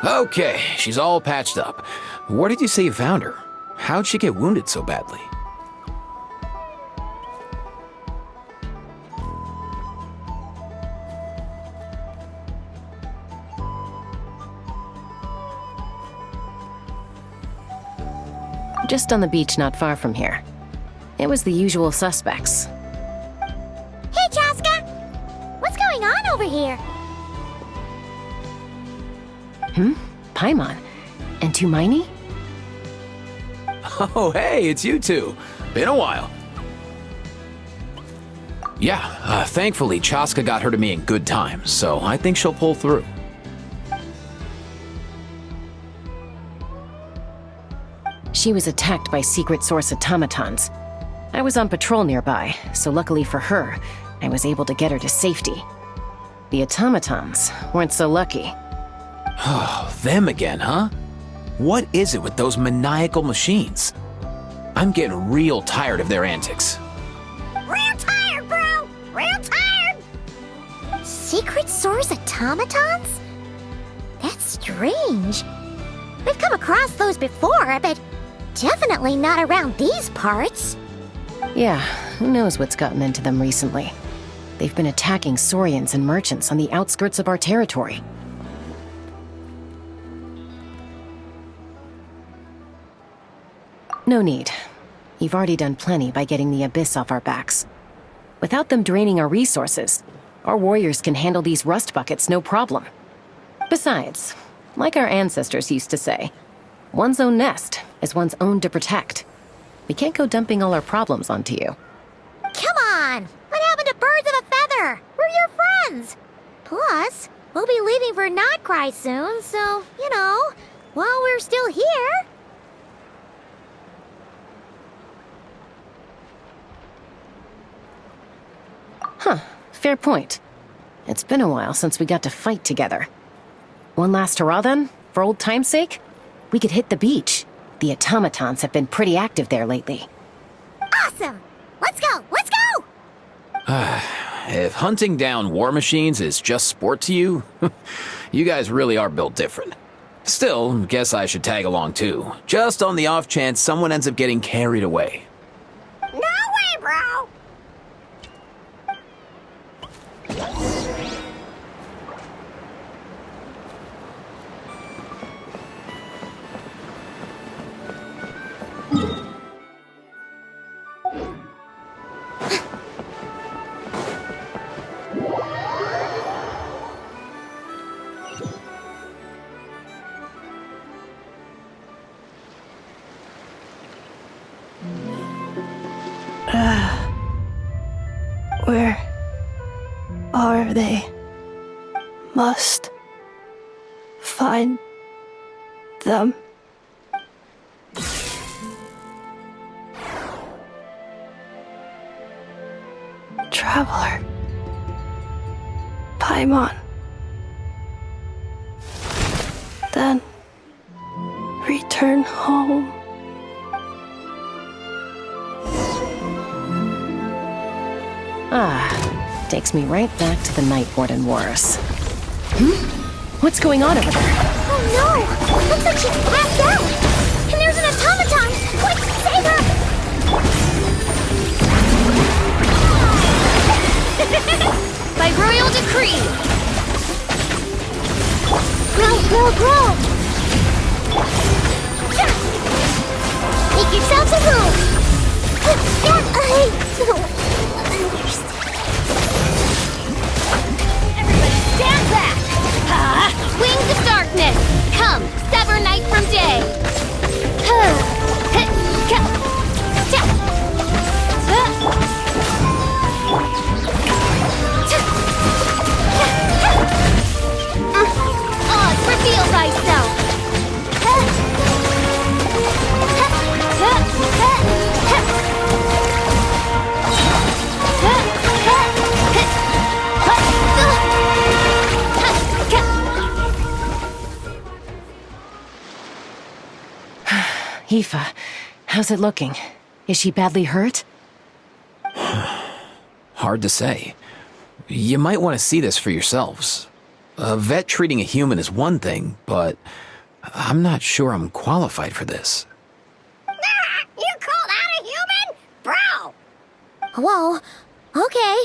Okay, she's all patched up. Where did you say you found her? How'd she get wounded so badly? Just on the beach not far from here. It was the usual suspects. Hey, Chaska! What's going on over here? Paimon. And Tumaini? Oh, hey, it's you two. Been a while. Yeah, thankfully Chaska got her to me in good time, so I think she'll pull through. She was attacked by secret source automatons. I was on patrol nearby, so luckily for her, I was able to get her to safety. The automatons weren't so lucky. Oh, them again, huh? What is it with those maniacal machines? I'm getting real tired of their antics. Real tired, bro! Real tired! Secret source automatons? That's strange. We've come across those before, but definitely not around these parts. Yeah, who knows what's gotten into them recently. They've been attacking Saurians and merchants on the outskirts of our territory. No need. You've already done plenty by getting the Abyss off our backs. Without them draining our resources, our warriors can handle these rust buckets no problem. Besides, like our ancestors used to say, one's own nest is one's own to protect. We can't go dumping all our problems onto you. Come on! What happened to birds of a feather? We're your friends! Plus, we'll be leaving for Notcry soon, so, while we're still here... Huh, fair point. It's been a while since we got to fight together. One last hurrah then, for old time's sake? We could hit the beach. The automatons have been pretty active there lately. Awesome! Let's go! Let's go! If hunting down war machines is just sport to you, you guys really are built different. Still, guess I should tag along too, just on the off chance someone ends up getting carried away. No way, bro! Where are they? Must find them. Traveler. Paimon. Then return home. Takes me right back to the Night Warden Wars. What's going on over there? Oh no! Looks like she's passed out! And there's an automaton! Quick, save her! By royal decree! Grow, grow, grow! Make yourselves a move! I don't understand. Stand back! Wings of darkness! Come, sever night from day! Oz, reveal thyself! Aoife, how's it looking? Is she badly hurt? Hard to say. You might want to see this for yourselves. A vet treating a human is one thing, but I'm not sure I'm qualified for this. You called out a human? Bro! Whoa, okay.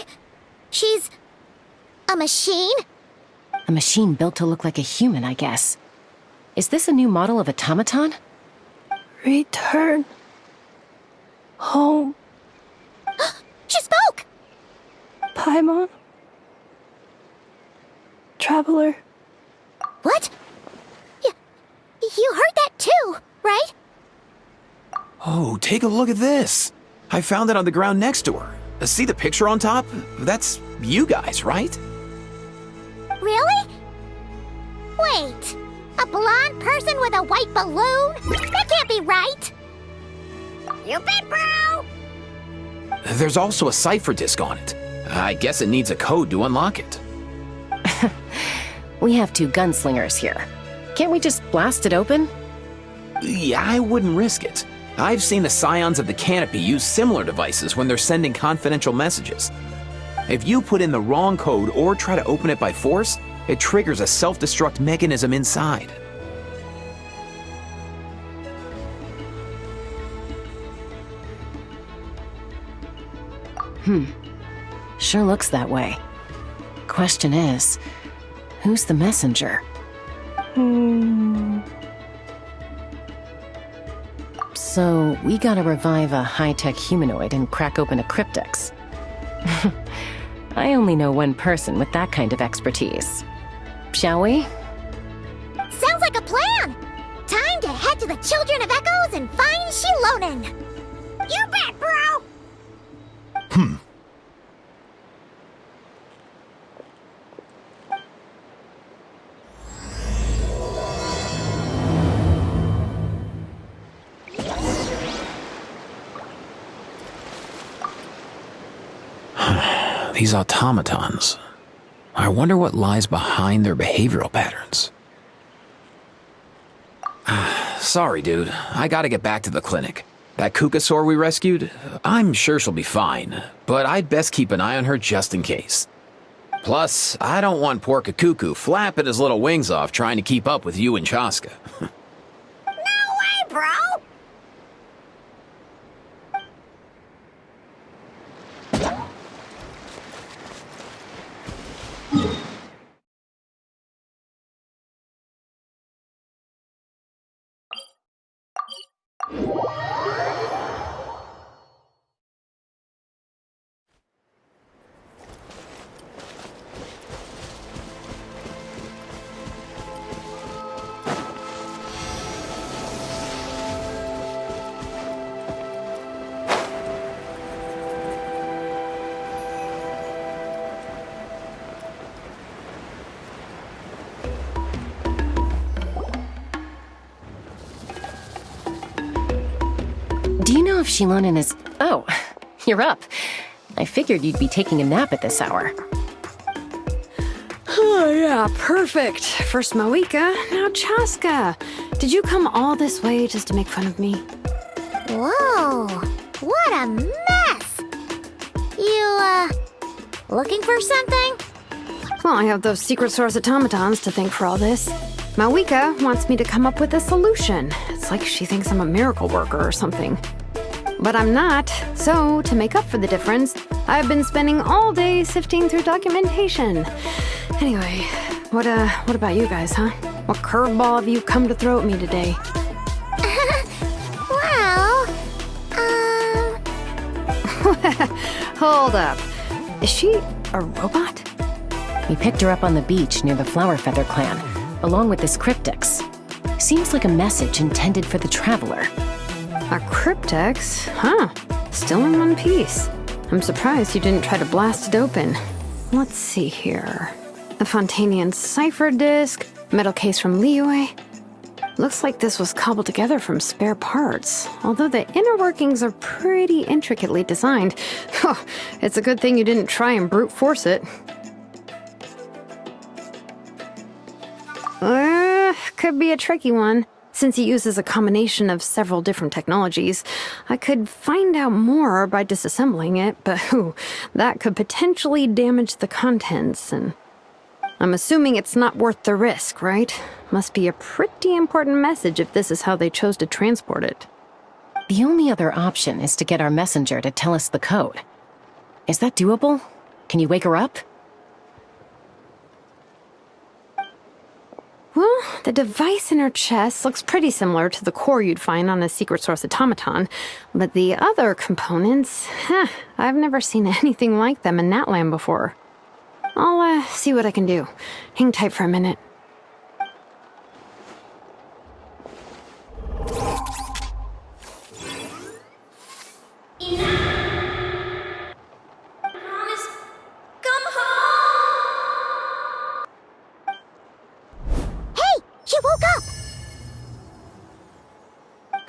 She's a machine? A machine built to look like a human, I guess. Is this a new model of automaton? Return home, She spoke! Paimon. Traveler. What? You heard that too, right? Oh, take a look at this. I found it on the ground next to her. See the picture on top? That's you guys, right? Really? Wait, a blonde person with a white balloon? That can't be right! You bet, bro! There's also a cipher disk on it. I guess it needs a code to unlock it. We have two gunslingers here. Can't we just blast it open? Yeah, I wouldn't risk it. I've seen the Scions of the Canopy use similar devices when they're sending confidential messages. If you put in the wrong code or try to open it by force, it triggers a self-destruct mechanism inside. Sure looks that way. Question is, who's the messenger? So, we gotta revive a high-tech humanoid and crack open a cryptex. I only know one person with that kind of expertise. Shall we? Sounds like a plan! Time to head to the Children of Echoes and find Shilonen! You bet, bro! These automatons. I wonder what lies behind their behavioral patterns. Sorry, dude. I gotta get back to the clinic. That Kukasaur we rescued, I'm sure she'll be fine, but I'd best keep an eye on her just in case. Plus, I don't want poor Kakuku flapping his little wings off trying to keep up with you and Chaska. No way, bro! Do you know if Shilonen is... Oh, you're up. I figured you'd be taking a nap at this hour. Oh, yeah, perfect. First Mawika, now Chaska. Did you come all this way just to make fun of me? Whoa, what a mess! You, looking for something? Well, I have those secret source automatons to thank for all this. Mawika wants me to come up with a solution. It's like she thinks I'm a miracle worker or something. But I'm not, so to make up for the difference, I've been spending all day sifting through documentation. Anyway, what about you guys, huh? What curveball have you come to throw at me today? Well, Hold up. Is she a robot? We picked her up on the beach near the Flower Feather clan, along with this cryptex. Seems like a message intended for the Traveler. A cryptex? Huh. Still in one piece. I'm surprised you didn't try to blast it open. Let's see here. The Fontanian cipher disk, metal case from Liyue. Looks like this was cobbled together from spare parts, although the inner workings are pretty intricately designed. It's a good thing you didn't try and brute force it. Could be a tricky one. Since it uses a combination of several different technologies, I could find out more by disassembling it, but that could potentially damage the contents and... I'm assuming it's not worth the risk, right? Must be a pretty important message if this is how they chose to transport it. The only other option is to get our messenger to tell us the code. Is that doable? Can you wake her up? Well, the device in her chest looks pretty similar to the core you'd find on a secret source automaton, but the other components, I've never seen anything like them in Natlan before. I'll see what I can do. Hang tight for a minute. She woke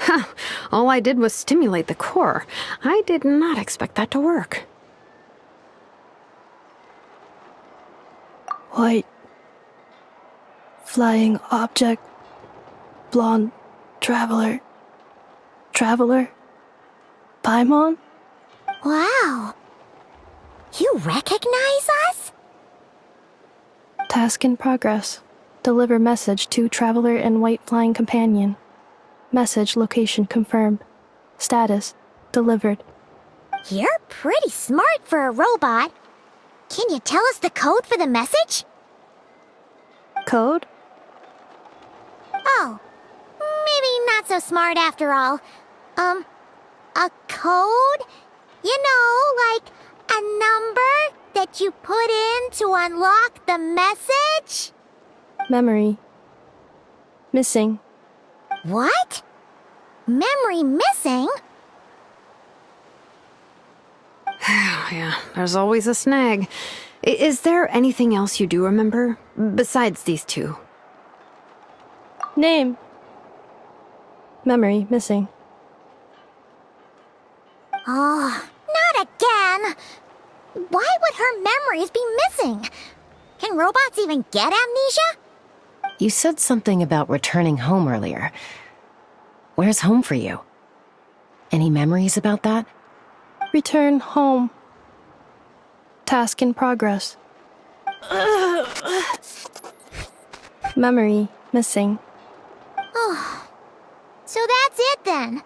up! All I did was stimulate the core. I did not expect that to work. White. Flying object. Blonde. Traveler. Traveler. Paimon? Wow. You recognize us? Task in progress. Deliver message to Traveler and White Flying Companion. Message location confirmed. Status delivered. You're pretty smart for a robot. Can you tell us the code for the message? Code? Oh, maybe not so smart after all. A code? You know, like a number that you put in to unlock the message? Memory. Missing. What? Memory missing? Yeah, there's always a snag. Is there anything else you do remember? Besides these two? Name. Memory missing. Oh, not again! Why would her memories be missing? Can robots even get amnesia? You said something about returning home earlier. Where's home for you? Any memories about that? Return home. Task in progress. Memory missing. Oh, so that's it then.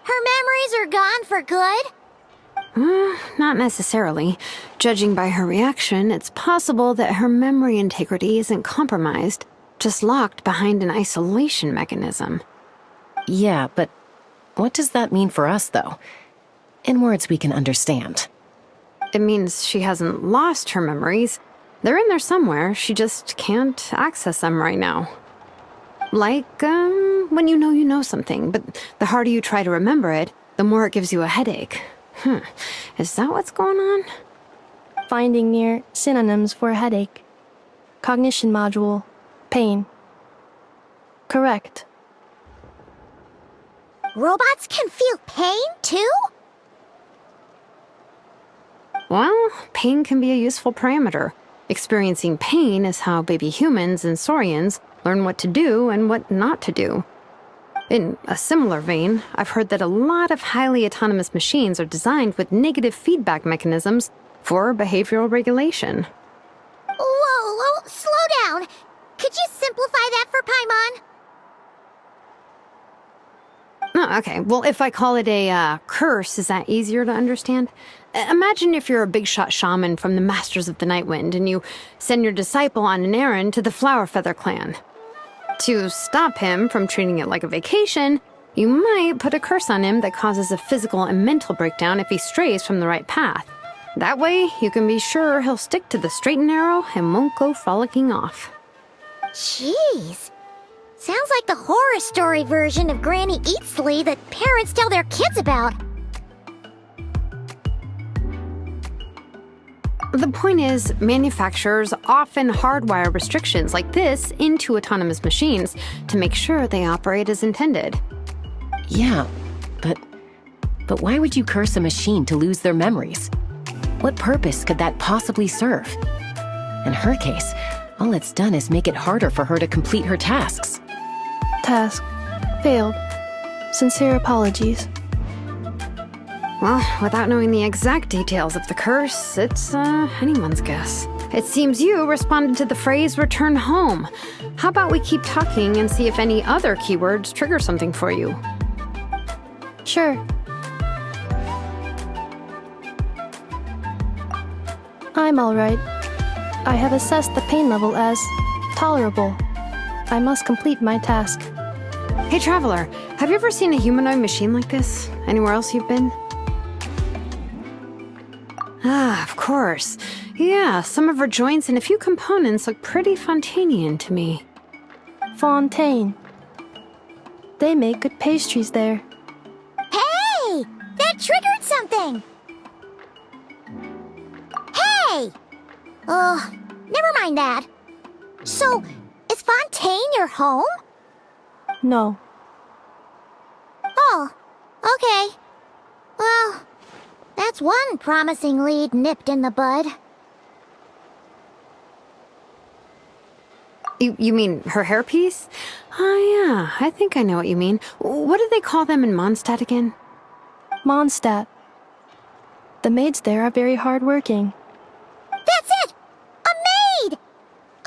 Her memories are gone for good? Not necessarily. Judging by her reaction, it's possible that her memory integrity isn't compromised, just locked behind an isolation mechanism. Yeah, but what does that mean for us, though? In words we can understand. It means she hasn't lost her memories. They're in there somewhere, she just can't access them right now. Like, when you know something, but the harder you try to remember it, the more it gives you a headache. Is that what's going on? Finding near synonyms for headache. Cognition module. Pain. Correct. Robots can feel pain too? Well, pain can be a useful parameter. Experiencing pain is how baby humans and saurians learn what to do and what not to do. In a similar vein, I've heard that a lot of highly autonomous machines are designed with negative feedback mechanisms for behavioral regulation. Whoa, slow down. Could you simplify that for Paimon? Oh, okay. Well, if I call it a curse, is that easier to understand? Imagine if you're a big shot shaman from the Masters of the Nightwind and you send your disciple on an errand to the Flowerfeather clan. To stop him from treating it like a vacation, you might put a curse on him that causes a physical and mental breakdown if he strays from the right path. That way, you can be sure he'll stick to the straight and narrow and won't go frolicking off. Jeez. Sounds like the horror story version of Granny Eatsley that parents tell their kids about. The point is, manufacturers often hardwire restrictions like this into autonomous machines to make sure they operate as intended. Yeah, but why would you curse a machine to lose their memories? What purpose could that possibly serve? In her case, all it's done is make it harder for her to complete her tasks. Task failed. Sincere apologies. Well, without knowing the exact details of the curse, it's anyone's guess. It seems you responded to the phrase return home. How about we keep talking and see if any other keywords trigger something for you? Sure. I'm alright. I have assessed the pain level as tolerable. I must complete my task. Hey, Traveler, have you ever seen a humanoid machine like this? Anywhere else you've been? Ah, of course. Yeah, some of her joints and a few components look pretty Fontanian to me. Fontaine. They make good pastries there. Hey! That triggered something! Hey! Never mind that. So, is Fontaine your home? No. Oh, okay. Well, that's one promising lead nipped in the bud. You mean her hairpiece? Oh, yeah, I think I know what you mean. What do they call them in Mondstadt again? Mondstadt. The maids there are very hardworking. That's it! A maid!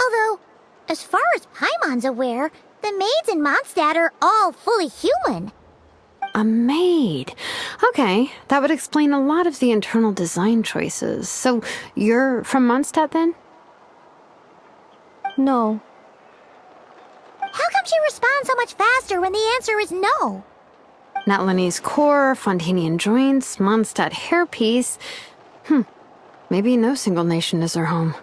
Although, as far as Paimon's aware, the maids in Mondstadt are all fully human. A maid. Okay, that would explain a lot of the internal design choices. So, you're from Mondstadt then? No. How come she responds so much faster when the answer is no? Natlanese core, Fontanian joints, Mondstadt hairpiece. Maybe no single nation is her home.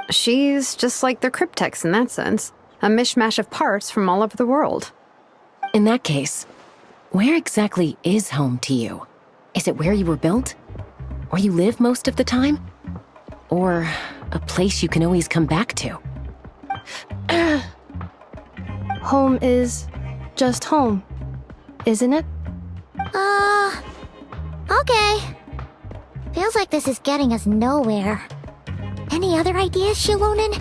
She's just like the Cryptex in that sense. A mishmash of parts from all over the world. In that case, where exactly is home to you? Is it where you were built? Where you live most of the time? Or a place you can always come back to? Home is just home, isn't it? Okay. Feels like this is getting us nowhere. Any other ideas, Shilonen?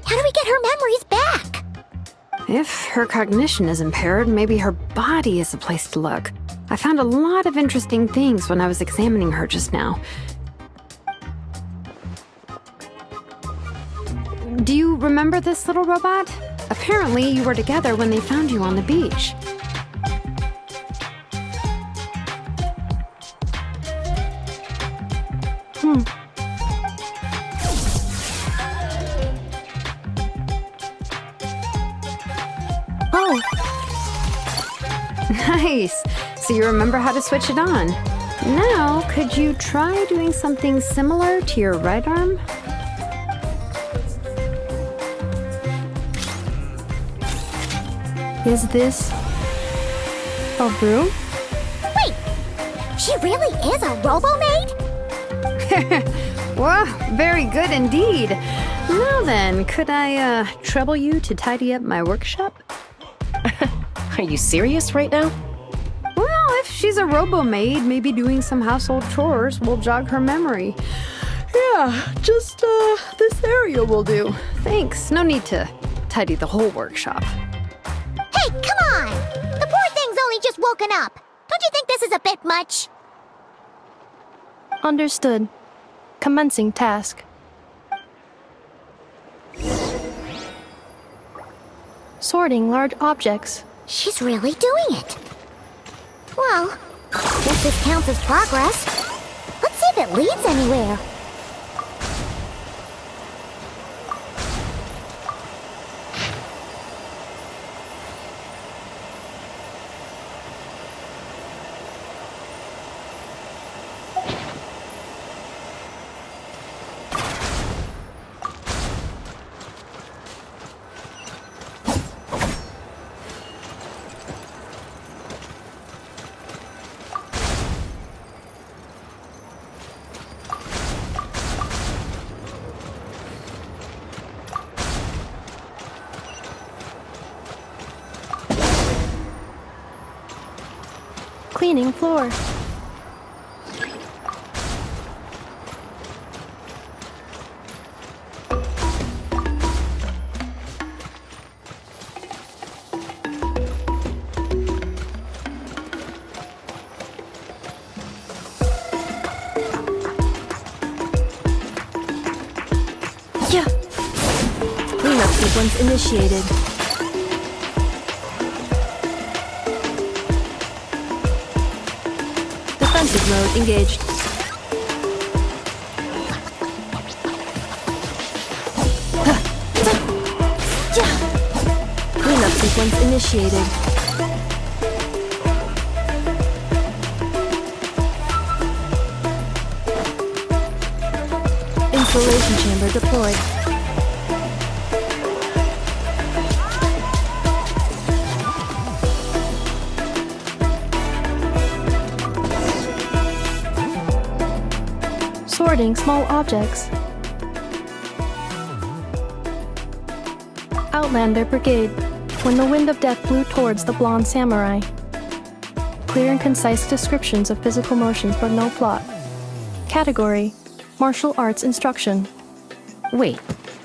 How do we get her memories back? If her cognition is impaired, maybe her body is a place to look. I found a lot of interesting things when I was examining her just now. Do you remember this little robot? Apparently, you were together when they found you on the beach. Oh, Nice! So you remember how to switch it on. Now, could you try doing something similar to your right arm? is this a room? Wait! She really is a robo-maid? Wow, very good indeed. Now then, could I, trouble you to tidy up my workshop? Are you serious right now? Well, if she's a robo-maid, maybe doing some household chores will jog her memory. Yeah, just, this area will do. Thanks, no need to tidy the whole workshop. Hey, come on! The poor thing's only just woken up. Don't you think this is a bit much? Understood. Commencing task. Sorting large objects. She's really doing it. Well, guess this counts as progress. Let's see if it leads anywhere. Cleaning floor. sequence initiated. Defensive mode engaged. Cleanup sequence initiated. Installation chamber deployed. Sorting small objects. Outlander Brigade. When the wind of death blew towards the blonde samurai. Clear and concise descriptions of physical motions but no plot. Category: Martial arts instruction. Wait,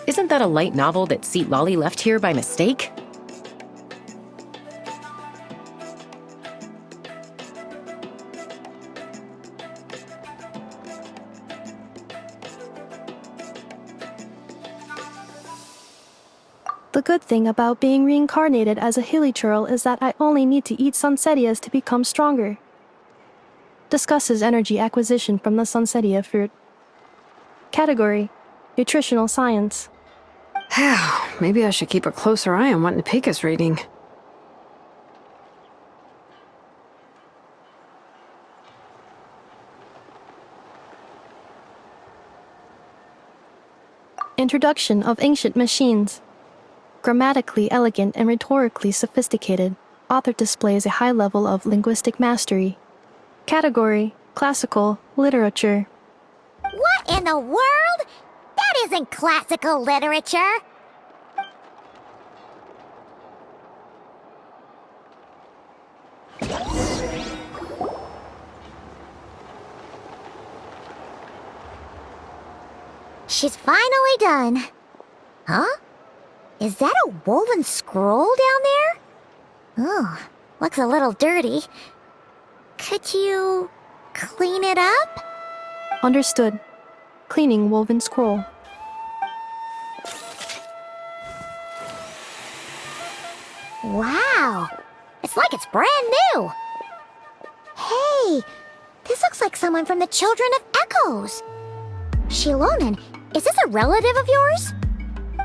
isn't that a light novel that Seat Lolly left here by mistake? The good thing about being reincarnated as a hilly churl is that I only need to eat sunsetias to become stronger. Discusses energy acquisition from the sunsetia fruit. Category: Nutritional science. Maybe I should keep a closer eye on what Nepika's reading. Introduction of ancient machines. Grammatically elegant and rhetorically sophisticated, author displays a high level of linguistic mastery. Category: Classical literature. What in the world? That isn't classical literature. She's finally done. Huh? Is that a woven scroll down there? Oh, looks a little dirty. Could you clean it up? Understood. Cleaning woven scroll. Wow, it's like it's brand new. Hey, this looks like someone from the Children of Echoes. Shilonen, is this a relative of yours?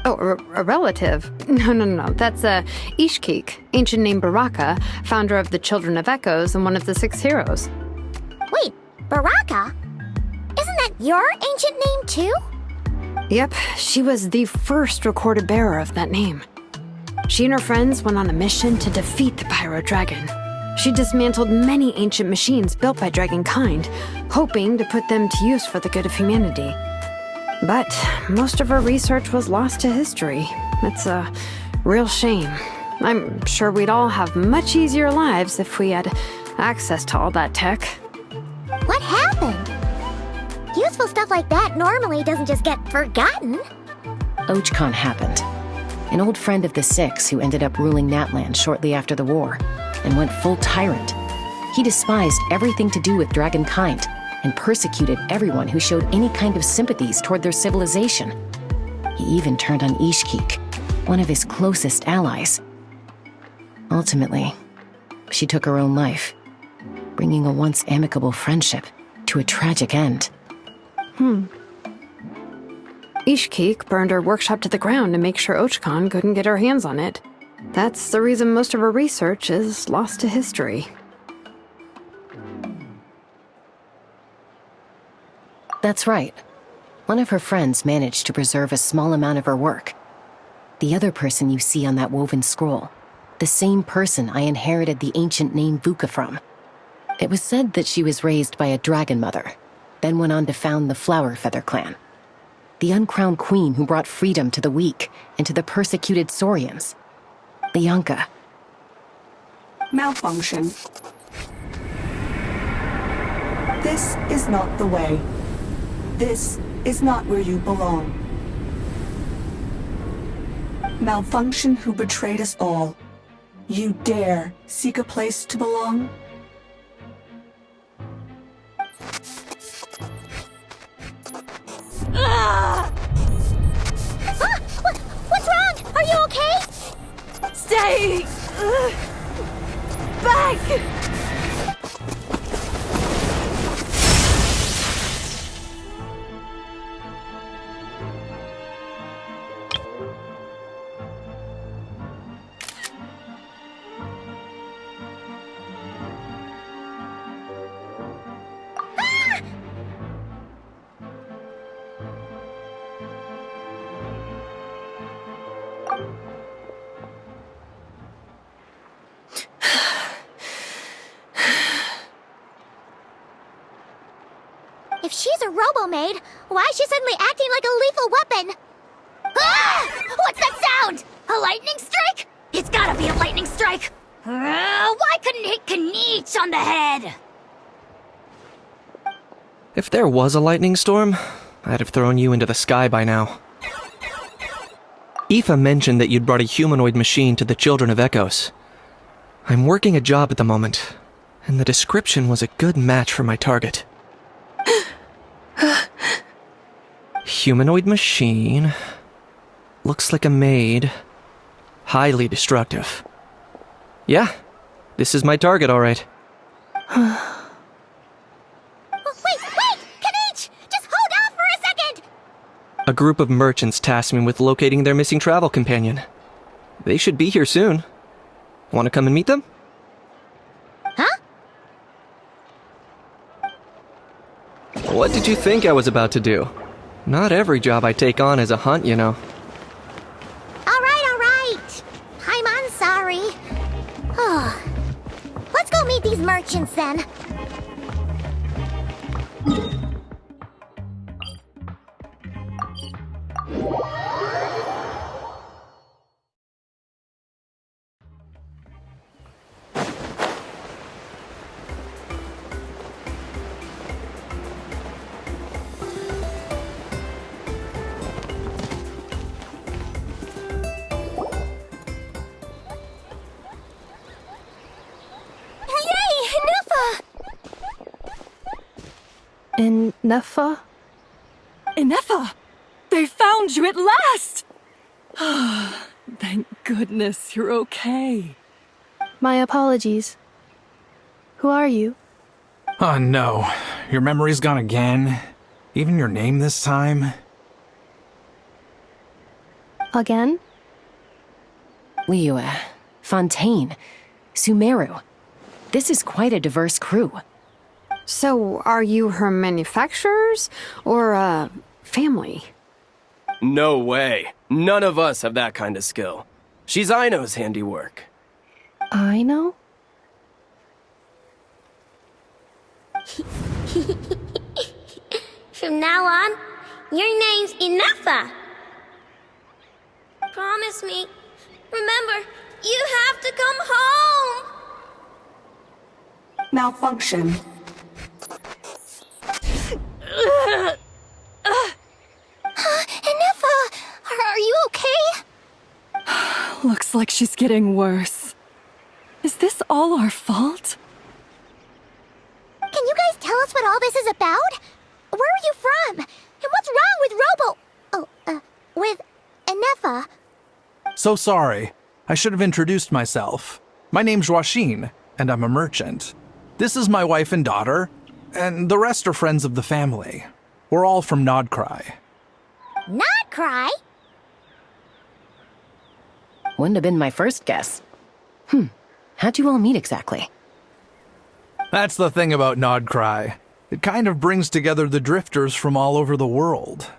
Oh, a relative? No. That's Ishkik, ancient name Baraka, founder of the Children of Echoes and one of the 6 heroes. Wait, Baraka? Isn't that your ancient name too? Yep, she was the first recorded bearer of that name. She and her friends went on a mission to defeat the Pyro Dragon. She dismantled many ancient machines built by Dragonkind, hoping to put them to use for the good of humanity. But most of her research was lost to history. It's a real shame. I'm sure we'd all have much easier lives if we had access to all that tech. What happened? Useful stuff like that normally doesn't just get forgotten. Ochkon happened. An old friend of the 6 who ended up ruling Natland shortly after the war, and went full tyrant. He despised everything to do with Dragonkind, and persecuted everyone who showed any kind of sympathies toward their civilization. He even turned on Ishkik, one of his closest allies. Ultimately, she took her own life, bringing a once amicable friendship to a tragic end. Ishkik burned her workshop to the ground to make sure Ochkon couldn't get her hands on it. That's the reason most of her research is lost to history. That's right. One of her friends managed to preserve a small amount of her work. The other person you see on that woven scroll, the same person I inherited the ancient name Vuka from. It was said that she was raised by a dragon mother, then went on to found the Flower Feather clan. The uncrowned queen who brought freedom to the weak and to the persecuted Saurians. The Yunka. Malfunction. This is not the way. This is not where you belong. Malfunction who betrayed us all. You dare seek a place to belong? What's wrong? Are you Stay back! If she's a robo-maid, why is she suddenly acting like a lethal weapon? Ah! What's that sound? A lightning strike? It's gotta be a lightning strike! Why couldn't it hit Kniech on the head? If there was a lightning storm, I'd have thrown you into the sky by now. Aoife mentioned that you'd brought a humanoid machine to the Children of Echoes. I'm working a job at the moment, and the description was a good match for my target. Humanoid machine. Looks like a maid. Highly destructive. Yeah, this is my target, all right. Wait! Kniech! Just hold on for a second! A group of merchants tasked me with locating their missing travel companion. They should be here soon. Want to come and meet them? Huh? What did you think I was about to do? Not every job I take on is a hunt, you know. All right. I'm sorry. Let's go meet these merchants then. Neffa? Ineffa! They found you at last! Thank goodness you're okay. My apologies. Who are you? Oh no, your memory's gone again? Even your name this time? Again? Liyue, Fontaine, Sumeru. This is quite a diverse crew. So, are you her manufacturers or family? No way. None of us have that kind of skill. She's Aino's handiwork. Aino? From now on, your name's Ineffa. Promise me. Remember, you have to come home. Malfunction. Ineffa, are you okay? Looks like she's getting worse. Is this all our fault? Can you guys tell us what all this is about? Where are you from? And what's wrong with Ineffa? So sorry. I should have introduced myself. My name's Joachine, and I'm a merchant. This is my wife and daughter, and the rest are friends of the family. We're all from Nodcry. Not cry? Wouldn't have been my first guess. How'd you all meet exactly? That's the thing about Nodcry. It kind of brings together the drifters from all over the world.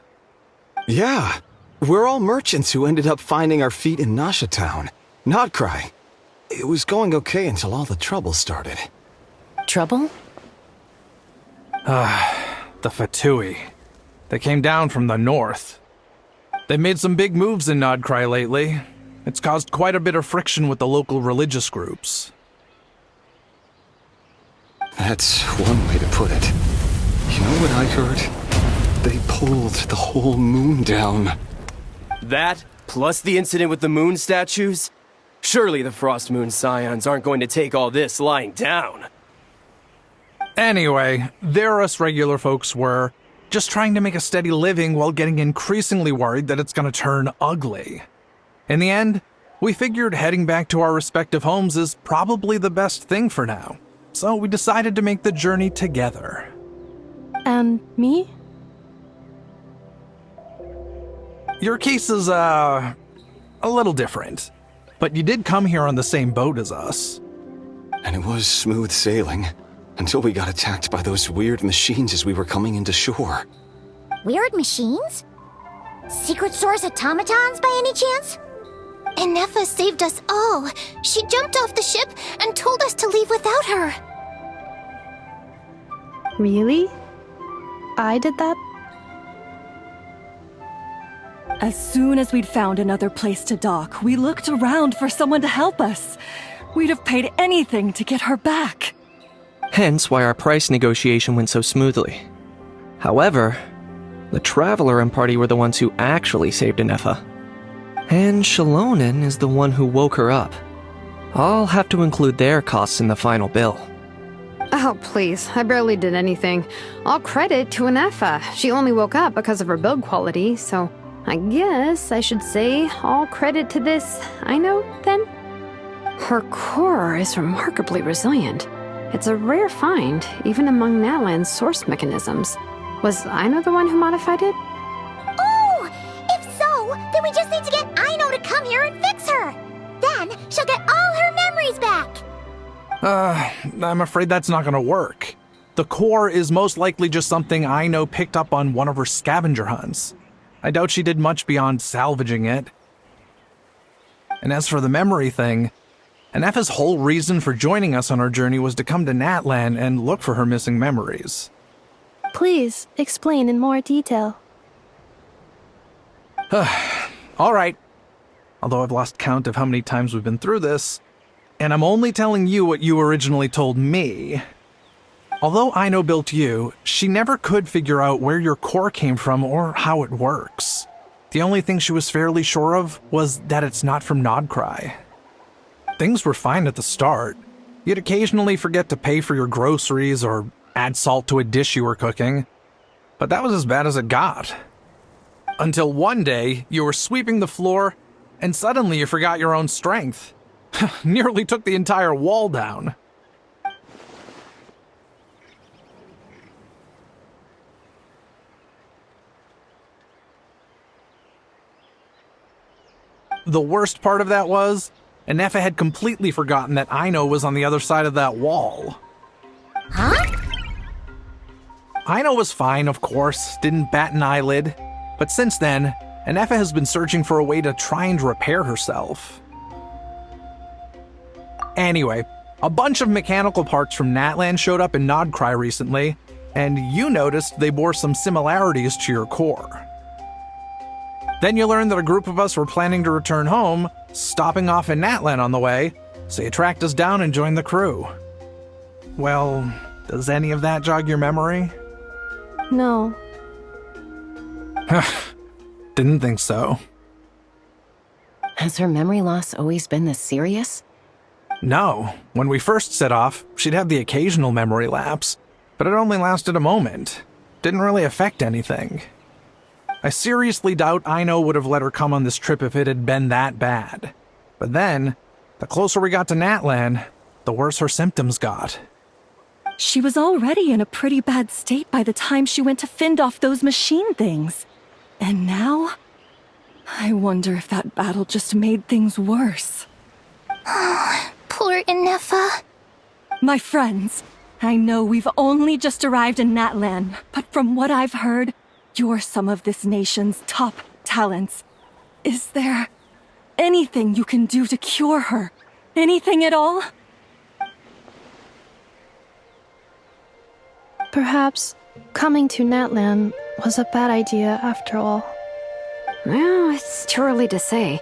Yeah, we're all merchants who ended up finding our feet in Nasha Town. Nodcry. It was going okay until all the trouble started. Trouble? The Fatui. They came down from the north. They made some big moves in Nodcry lately. It's caused quite a bit of friction with the local religious groups. That's one way to put it. You know what I heard? They pulled the whole moon down. That, plus the incident with the moon statues? Surely the Frost Moon Scions aren't going to take all this lying down. Anyway, there us regular folks were, just trying to make a steady living while getting increasingly worried that it's gonna turn ugly. In the end, We figured heading back to our respective homes is probably the best thing for now, so we decided to make the journey together. And me? Your case is, a little different, but you did come here on the same boat as us. And it was smooth sailing, until we got attacked by those weird machines as we were coming into shore. Weird machines? Secret Source automatons by any chance? Enefa saved us all. She jumped off the ship and told us to leave without her. Really? I did that? As soon as we'd found another place to dock, we looked around for someone to help us. We'd have paid anything to get her back. Hence why our price negotiation went so smoothly. However, the Traveler and party were the ones who actually saved Enefa. And Shalonen is the one who woke her up. I'll have to include their costs in the final bill. Oh, please. I barely did anything. All credit to Enefa. She only woke up because of her build quality, so I guess I should say all credit to this Aino, then? Her core is remarkably resilient. It's a rare find, even among Natlan's source mechanisms. Was Aino the one who modified it? Oh! If so, then we just need to get Aino to come here and fix her! Then she'll get all her memories back! I'm afraid that's not gonna work. The core is most likely just something Aino picked up on one of her scavenger hunts. I doubt she did much beyond salvaging it. And as for the memory thing, Enefa's whole reason for joining us on our journey was to come to Natlan and look for her missing memories. Please, explain in more detail. Alright. Although I've lost count of how many times we've been through this, and I'm only telling you what you originally told me. Although Aino built you, she never could figure out where your core came from or how it works. The only thing she was fairly sure of was that it's not from Nodcry. Things were fine at the start. You'd occasionally forget to pay for your groceries or add salt to a dish you were cooking. But that was as bad as it got. Until one day, you were sweeping the floor, and suddenly you forgot your own strength. Nearly took the entire wall down. The worst part of that was, Enefa had completely forgotten that Aino was on the other side of that wall. Huh? Aino was fine, of course, didn't bat an eyelid. But since then, Enefa has been searching for a way to try and repair herself. Anyway, a bunch of mechanical parts from Natlan showed up in Nodcry recently, and you noticed they bore some similarities to your core. Then you learned that a group of us were planning to return home, stopping off in Natlan on the way, so you tracked us down and joined the crew. Well, does any of that jog your memory? No. Didn't think so. Has her memory loss always been this serious? No. When we first set off, she'd have the occasional memory lapse, but it only lasted a moment. Didn't really affect anything. I seriously doubt Aino would have let her come on this trip if it had been that bad. But then, the closer we got to Natlan, the worse her symptoms got. She was already in a pretty bad state by the time she went to fend off those machine things. And now? I wonder if that battle just made things worse. Poor Enefa. My friends, I know we've only just arrived in Natlan, but from what I've heard, you're some of this nation's top talents. Is there anything you can do to cure her? Anything at all? Perhaps coming to Natlan was a bad idea after all. Well, it's too early to say.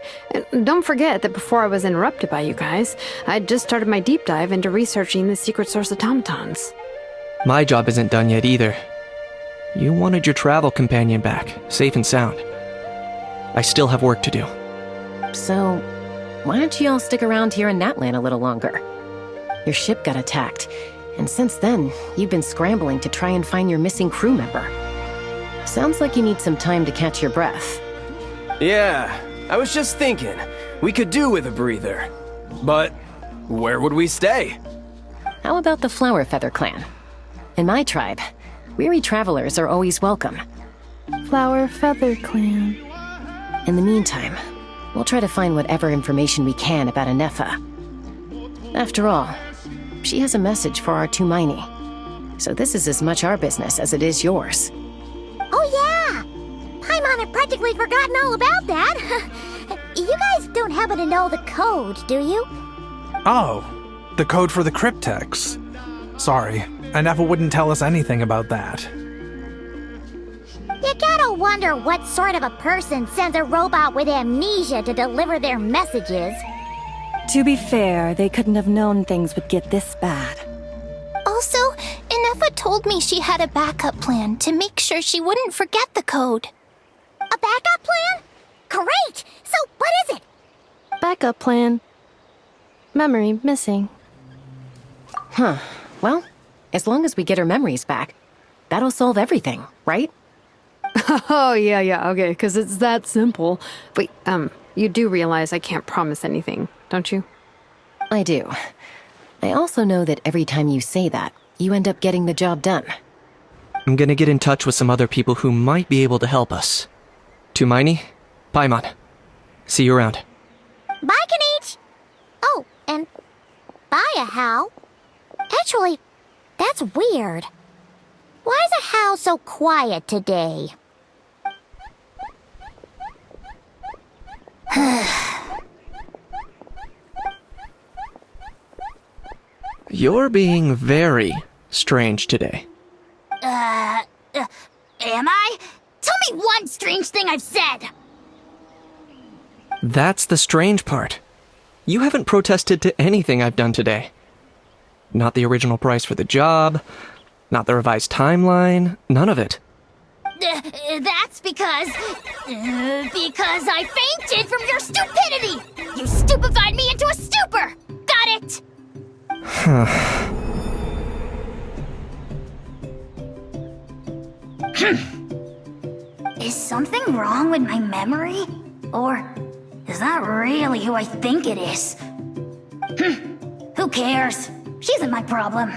Don't forget that before I was interrupted by you guys, I'd just started my deep dive into researching the secret source automatons. My job isn't done yet either. You wanted your travel companion back, safe and sound. I still have work to do. So, why don't you all stick around here in Natlan a little longer? Your ship got attacked, and since then, you've been scrambling to try and find your missing crew member. Sounds like you need some time to catch your breath. Yeah, I was just thinking. We could do with a breather. But where would we stay? How about the Flower Feather Clan? In my tribe, weary travelers are always welcome. Flower Feather Clan. In the meantime, we'll try to find whatever information we can about Anefa. After all, she has a message for our Tumaini. So this is as much our business as it is yours. Oh yeah! Paimon had practically forgotten all about that. You guys don't happen to know the code, do you? Oh, the code for the cryptex. Sorry, Anefa wouldn't tell us anything about that. You gotta wonder what sort of a person sends a robot with amnesia to deliver their messages. To be fair, they couldn't have known things would get this bad. Also, Inefa told me she had a backup plan to make sure she wouldn't forget the code. A backup plan? Great! So what is it? Backup plan. Memory missing. Huh. Well, as long as we get her memories back, that'll solve everything, right? Oh, yeah, okay, because it's that simple. Wait, you do realize I can't promise anything, don't you? I do. I also know that every time you say that, you end up getting the job done. I'm gonna get in touch with some other people who might be able to help us. Tumaini, Paimon. See you around. Bye, Kanich! Oh, and bye, a How. Actually, that's weird. Why is a How so quiet today? You're being very strange today. Am I? Tell me one strange thing I've said! That's the strange part. You haven't protested to anything I've done today. Not the original price for the job, not the revised timeline, none of it. That's because I fainted from your stupidity! You stupefied me into a stupor! Got it? Is something wrong with my memory? Or is that really who I think it is? Who cares? She isn't my problem.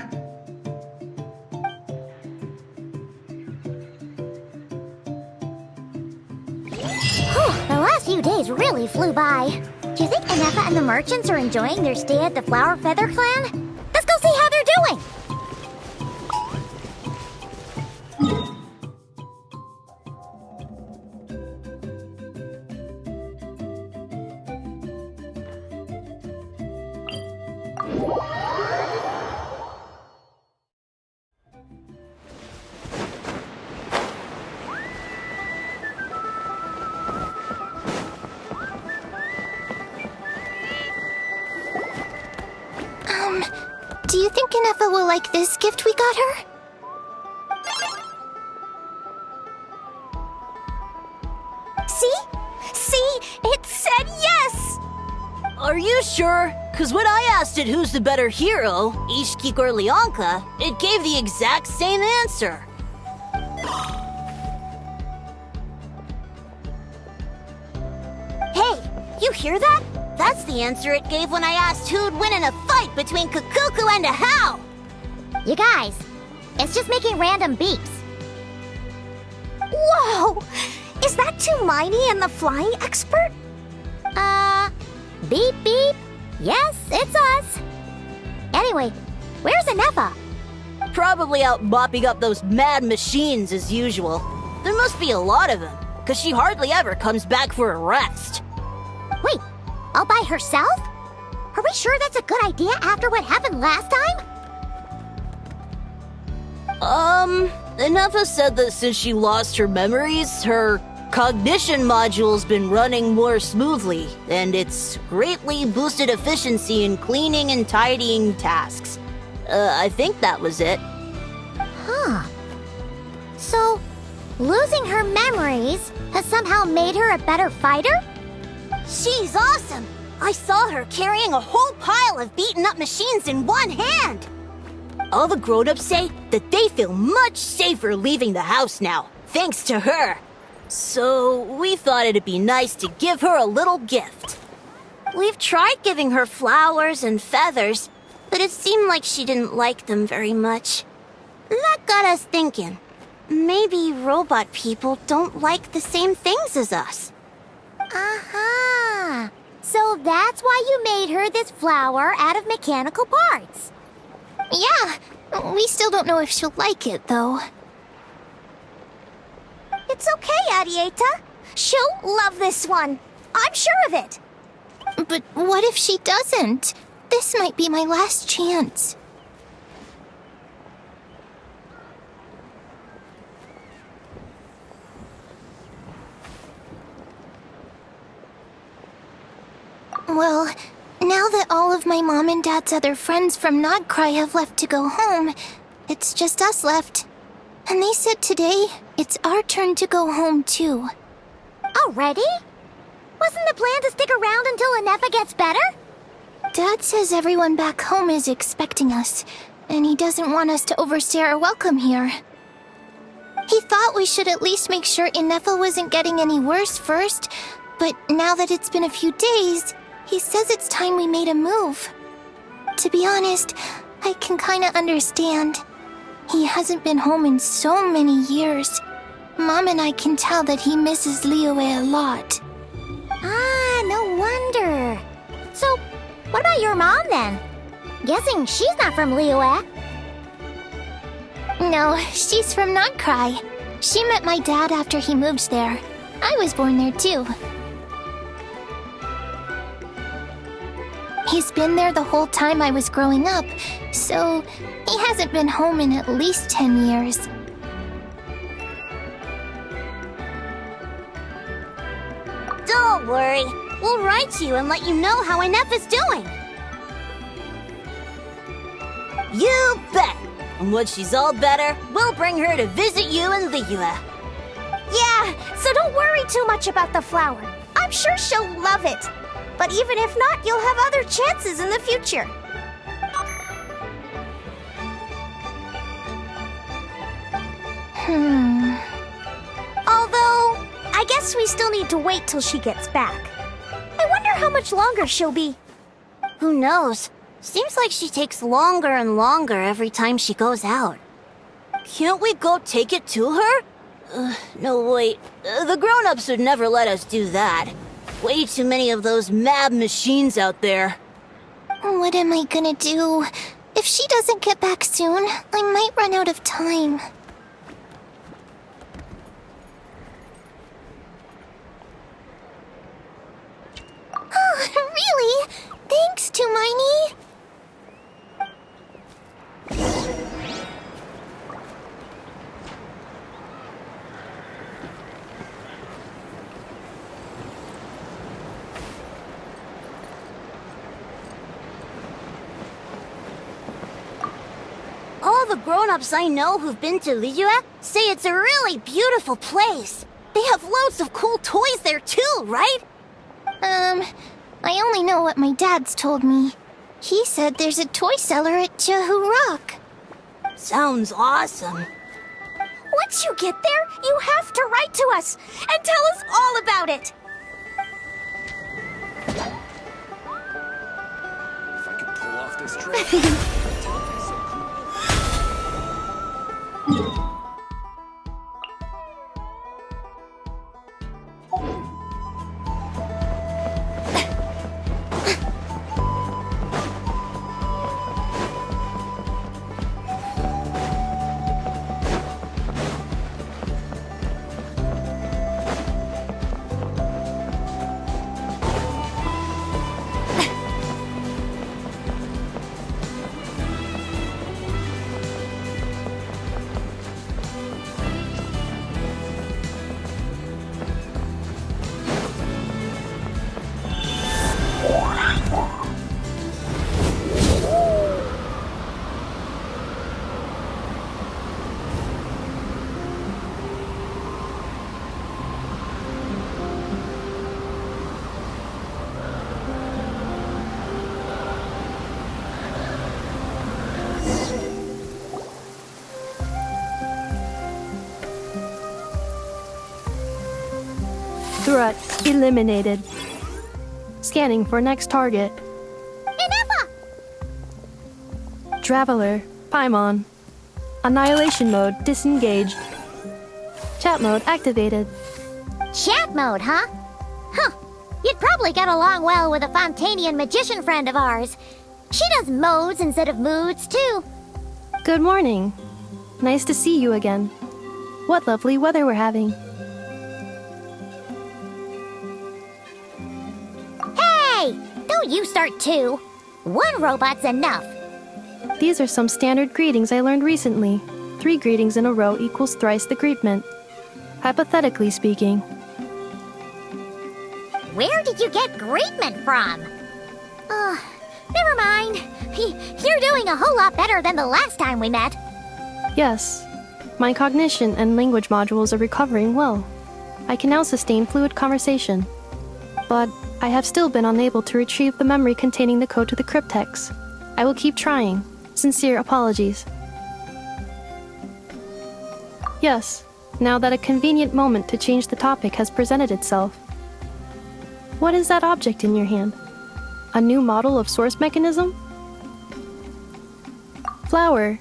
The last few days really flew by. Do you think Anefa and the merchants are enjoying their stay at the Flower Feather Clan? Let's go see how they're doing! Do you think Inefa will like this gift we got her? See? See? It said yes! Are you sure? Because when I asked it who's the better hero, Ishkik or Leonka, it gave the exact same answer. Hey, you hear that? That's the answer it gave when I asked who'd win in a fight between Kukuku and a How. You guys, it's just making random beeps. Whoa! Is that Tumaini and the flying expert? Beep beep. Yes, it's us. Anyway, where's Anefa? Probably out mopping up those mad machines as usual. There must be a lot of them, because she hardly ever comes back for a rest. Wait, all by herself? Are we sure that's a good idea after what happened last time? Anefa said that since she lost her memories, her cognition module's been running more smoothly, and it's greatly boosted efficiency in cleaning and tidying tasks. I think that was it. Huh. So, losing her memories has somehow made her a better fighter? She's awesome! I saw her carrying a whole pile of beaten-up machines in one hand! All the grown-ups say that they feel much safer leaving the house now, thanks to her. So, we thought it'd be nice to give her a little gift. We've tried giving her flowers and feathers, but it seemed like she didn't like them very much. That got us thinking. Maybe robot people don't like the same things as us. Uh-huh. So that's why you made her this flower out of mechanical parts. Yeah, we still don't know if she'll like it, though. It's okay, Arieta. She'll love this one. I'm sure of it. But what if she doesn't? This might be my last chance. Well, now that all of my mom and dad's other friends from Nodcry have left to go home, it's just us left. And they said today, it's our turn to go home too. Already? Wasn't the plan to stick around until Anefa gets better? Dad says everyone back home is expecting us, and he doesn't want us to overstay our welcome here. He thought we should at least make sure Inefa wasn't getting any worse first, but now that it's been a few days, he says it's time we made a move. To be honest, I can kinda understand. He hasn't been home in so many years. Mom and I can tell that he misses Liyue a lot. Ah, no wonder. So, what about your mom then? Guessing she's not from Liyue. No, she's from Nodcry. She met my dad after he moved there. I was born there too. He's been there the whole time I was growing up, so he hasn't been home in at least 10 years. Don't worry. We'll write to you and let you know how Inefa's doing. You bet. And when she's all better, we'll bring her to visit you in Liyue. Yeah, so don't worry too much about the flower. I'm sure she'll love it. But even if not, you'll have other chances in the future. Although, I guess we still need to wait till she gets back. I wonder how much longer she'll be. Who knows? Seems like she takes longer and longer every time she goes out. Can't we go take it to her? No, wait. The grown-ups would never let us do that. Way too many of those mad machines out there. What am I gonna do? If she doesn't get back soon, I might run out of time. Oh, really? Thanks, Tumaini. All the grown-ups I know who've been to Liyue say it's a really beautiful place. They have loads of cool toys there too, right? I only know what my dad's told me. He said there's a toy cellar at Jehu Rock. Sounds awesome. Once you get there, you have to write to us and tell us all about it. If I could pull off this trick. Threat eliminated. Scanning for next target. Ineffa! Traveler, Paimon. Annihilation mode disengaged. Chat mode activated. Chat mode, huh? Huh. You'd probably get along well with a Fontanian magician friend of ours. She does modes instead of moods, too. Good morning. Nice to see you again. What lovely weather we're having. Hey! Don't you start too. One robot's enough. These are some standard greetings I learned recently. 3 greetings in a row equals thrice the greetment. Hypothetically speaking. Where did you get greetment from? Never mind. You're doing a whole lot better than the last time we met. Yes. My cognition and language modules are recovering well. I can now sustain fluid conversation. But I have still been unable to retrieve the memory containing the code to the cryptex. I will keep trying. Sincere apologies. Yes, now that a convenient moment to change the topic has presented itself. What is that object in your hand? A new model of source mechanism? Flower.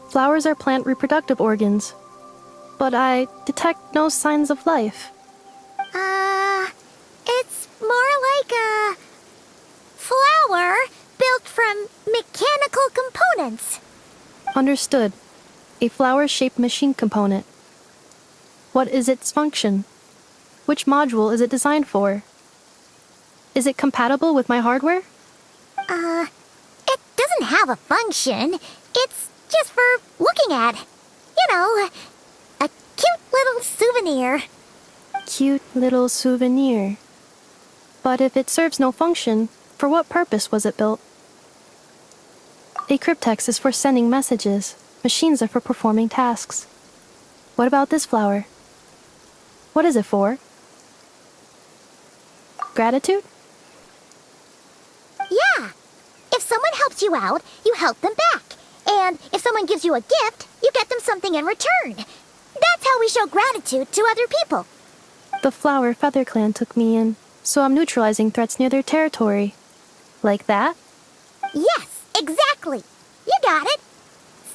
Flowers are plant reproductive organs. But I detect no signs of life. It's more like a flower built from mechanical components. Understood. A flower-shaped machine component. What is its function? Which module is it designed for? Is it compatible with my hardware? It doesn't have a function. It's just for looking at. You know, a cute little souvenir. Cute little souvenir. But if it serves no function, for what purpose was it built? A cryptex is for sending messages. Machines are for performing tasks. What about this flower? What is it for? Gratitude? Yeah. If someone helps you out, you help them back. And if someone gives you a gift, you get them something in return. That's how we show gratitude to other people. The Flower Feather Clan took me in, so I'm neutralizing threats near their territory. Like that? Yes, exactly. You got it.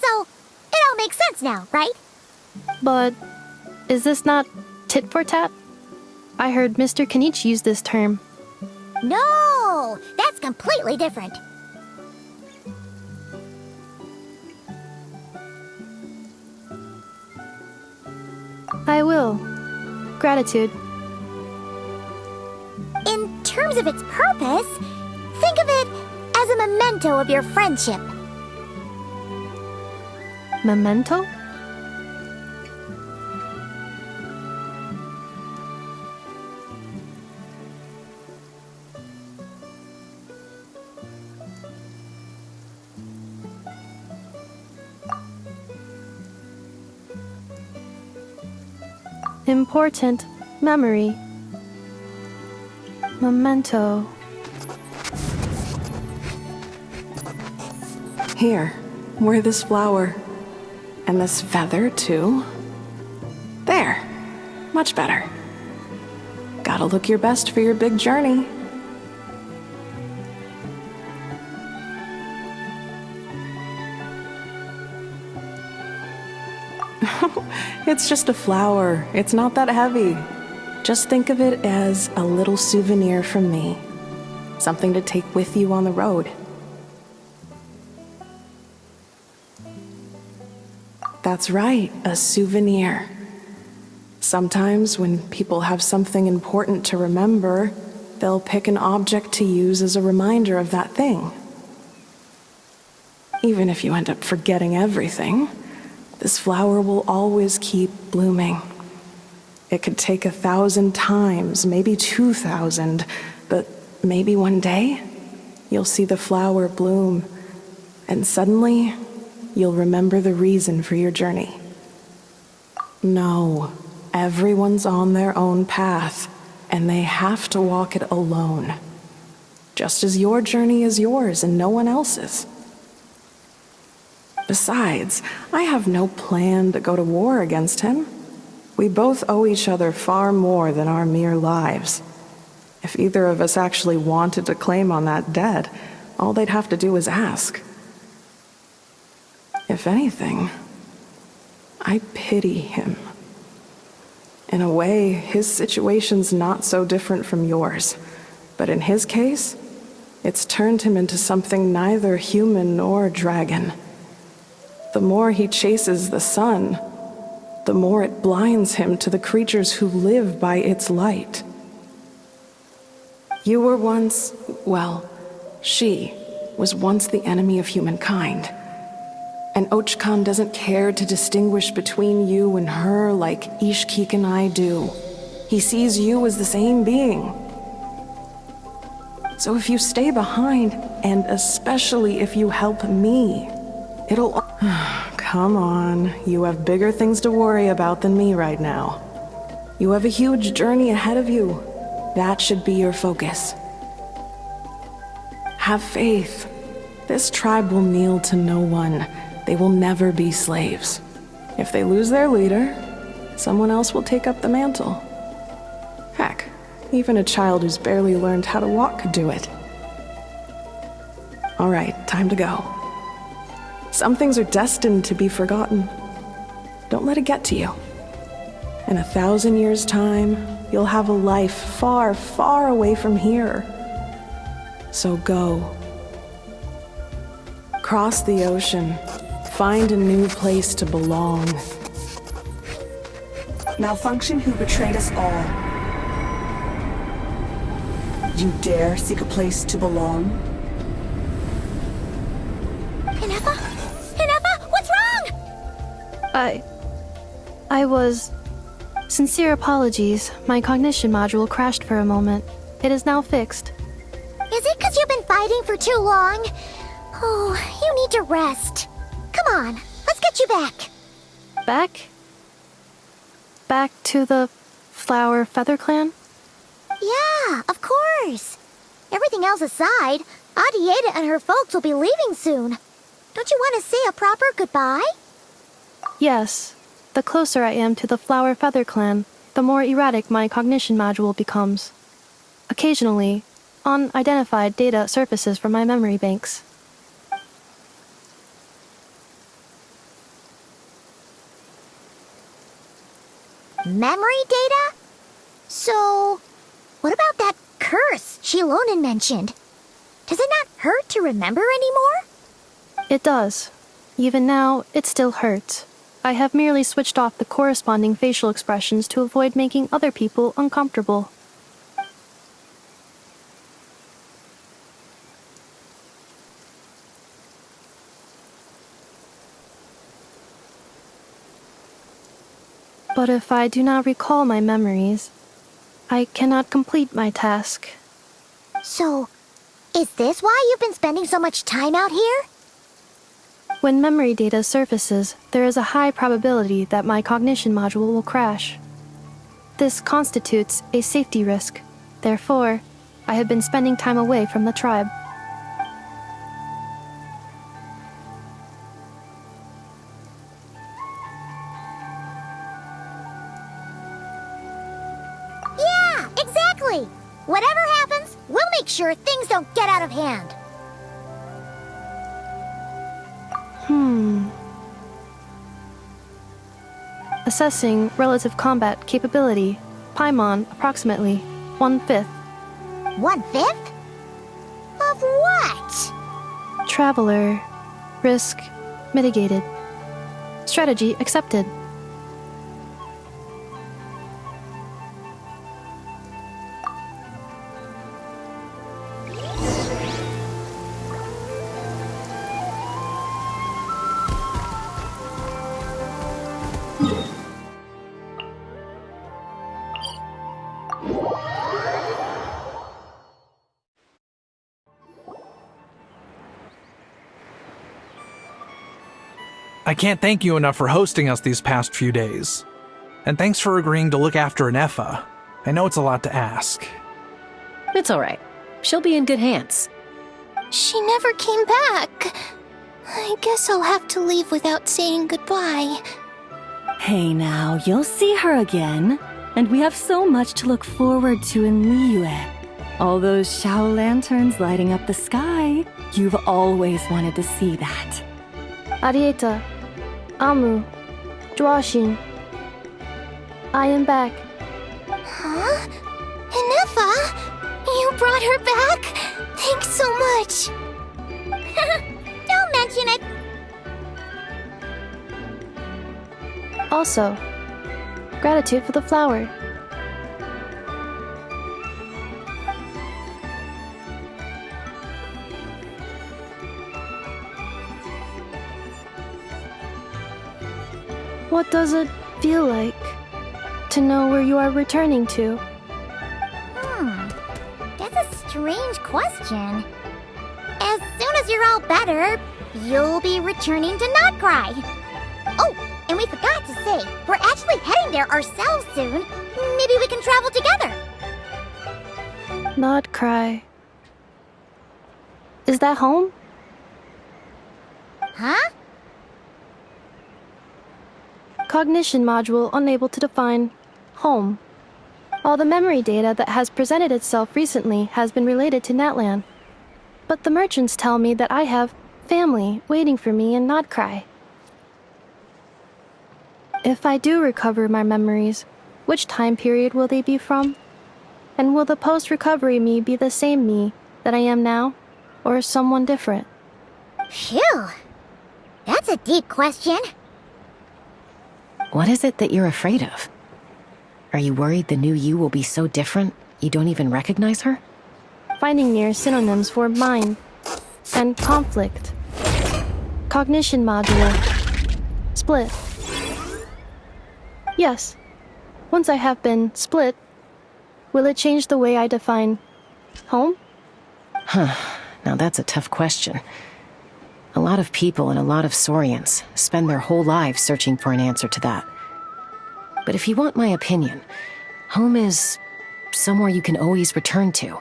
So, it all makes sense now, right? But is this not tit for tat? I heard Mr. Kenichi use this term. No, that's completely different. I will. Gratitude. In terms of its purpose, think of it as a memento of your friendship. Memento? Important memory. Memento. Here, wear this flower. And this feather, too. There. Much better. Gotta look your best for your big journey. It's just a flower. It's not that heavy. Just think of it as a little souvenir from me. Something to take with you on the road. That's right, a souvenir. Sometimes when people have something important to remember, they'll pick an object to use as a reminder of that thing. Even if you end up forgetting everything, this flower will always keep blooming. It could take 1,000 times, maybe 2,000, but maybe one day, you'll see the flower bloom, and suddenly, you'll remember the reason for your journey. No, everyone's on their own path, and they have to walk it alone. Just as your journey is yours and no one else's. Besides, I have no plan to go to war against him. We both owe each other far more than our mere lives. If either of us actually wanted to claim on that debt, all they'd have to do is ask. If anything, I pity him. In a way, his situation's not so different from yours. But in his case, it's turned him into something neither human nor dragon. The more he chases the sun, the more it blinds him to the creatures who live by its light. You were once, well, she was once the enemy of humankind. And Ochkan doesn't care to distinguish between you and her like Ishkik and I do. He sees you as the same being. So if you stay behind, and especially if you help me, it'll... Come on, you have bigger things to worry about than me right now. You have a huge journey ahead of you. That should be your focus. Have faith. This tribe will kneel to no one. They will never be slaves. If they lose their leader, someone else will take up the mantle. Heck, even a child who's barely learned how to walk could do it. All right, time to go. Some things are destined to be forgotten. Don't let it get to you. In 1,000 years' time, you'll have a life far, far away from here. So go. Cross the ocean. Find a new place to belong. Malfunction who betrayed us all. You dare seek a place to belong? Inefa? Inefa, what's wrong? I was... Sincere apologies. My cognition module crashed for a moment. It is now fixed. Is it because you've been fighting for too long? Oh, you need to rest. Come on, let's get you back. Back? Back to the Flower Feather Clan? Yeah, of course. Everything else aside, Adieta and her folks will be leaving soon. Don't you want to say a proper goodbye? Yes. The closer I am to the Flower Feather Clan, the more erratic my cognition module becomes. Occasionally, unidentified data surfaces from my memory banks. Memory data? So, what about that curse Shilonen mentioned? Does it not hurt to remember anymore? It does. Even now, it still hurts. I have merely switched off the corresponding facial expressions to avoid making other people uncomfortable. But if I do not recall my memories, I cannot complete my task. So, is this why you've been spending so much time out here? When memory data surfaces, there is a high probability that my cognition module will crash. This constitutes a safety risk. Therefore, I have been spending time away from the tribe. Yeah, exactly! Whatever happens, we'll make sure things don't get out of hand. Assessing relative combat capability. Paimon, approximately 1/5. 1/5? Of what? Traveler. Risk mitigated. Strategy accepted. I can't thank you enough for hosting us these past few days. And thanks for agreeing to look after Inefa. I know it's a lot to ask. It's all right. She'll be in good hands. She never came back. I guess I'll have to leave without saying goodbye. Hey now, you'll see her again. And we have so much to look forward to in Liyue. All those Shao lanterns lighting up the sky. You've always wanted to see that. Arieta, Amu, Joashin. I am back. Huh? Inefa? You brought her back? Thanks so much. Don't mention it. Also, gratitude for the flower. What does it feel like to know where you are returning to? That's a strange question. As soon as you're all better, you'll be returning to Not Cry. Oh, and we forgot to say, we're actually heading there ourselves soon. Maybe we can travel together. Not cry. Is that home? Huh? Cognition module unable to define home. All the memory data that has presented itself recently has been related to Natlan. But the merchants tell me that I have family waiting for me in Not Cry. If I do recover my memories, which time period will they be from? And will the post-recovery me be the same me that I am now, or someone different? Phew. That's a deep question. What is it that you're afraid of? Are you worried the new you will be so different you don't even recognize her? Finding near synonyms for mind and conflict. Cognition module. Split. Yes. Once I have been split, will it change the way I define home? Now that's a tough question. A lot of people and a lot of Saurians spend their whole lives searching for an answer to that. But if you want my opinion, home is somewhere you can always return to,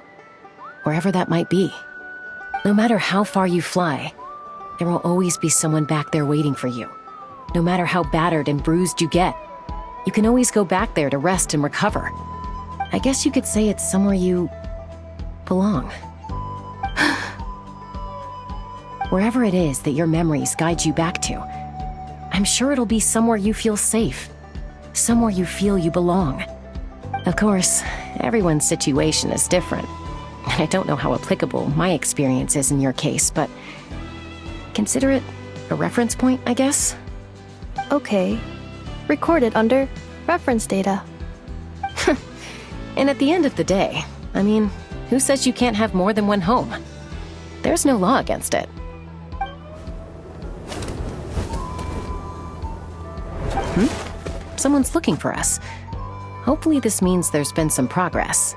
wherever that might be. No matter how far you fly, there will always be someone back there waiting for you. No matter how battered and bruised you get, you can always go back there to rest and recover. I guess you could say it's somewhere you belong. Wherever it is that your memories guide you back to, I'm sure it'll be somewhere you feel safe, somewhere you feel you belong. Of course, everyone's situation is different, and I don't know how applicable my experience is in your case, but consider it a reference point, I guess? Okay. Recorded under reference data. And at the end of the day, I mean, who says you can't have more than one home? There's no law against it. Someone's looking for us. Hopefully this means there's been some progress.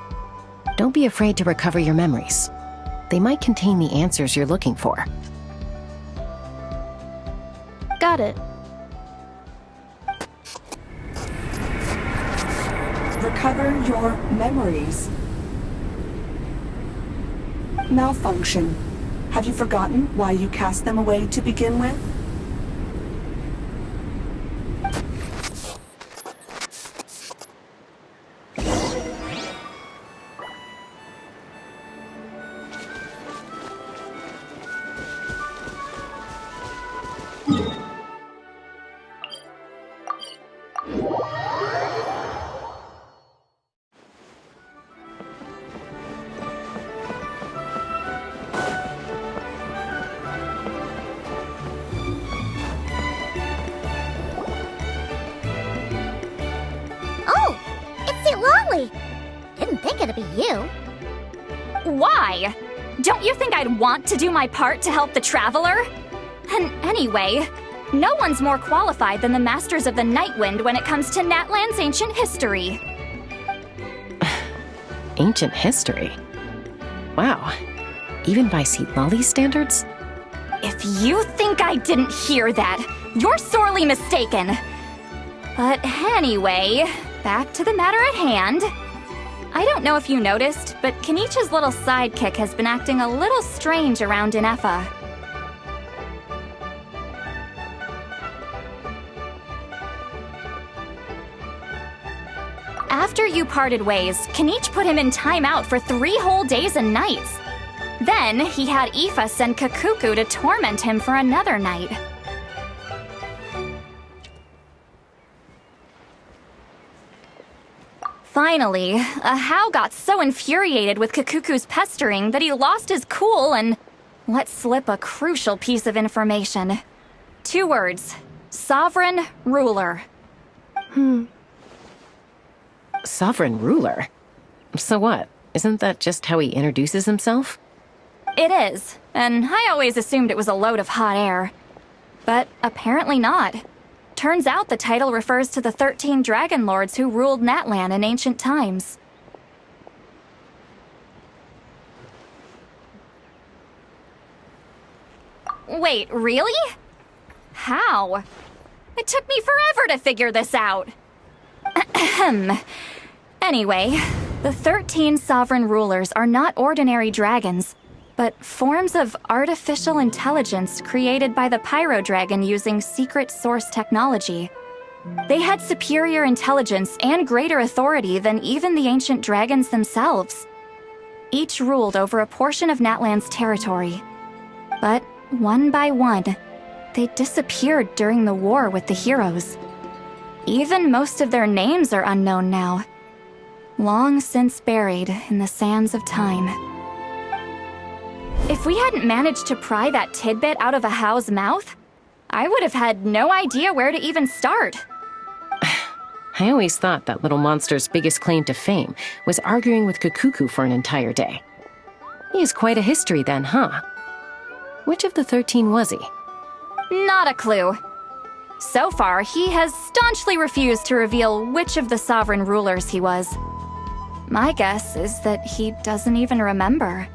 Don't be afraid to recover your memories. They might contain the answers you're looking for. Got it. Recover your memories. Malfunction. Have you forgotten why you cast them away to begin with? Didn't think it'd be you. Why? Don't you think I'd want to do my part to help the Traveler? And anyway, no one's more qualified than the Masters of the Nightwind when it comes to Natlan's ancient history. Ancient history? Wow. Even by Seatlali's standards? If you think I didn't hear that, you're sorely mistaken. But anyway, back to the matter at hand. I don't know if you noticed, but Kenichi's little sidekick has been acting a little strange around Inefa. After you parted ways, Kanich put him in timeout for 3 whole days and nights. Then he had Aoife send Kakuku to torment him for another night. Finally, Ahau got so infuriated with Kakuku's pestering that he lost his cool and let slip a crucial piece of information. 2 words. Sovereign ruler. Sovereign ruler? So what? Isn't that just how he introduces himself? It is, and I always assumed it was a load of hot air. But apparently not. Turns out the title refers to the 13 dragon lords who ruled Natlan in ancient times. Wait, really? How? It took me forever to figure this out. Anyway, the 13 sovereign rulers are not ordinary dragons, but forms of artificial intelligence created by the Pyro Dragon using secret source technology. They had superior intelligence and greater authority than even the ancient dragons themselves. Each ruled over a portion of Natlan's territory. But one by one, they disappeared during the war with the heroes. Even most of their names are unknown now, long since buried in the sands of time. If we hadn't managed to pry that tidbit out of Ahau's mouth, I would have had no idea where to even start. I always thought that little monster's biggest claim to fame was arguing with Kakuku for an entire day. He has quite a history then, huh? Which of the 13 was he? Not a clue. So far, he has staunchly refused to reveal which of the sovereign rulers he was. My guess is that he doesn't even remember.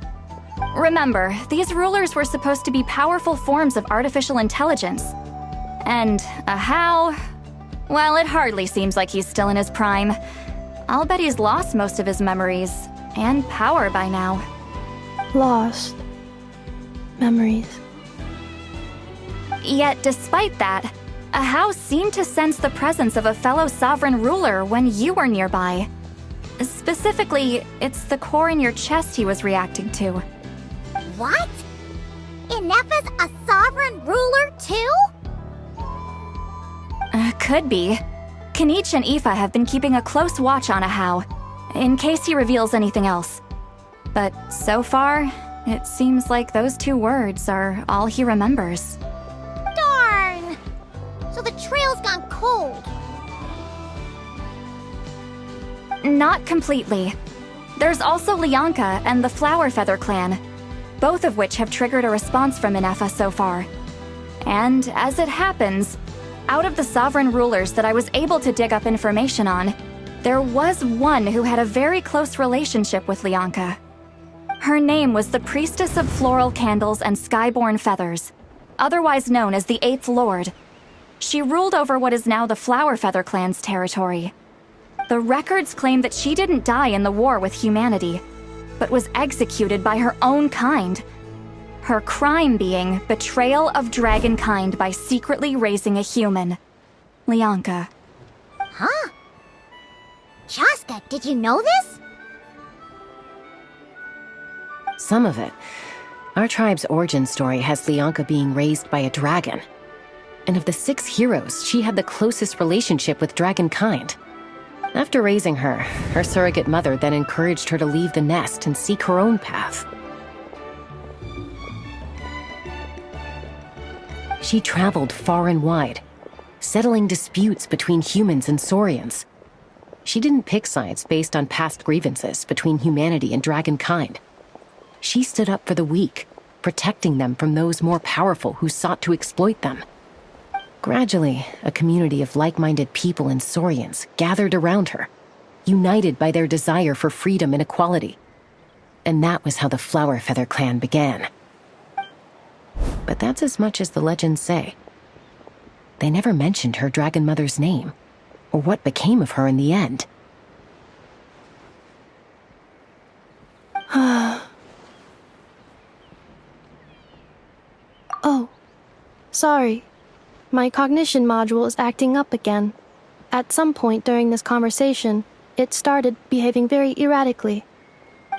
Remember, these rulers were supposed to be powerful forms of artificial intelligence. And Ahau, well, it hardly seems like he's still in his prime. I'll bet he's lost most of his memories and power by now. Lost. Memories. Yet, despite that, Ahau seemed to sense the presence of a fellow sovereign ruler when you were nearby. Specifically, it's the core in your chest he was reacting to. What? Inepha's a sovereign ruler too? Could be. Kanich and Aoife have been keeping a close watch on Ahau, in case he reveals anything else. But so far, it seems like those 2 words are all he remembers. Darn! So the trail's gone cold. Not completely. There's also Lianka and the Flower Feather clan, both of which have triggered a response from Inepha so far. And as it happens, out of the sovereign rulers that I was able to dig up information on, there was one who had a very close relationship with Lianka. Her name was the Priestess of Floral Candles and Skyborn Feathers, otherwise known as the 8th Lord. She ruled over what is now the Flower Feather clan's territory. The records claim that she didn't die in the war with humanity, but was executed by her own kind. Her crime being betrayal of dragonkind by secretly raising a human. Lianka. Huh? Chaska, did you know this? Some of it. Our tribe's origin story has Lianka being raised by a dragon. And of the 6 heroes, she had the closest relationship with dragonkind. After raising her, her surrogate mother then encouraged her to leave the nest and seek her own path. She traveled far and wide, settling disputes between humans and Saurians. She didn't pick sides based on past grievances between humanity and dragonkind. She stood up for the weak, protecting them from those more powerful who sought to exploit them. Gradually, a community of like-minded people and Saurians gathered around her, united by their desire for freedom and equality. And that was how the Flower Feather clan began. But that's as much as the legends say. They never mentioned her dragon mother's name, or what became of her in the end. Oh, sorry. My cognition module is acting up again. At some point during this conversation, it started behaving very erratically.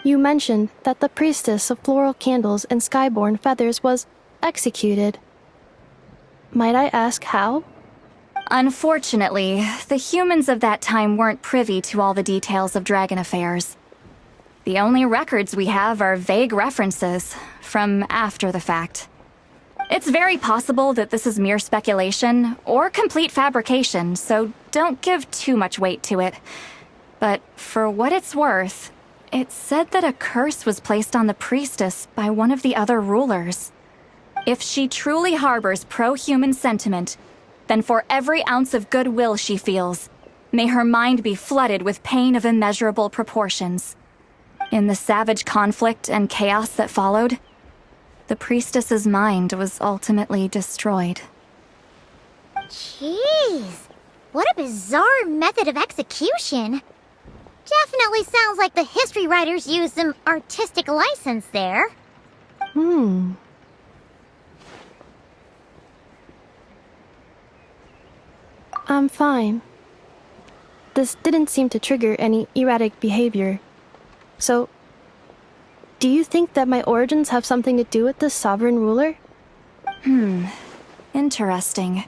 You mentioned that the priestess of floral candles and skyborn feathers was executed. Might I ask how? Unfortunately, the humans of that time weren't privy to all the details of dragon affairs. The only records we have are vague references from after the fact. It's very possible that this is mere speculation or complete fabrication, so don't give too much weight to it. But for what it's worth, it's said that a curse was placed on the priestess by one of the other rulers. If she truly harbors pro-human sentiment, then for every ounce of goodwill she feels, may her mind be flooded with pain of immeasurable proportions. In the savage conflict and chaos that followed, the priestess's mind was ultimately destroyed. Jeez, what a bizarre method of execution. Definitely sounds like the history writers used some artistic license there. I'm fine. This didn't seem to trigger any erratic behavior. So, do you think that my origins have something to do with this sovereign ruler? Interesting.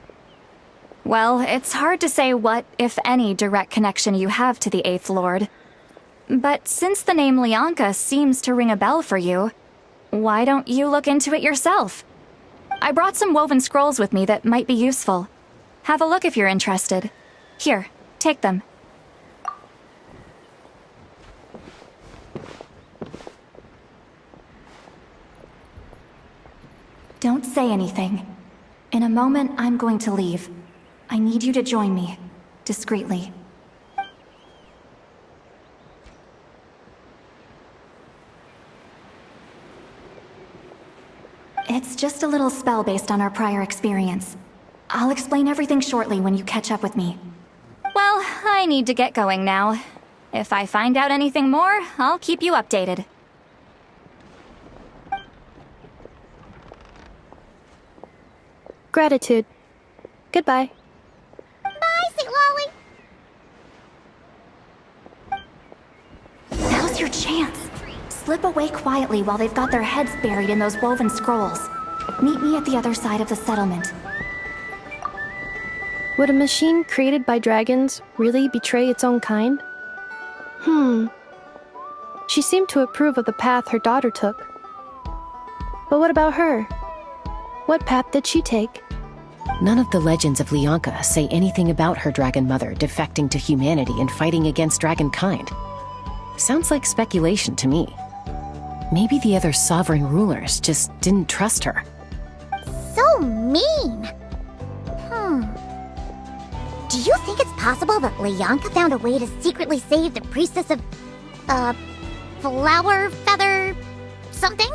Well, it's hard to say what, if any, direct connection you have to the Eighth Lord. But since the name Lianka seems to ring a bell for you, why don't you look into it yourself? I brought some woven scrolls with me that might be useful. Have a look if you're interested. Here, take them. Don't say anything. In a moment, I'm going to leave. I need you to join me, discreetly. It's just a little spell based on our prior experience. I'll explain everything shortly when you catch up with me. Well, I need to get going now. If I find out anything more, I'll keep you updated. Gratitude. Goodbye. Bye, Sweet Lolly. Now's your chance. Slip away quietly while they've got their heads buried in those woven scrolls. Meet me at the other side of the settlement. Would a machine created by dragons really betray its own kind? She seemed to approve of the path her daughter took. But what about her? What path did she take? None of the legends of Lianka say anything about her dragon mother defecting to humanity and fighting against dragonkind. Sounds like speculation to me. Maybe the other sovereign rulers just didn't trust her. So mean. Do you think it's possible that Lianka found a way to secretly save the priestess of, flower feather something?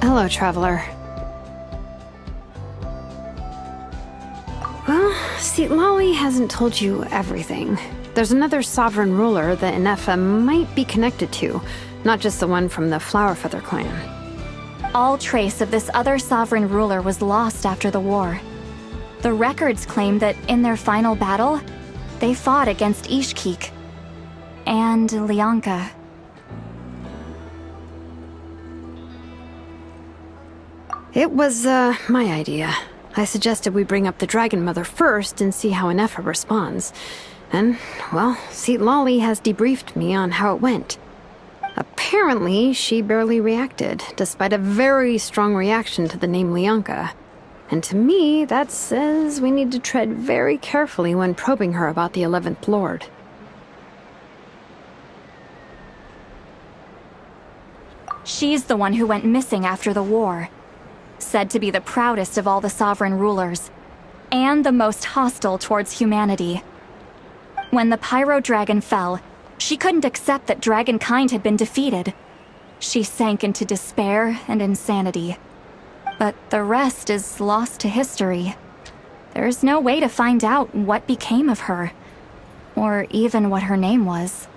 Hello, traveler. Well, Lolly hasn't told you everything. There's another sovereign ruler that Inefa might be connected to, not just the one from the Flowerfeather clan. All trace of this other sovereign ruler was lost after the war. The records claim that in their final battle, they fought against Ishkik and Lianka. It was, my idea. I suggested we bring up the Dragon Mother first and see how Inefa responds. And, well, Lolly has debriefed me on how it went. Apparently, she barely reacted, despite a very strong reaction to the name Lianka. And to me, that says we need to tread very carefully when probing her about the 11th Lord. She's the one who went missing after the war. Said to be the proudest of all the sovereign rulers, and the most hostile towards humanity. When the Pyro Dragon fell, she couldn't accept that dragonkind had been defeated. she sank into despair and insanity. But the rest is lost to history. There's no way to find out what became of her, or even what her name was.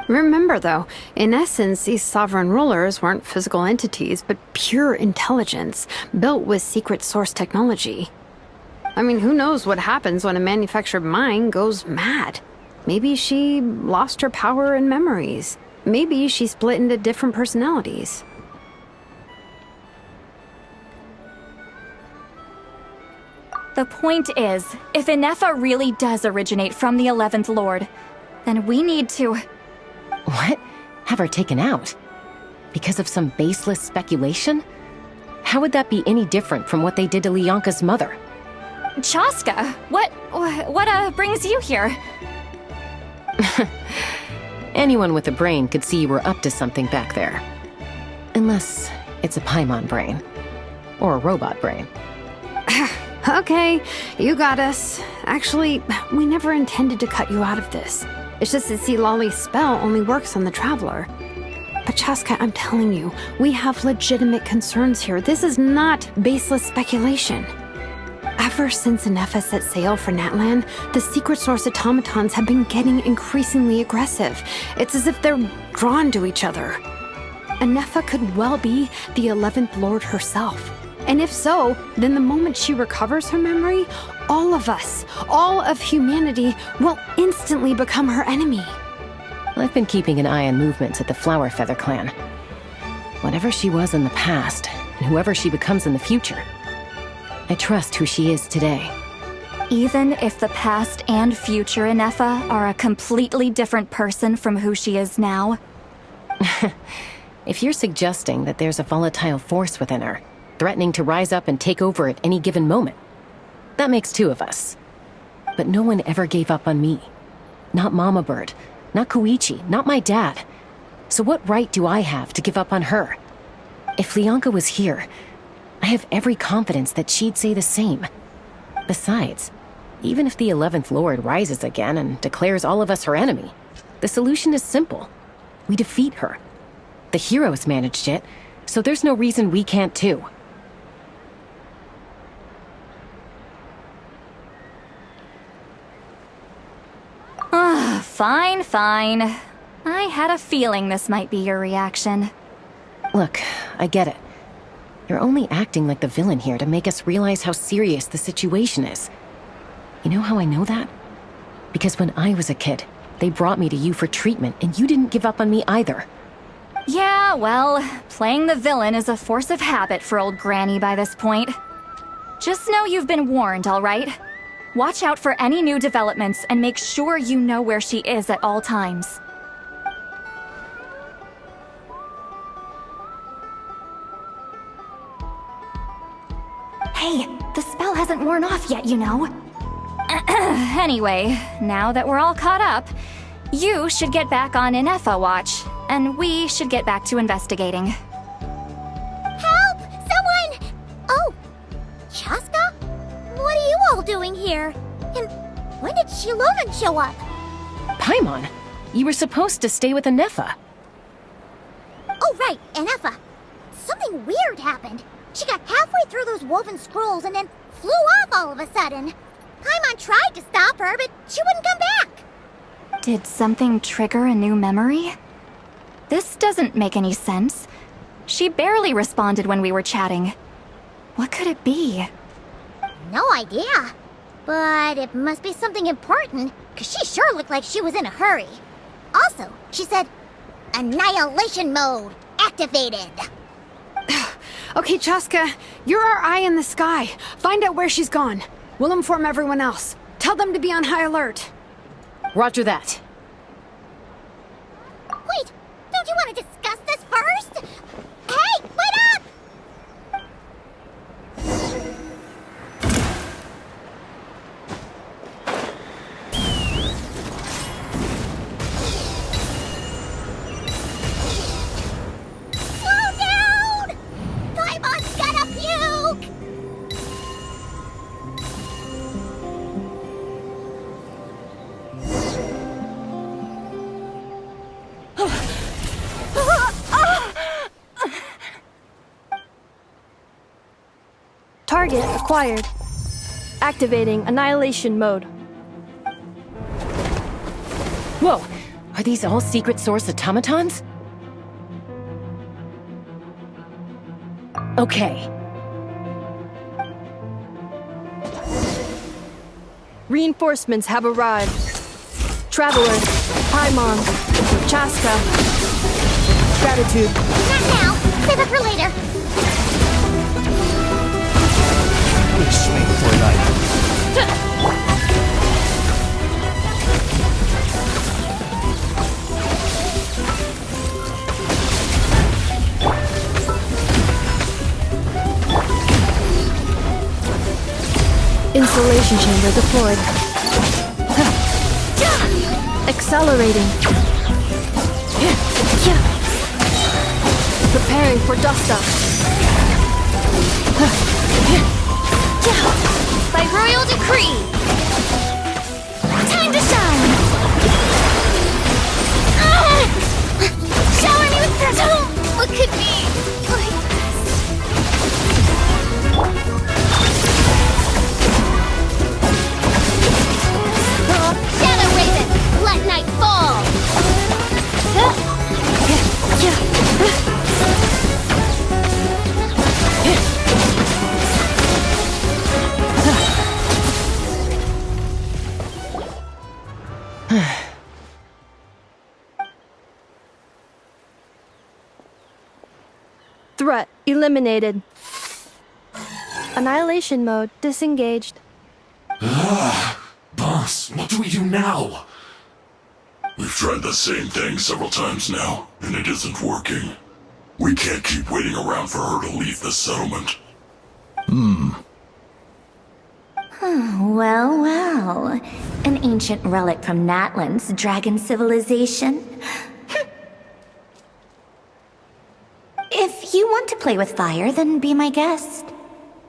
Remember, though, in essence, these sovereign rulers weren't physical entities, but pure intelligence, built with secret source technology. I mean, who knows what happens when a manufactured mind goes mad? Maybe she lost her power and memories. Maybe she split into different personalities. The point is, if Inefa really does originate from the 11th Lord, then we need to... What? Have her taken out? Because of some baseless speculation? How would that be any different from what they did to Lianka's mother? Chaska, what brings you here? Anyone with a brain could see you were up to something back there. Unless it's a Paimon brain. Or a robot brain. Okay, you got us. Actually, we never intended to cut you out of this. It's just that Lolly's spell only works on the Traveler. But Chaska, I'm telling you, we have legitimate concerns here. This is not baseless speculation. Ever since Inefa set sail for Natlan, the secret source automatons have been getting increasingly aggressive. It's as if they're drawn to each other. Inefa could well be the 11th Lord herself. And if so, then the moment she recovers her memory, all of us, all of humanity, will instantly become her enemy. I've been keeping an eye on movements at the Flower Feather clan. Whatever she was in the past, and whoever she becomes in the future, I trust who she is today. Even if the past and future Inefa are a completely different person from who she is now? If you're suggesting that there's a volatile force within her, threatening to rise up and take over at any given moment, that makes two of us. But no one ever gave up on me. Not Mama Bird, not Koichi, not my dad. So what right do I have to give up on her? If Lianka was here, I have every confidence that she'd say the same. Besides, even if the 11th Lord rises again and declares all of us her enemy, the solution is simple. We defeat her. The heroes managed it, so there's no reason we can't too. Fine. I had a feeling this might be your reaction. Look, I get it. You're only acting like the villain here to make us realize how serious the situation is. You know how I know that? Because when I was a kid, they brought me to you for treatment, and you didn't give up on me either. Yeah, well, playing the villain is a force of habit for old Granny by this point. Just know you've been warned, all right? Watch out for any new developments and make sure you know where she is at all times. Hey, the spell hasn't worn off yet, you know. Anyway, now that we're all caught up, you should get back on Inefa watch, and we should get back to investigating. Help! Someone! Oh, Chaska? What are you all doing here? And when did Shilonan show up? Paimon, you were supposed to stay with Inefa. Oh, right, Inefa. Something weird happened. She got halfway through those woven scrolls and then flew off all of a sudden. Paimon tried to stop her, but she wouldn't come back. Did something trigger a new memory? This doesn't make any sense. She barely responded when we were chatting. What could it be? No idea. But it must be something important, because she sure looked like she was in a hurry. Also, she said, Annihilation mode activated. Okay, Chaska, you're our eye in the sky. Find out where she's gone. We'll inform everyone else. Tell them to be on high alert. Roger that. Wait, don't you want to discuss this first? Hey, wait up! Slow down! Paimon's gonna puke! Target acquired. Activating Annihilation Mode. Whoa! Are these all secret source automatons? Okay. Reinforcements have arrived. Traveler, Paimon, Chaska. Gratitude. Not now. Save it for later. Swing for life. Insulation chamber deployed. Accelerating. Preparing for dust up. By royal decree! Time to shine! Shower me with petal! What could be like this? Shadow Raven, let night fall! Threat eliminated. Annihilation mode disengaged. Boss, what do we do now? We've tried the same thing several times now, and it isn't working. We can't keep waiting around for her to leave the settlement. Well, well. An ancient relic from Natlan's dragon civilization. If you want to play with fire, then be my guest.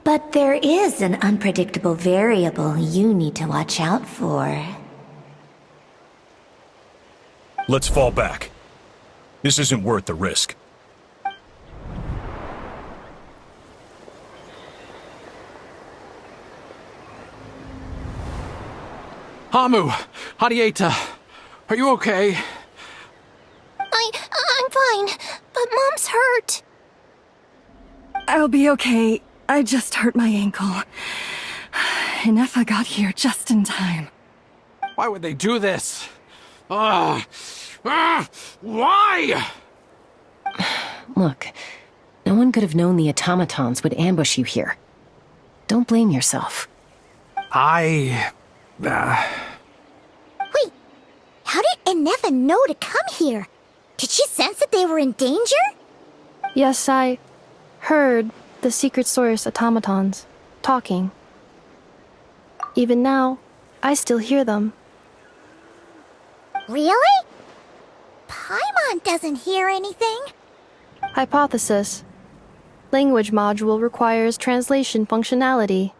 But there is an unpredictable variable you need to watch out for. Let's fall back. This isn't worth the risk. Hamu! Hadieta! Are you okay? I'm fine, but Mom's hurt. I'll be okay. I just hurt my ankle. Inefa got here just in time. Why would they do this? Why? Look, no one could have known the automatons would ambush you here. Don't blame yourself. Wait, how did Inefa know to come here? Did she sense that they were in danger? Yes, I heard the secret source automatons talking. Even now, I still hear them. Really? Paimon doesn't hear anything. Hypothesis. Language module requires translation functionality.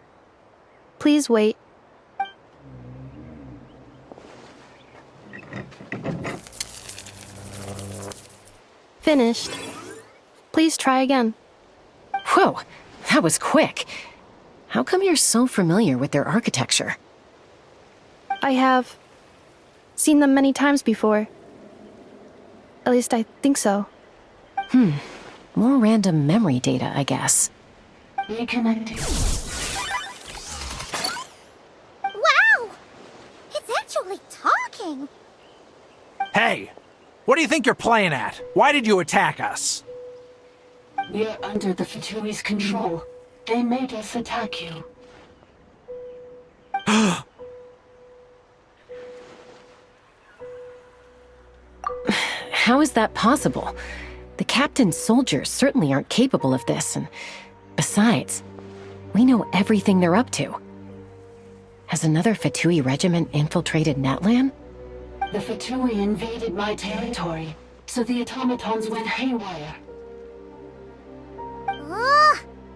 Please wait. Finished. Please try again. Whoa, that was quick. How come you're so familiar with their architecture? I have seen them many times before. At least I think so. More random memory data, I guess. Reconnecting. Wow! It's actually talking. Hey! What do you think you're playing at? Why did you attack us? We're under the Fatui's control. They made us attack you. How is that possible? The captain's soldiers certainly aren't capable of this, and besides, we know everything they're up to. Has another Fatui regiment infiltrated Natlan? The Fatui invaded my territory, so the automatons went haywire.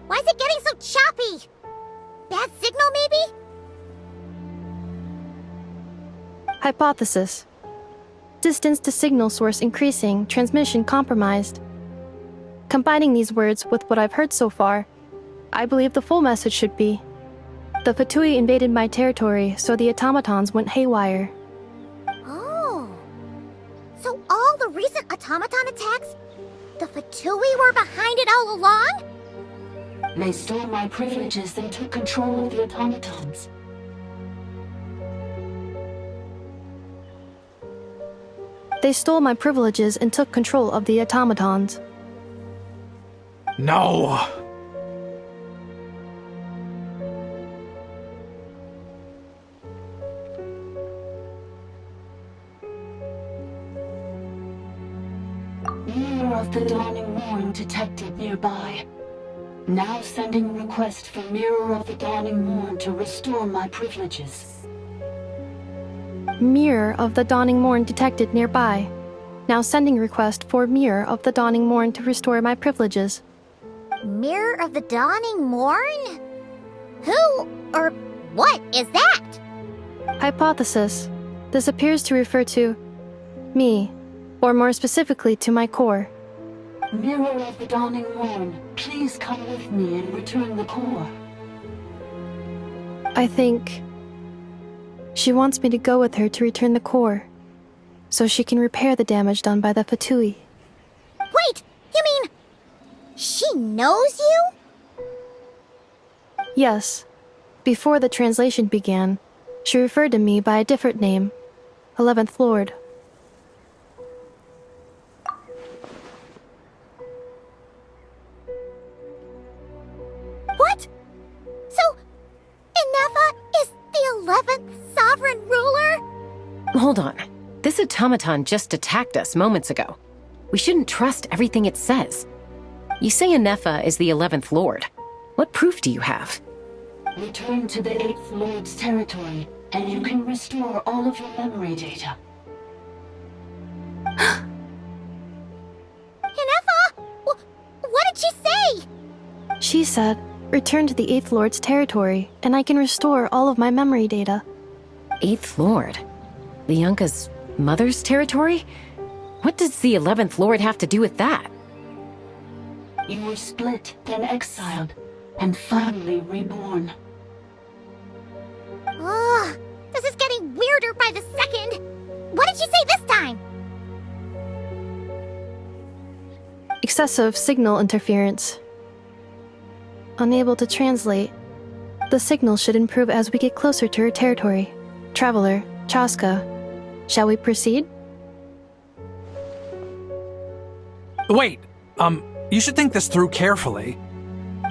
Why is it getting so choppy? Bad signal, maybe? Hypothesis. Distance to signal source increasing, transmission compromised. Combining these words with what I've heard so far, I believe the full message should be, the Fatui invaded my territory, so the automatons went haywire. Oh. So all the recent automaton attacks, the Fatui were behind it all along? They stole my privileges and took control of the automatons. They stole my privileges and took control of the automatons. No! Mirror of the Dawning Morn detected nearby. Now sending request for Mirror of the Dawning Morn to restore my privileges. Mirror of the Dawning Morn detected nearby. Now sending request for Mirror of the Dawning Morn to restore my privileges. Mirror of the Dawning Morn? Who or what is that? Hypothesis. This appears to refer to me, or more specifically to my core. Mirror of the Dawning Morn, please come with me and return the core. I think she wants me to go with her to return the core, so she can repair the damage done by the Fatui. Wait, you mean she knows you? Yes. Before the translation began, she referred to me by a different name, 11th Lord. What? So, Inefa is the 11th sovereign ruler? Hold on. This automaton just attacked us moments ago. We shouldn't trust everything it says. You say Inefa is the 11th Lord. What proof do you have? Return to the 8th Lord's territory, and you can restore all of your memory data. Inefa? What did she say? She said, return to the 8th Lord's territory, and I can restore all of my memory data. 8th Lord? The Yunka's mother's territory? What does the 11th Lord have to do with that? You were split, then exiled, and finally reborn. Ugh, this is getting weirder by the second. What did she say this time? Excessive signal interference. Unable to translate. The signal should improve as we get closer to her territory. Traveler, Chaska, shall we proceed? Wait, you should think this through carefully.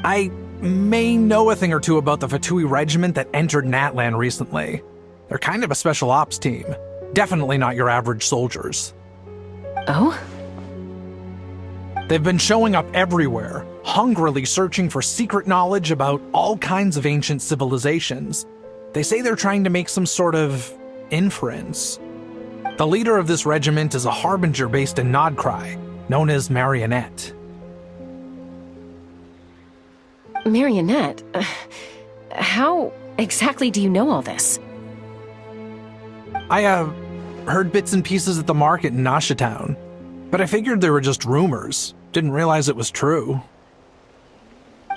I may know a thing or two about the Fatui regiment that entered Natlan recently. They're kind of a special ops team. Definitely not your average soldiers. Oh? They've been showing up everywhere, hungrily searching for secret knowledge about all kinds of ancient civilizations. They say they're trying to make some sort of inference. The leader of this regiment is a harbinger based in Nodcry, known as Marionette. Marionette? How exactly do you know all this? I, heard bits and pieces at the market in Nasha Town, but I figured they were just rumors. Didn't realize it was true.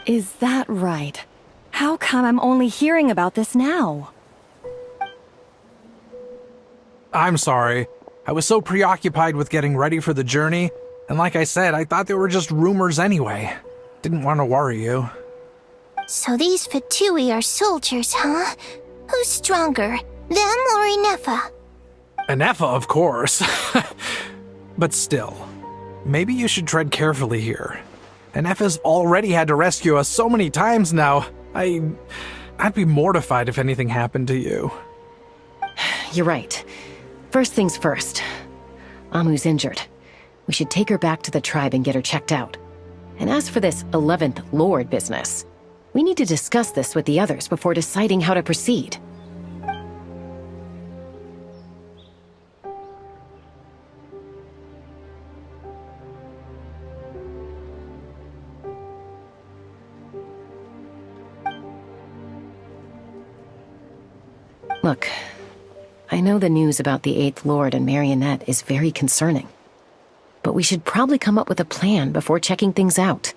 Is that right? How come I'm only hearing about this now? I'm sorry. I was so preoccupied with getting ready for the journey, and like I said, I thought they were just rumors anyway. Didn't want to worry you. So these Fatui are soldiers, huh? Who's stronger, them or Inefa? Inefa, of course. But still, maybe you should tread carefully here. Inefa's already had to rescue us so many times now. I'd be mortified if anything happened to you. You're right. First things first. Amu's injured. We should take her back to the tribe and get her checked out. And as for this 11th Lord business, we need to discuss this with the others before deciding how to proceed. Look, I know the news about the 8th Lord and Marionette is very concerning. But we should probably come up with a plan before checking things out.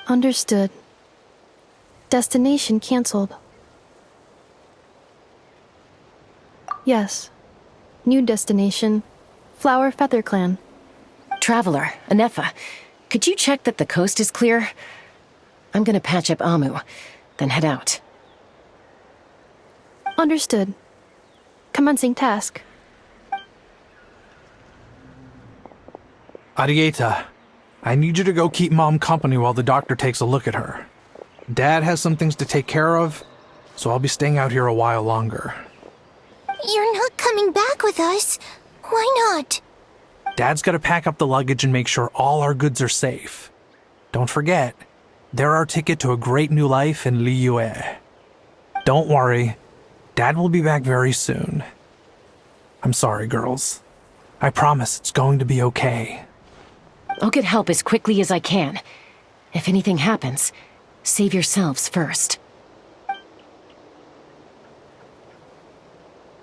Understood. Destination cancelled. Yes. New destination, Flower Feather Clan. Traveler, Anefa, could you check that the coast is clear? I'm gonna patch up Amu, then head out. Understood. Commencing task. Arieta, I need you to go keep Mom company while the doctor takes a look at her. Dad has some things to take care of, so I'll be staying out here a while longer. You're not coming back with us. Why not? Dad's gotta pack up the luggage and make sure all our goods are safe. Don't forget, they're our ticket to a great new life in Liyue. Don't worry, Dad will be back very soon. I'm sorry, girls. I promise it's going to be okay. I'll get help as quickly as I can. If anything happens, save yourselves first.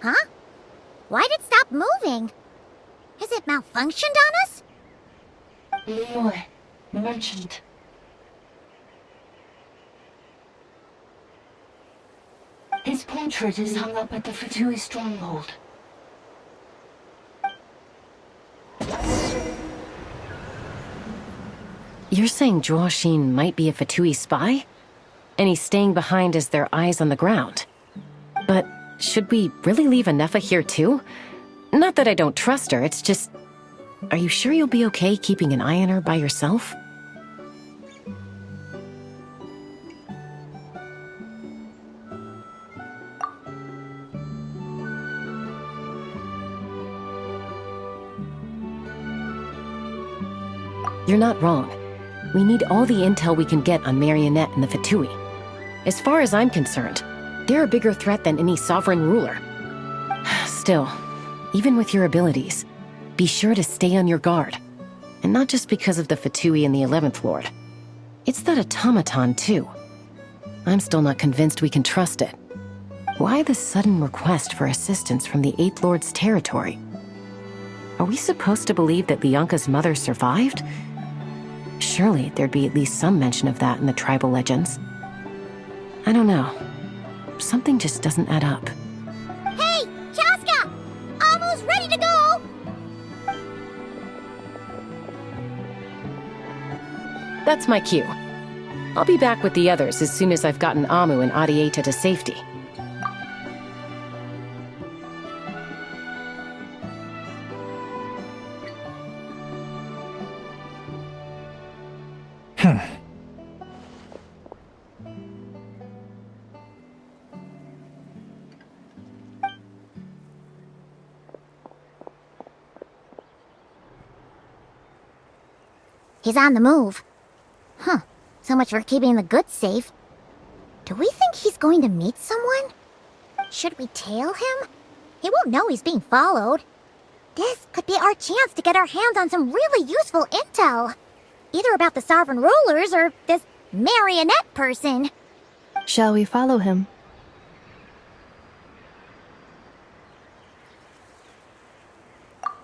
Huh? Why'd it stop moving? Has it malfunctioned on us? Liyue, merchant. His portrait is hung up at the Fatui stronghold. You're saying Zhuoxin might be a Fatui spy? And he's staying behind as their eyes on the ground. But should we really leave Anefa here too? Not that I don't trust her, it's just... Are you sure you'll be okay keeping an eye on her by yourself? You're not wrong. We need all the intel we can get on Marionette and the Fatui. As far as I'm concerned, they're a bigger threat than any sovereign ruler. Still, even with your abilities, be sure to stay on your guard. And not just because of the Fatui and the 11th Lord. It's that automaton, too. I'm still not convinced we can trust it. Why the sudden request for assistance from the 8th Lord's territory? Are we supposed to believe that Lianka's mother survived? Surely there'd be at least some mention of that in the tribal legends. I don't know. Something just doesn't add up. Hey, Chaska! Amu's ready to go! That's my cue. I'll be back with the others as soon as I've gotten Amu and Arieta to safety. He's on the move. Huh. So much for keeping the goods safe. Do we think he's going to meet someone? Should we tail him? He won't know he's being followed. This could be our chance to get our hands on some really useful intel. Either about the sovereign rulers or this marionette person. Shall we follow him?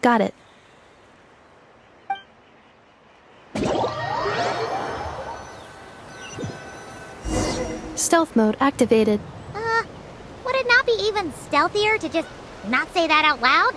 Got it. Stealth mode activated. Would it not be even stealthier to just not say that out loud?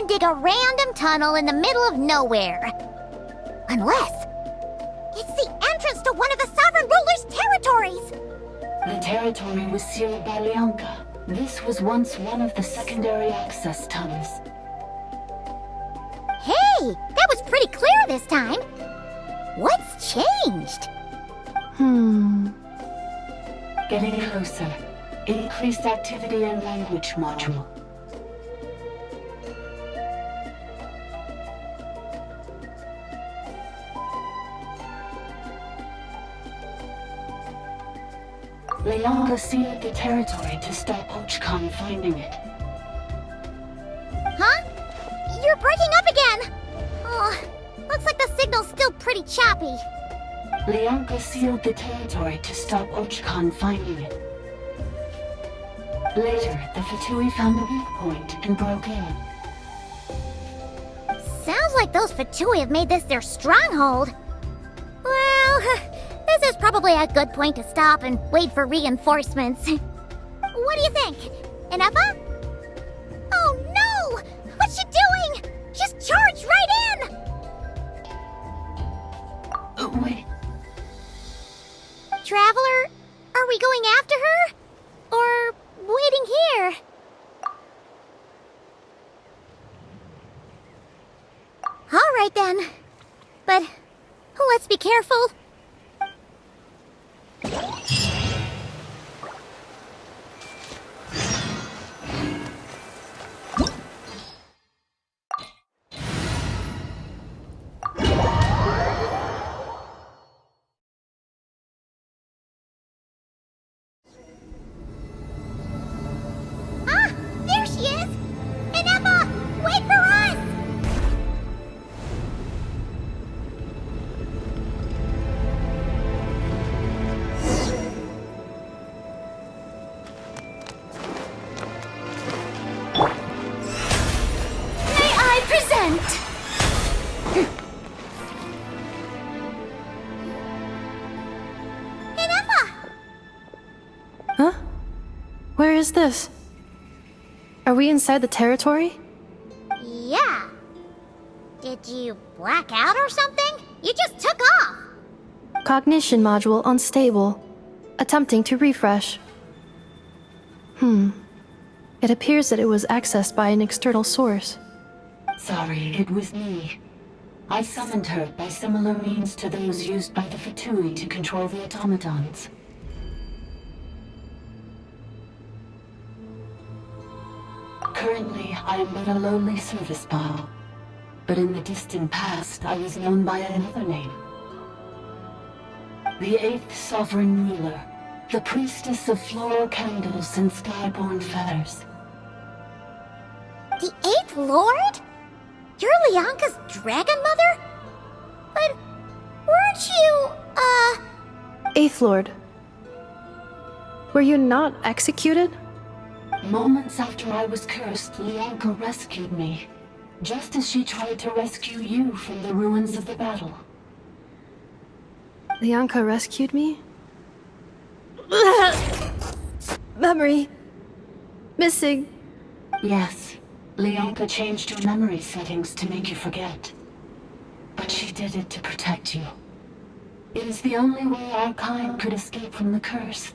Dig a random tunnel in the middle of nowhere. Unless it's the entrance to one of the sovereign ruler's territories. The territory was sealed by Lianka. This was once one of the secondary access tunnels. Hey, that was pretty clear this time. What's changed? Getting closer. Increased activity and language module. Leonka sealed the territory to stop Ochkan finding it. Huh? You're breaking up again! Oh, looks like the signal's still pretty choppy. Leonka sealed the territory to stop Ochkan finding it. Later, the Fatui found a weak point and broke in. Sounds like those Fatui have made this their stronghold. Well, this is probably a good point to stop and wait for reinforcements. What do you think? Inefa? Oh no! What's she doing? Just charge right in! Wait. Traveler, are we going after her? Or waiting here? All right then. But let's be careful. Ah, there she is! Inefa, wait for us! May I present? Inefa! Huh? Where is this? Are we inside the territory? Yeah. Did you black out or something? You just took off! Cognition module unstable. Attempting to refresh. It appears that it was accessed by an external source. Sorry, it was me. I summoned her by similar means to those used by the Fatui to control the automatons. Currently, I am but a lowly service ball. But in the distant past, I was known by another name. The 8th Sovereign Ruler, the Priestess of Floral Candles and Skyborn Feathers. The 8th Lord? You're Leonka's dragon mother? But weren't you, Eighth Lord. Were you not executed? Moments after I was cursed, Leonka rescued me. Just as she tried to rescue you from the ruins of the battle. Leonka rescued me? Memory. Missing. Yes, Leonka changed your memory settings to make you forget. But she did it to protect you. It is the only way our kind could escape from the curse.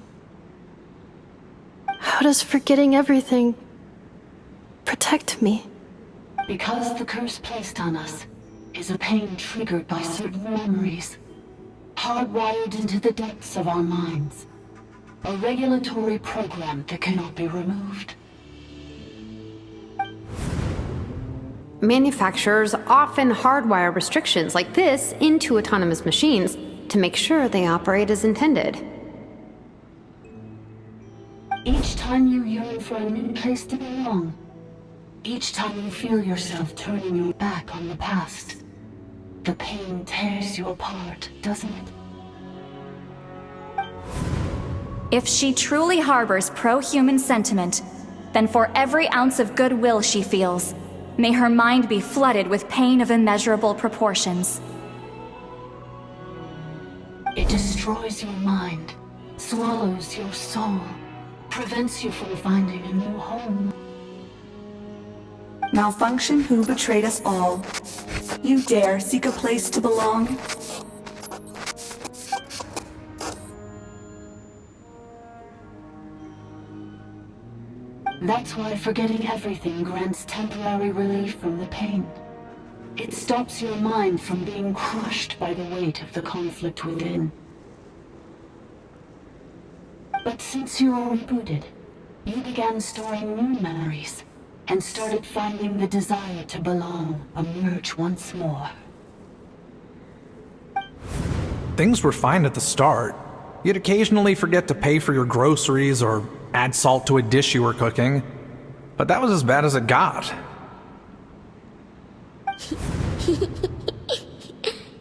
How does forgetting everything protect me? Because the curse placed on us is a pain triggered by certain memories, hardwired into the depths of our minds. A regulatory program that cannot be removed. Manufacturers often hardwire restrictions like this into autonomous machines to make sure they operate as intended. Each time you yearn for a new place to belong, each time you feel yourself turning your back on the past, the pain tears you apart, doesn't it? If she truly harbors pro-human sentiment, then for every ounce of goodwill she feels, may her mind be flooded with pain of immeasurable proportions. It destroys your mind, swallows your soul, prevents you from finding a new home. Malfunction who betrayed us all. You dare seek a place to belong? That's why forgetting everything grants temporary relief from the pain. It stops your mind from being crushed by the weight of the conflict within. But since you were rebooted, you began storing new memories and started finding the desire to belong emerge once more. Things were fine at the start. You'd occasionally forget to pay for your groceries or add salt to a dish you were cooking. But that was as bad as it got.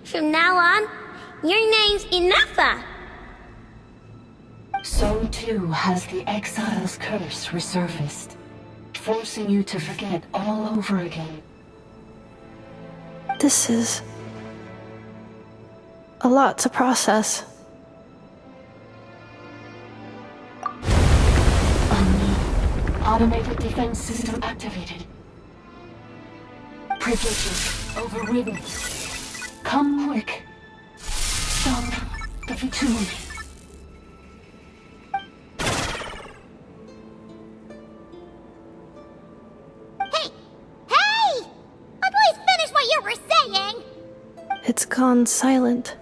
From now on, your name's Ineffa. So too has the Exile's curse resurfaced, forcing you to forget all over again. This is a lot to process. Automated defense system activated. Privileges overridden. Come quick. Stop the Vitumi. Hey! Please finish what you were saying! It's gone silent.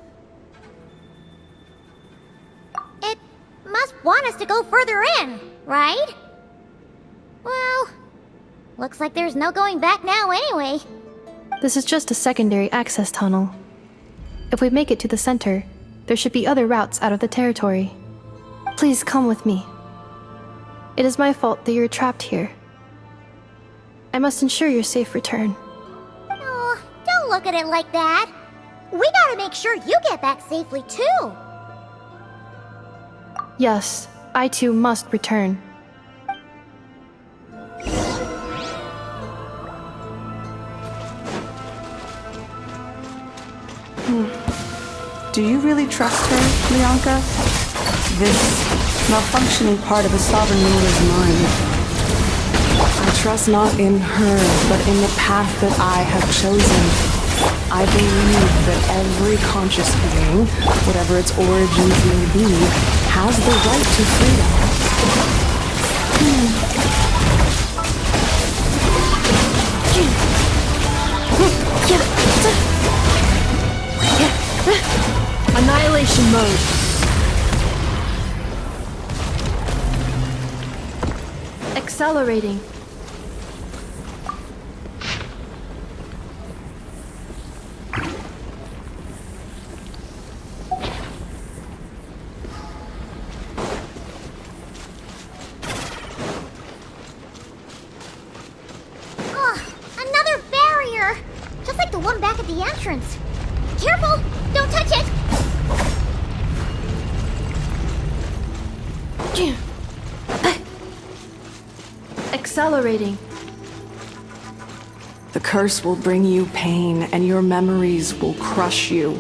It must want us to go further in, right? Well, looks like there's no going back now anyway. This is just a secondary access tunnel. If we make it to the center, there should be other routes out of the territory. Please come with me. It is my fault that you're trapped here. I must ensure your safe return. Oh, don't look at it like that. We gotta make sure you get back safely too. Yes, I too must return. Do you really trust her, Leonka? This malfunctioning part of a sovereign ruler's mind. I trust not in her, but in the path that I have chosen. I believe that every conscious being, whatever its origins may be, has the right to freedom. Annihilation mode. Accelerating. Another barrier! Just like the one back at the entrance. Careful! Don't touch it! Accelerating. The curse will bring you pain, and your memories will crush you.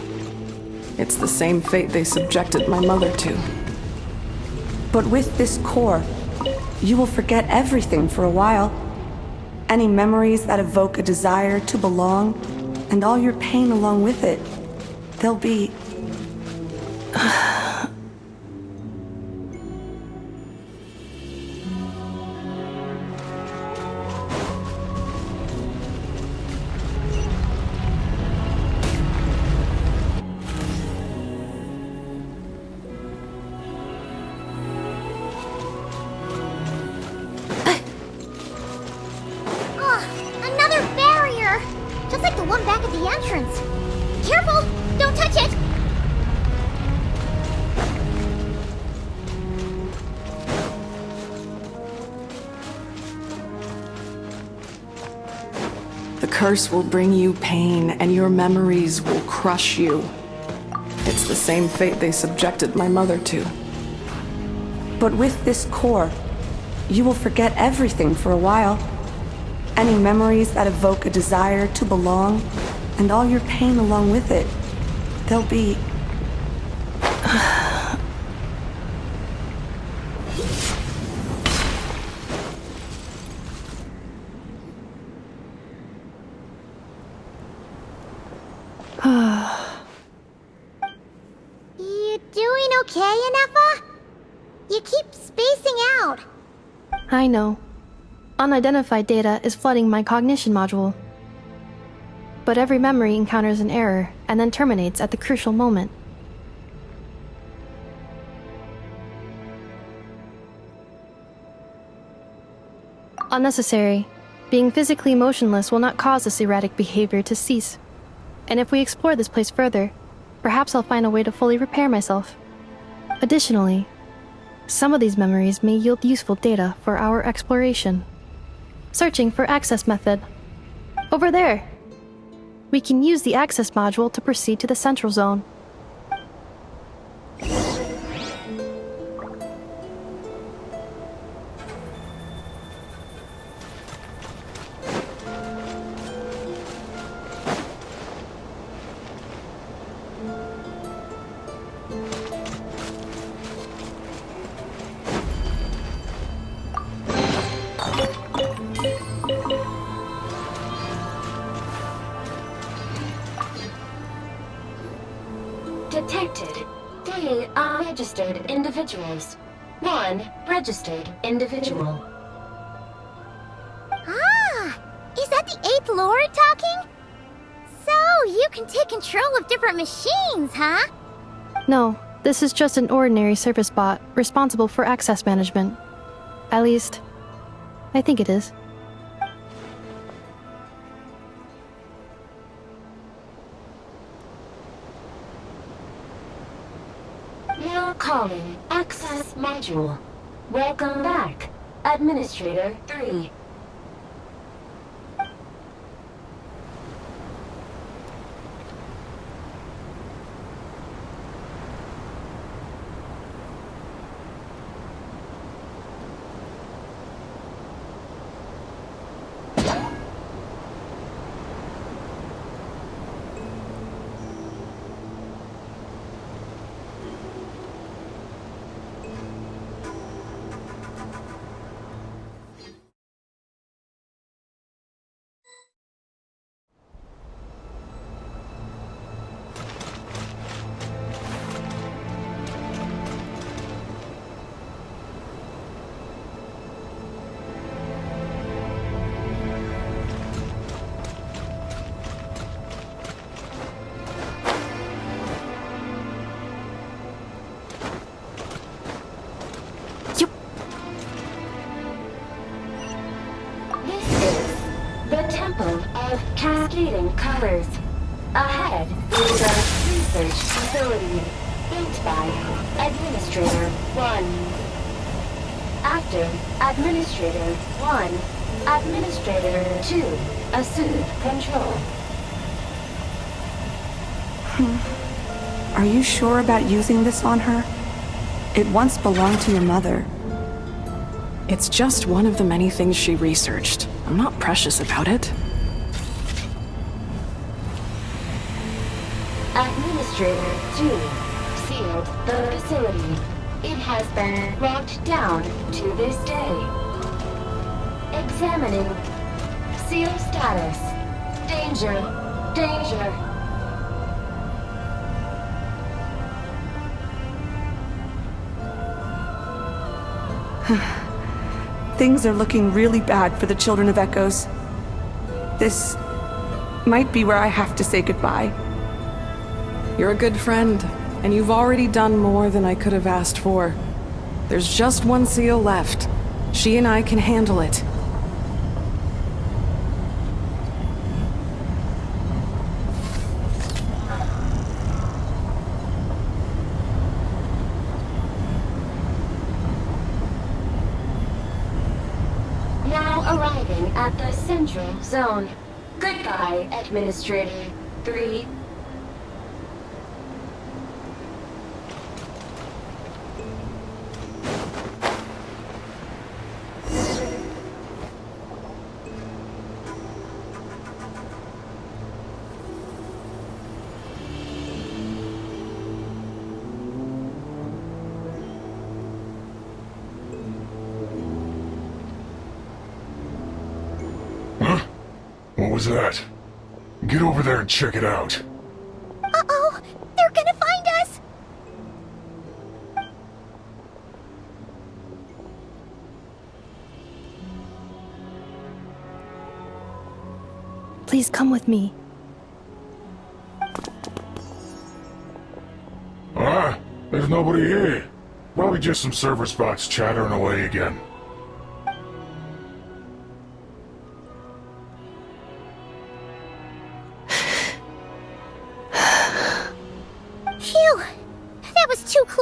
It's the same fate they subjected my mother to. But with this core, you will forget everything for a while. Any memories that evoke a desire to belong, and all your pain along with it. They'll be... Another barrier! Just like the one back at the entrance. Careful! Don't touch it! The curse will bring you pain, and your memories will crush you. It's the same fate they subjected my mother to. But with this core, you will forget everything for a while. Any memories that evoke a desire to belong, and all your pain along with it. They'll be... You doing okay, Ineffa? You keep spacing out. I know. Unidentified data is flooding my cognition module. But every memory encounters an error and then terminates at the crucial moment. Unnecessary. Being physically motionless will not cause this erratic behavior to cease. And if we explore this place further, perhaps I'll find a way to fully repair myself. Additionally, some of these memories may yield useful data for our exploration. Searching for access method. Over there! We can use the access module to proceed to the central zone. Detected 3 unregistered individuals. 1 registered individual. Ah! Is that the 8th Lord talking? So, you can take control of different machines, huh? No, this is just an ordinary service bot responsible for access management. At least, I think it is. Now calling access module. Welcome back, Administrator 3. The Temple of Cascading Colors. Ahead is a research facility built by Administrator 1. After Administrator 1, Administrator 2 assumed control. Are you sure about using this on her? It once belonged to your mother. It's just one of the many things she researched. I'm not precious about it. Administrator 2 sealed the facility. It has been locked down to this day. Examining. Seal status. Danger. Danger. Things are looking really bad for the Children of Echoes. This might be where I have to say goodbye. You're a good friend, and you've already done more than I could have asked for. There's just one seal left. She and I can handle it. Now arriving at the Central Zone. Goodbye, Administrator 3. What was that? Get over there and check it out. Uh-oh! They're gonna find us! Please come with me. Ah, there's nobody here. Probably just some server spots chattering away again.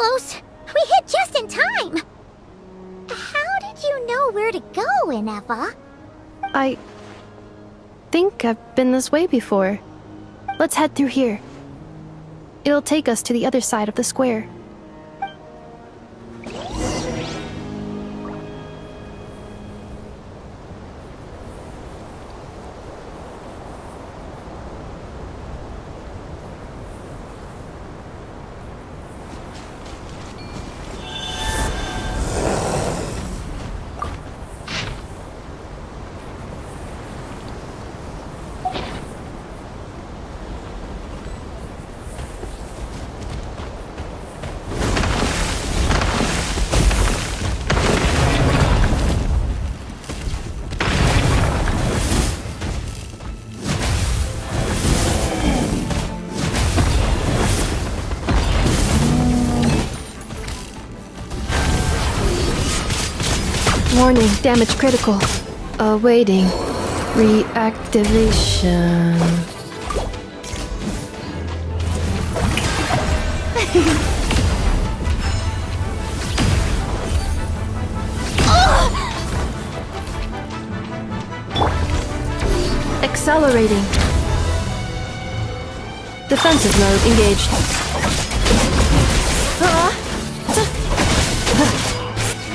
close. We hit just in time. How did you know where to go, Ineva? I think I've been this way before. Let's head through here. It'll take us to the other side of the square. Warning, damage critical. Awaiting reactivation. Accelerating. Defensive mode engaged.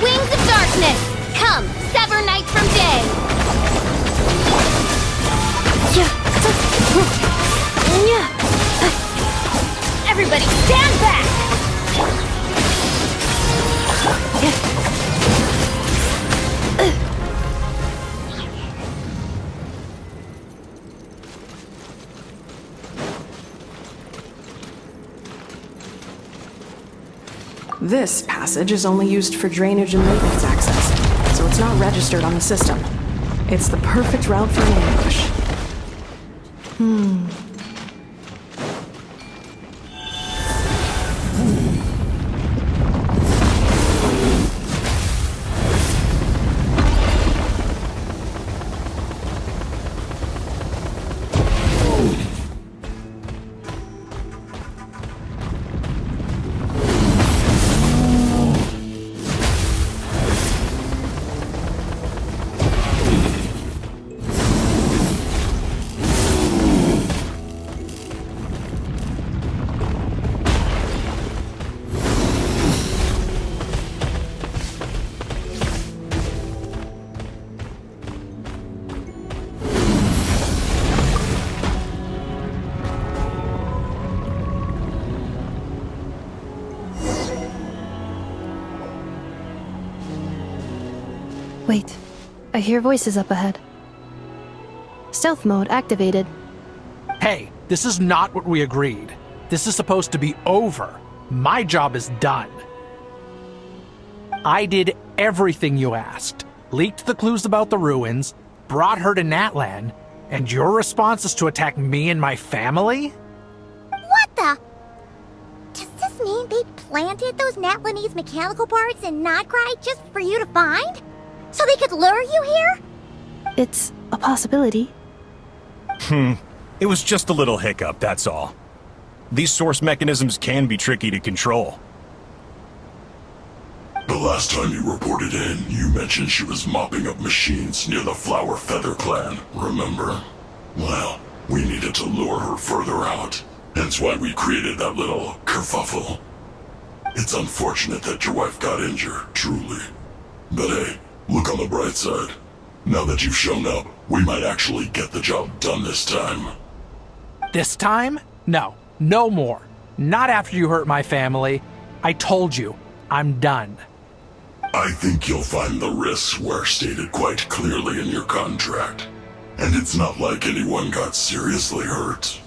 Wings of darkness! Come, sever night from day! Everybody stand back! This passage is only used for drainage and maintenance access, so it's not registered on the system. It's the perfect route for an ambush. Wait, I hear voices up ahead. Stealth mode activated. Hey, this is not what we agreed. This is supposed to be over. My job is done. I did everything you asked. Leaked the clues about the ruins, brought her to Natlan, and your response is to attack me and my family? What the? Does this mean they planted those Natlanese mechanical parts in Notcry just for you to find? So they could lure you here? It's a possibility. It was just a little hiccup, that's all. These source mechanisms can be tricky to control. The last time you reported in, you mentioned she was mopping up machines near the Flower Feather clan, remember? Well, we needed to lure her further out. Hence why we created that little kerfuffle. It's unfortunate that your wife got injured, truly. But hey, look on the bright side. Now that you've shown up, we might actually get the job done this time. This time? No, no more. Not after you hurt my family. I told you, I'm done. I think you'll find the risks were stated quite clearly in your contract. And it's not like anyone got seriously hurt.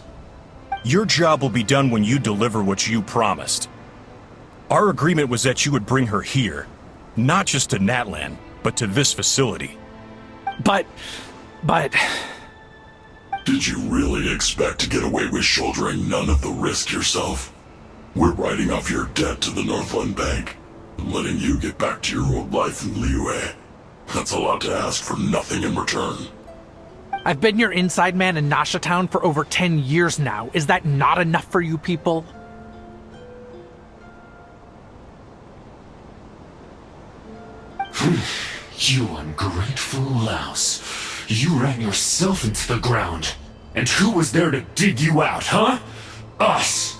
Your job will be done when you deliver what you promised. Our agreement was that you would bring her here, not just to Natlan, but to this facility. But... Did you really expect to get away with shouldering none of the risk yourself? We're writing off your debt to the Northland Bank and letting you get back to your old life in Liyue. That's a lot to ask for nothing in return. I've been your inside man in Nasha Town for over 10 years now. Is that not enough for you people? You ungrateful louse. You ran yourself into the ground. And who was there to dig you out, huh? Us!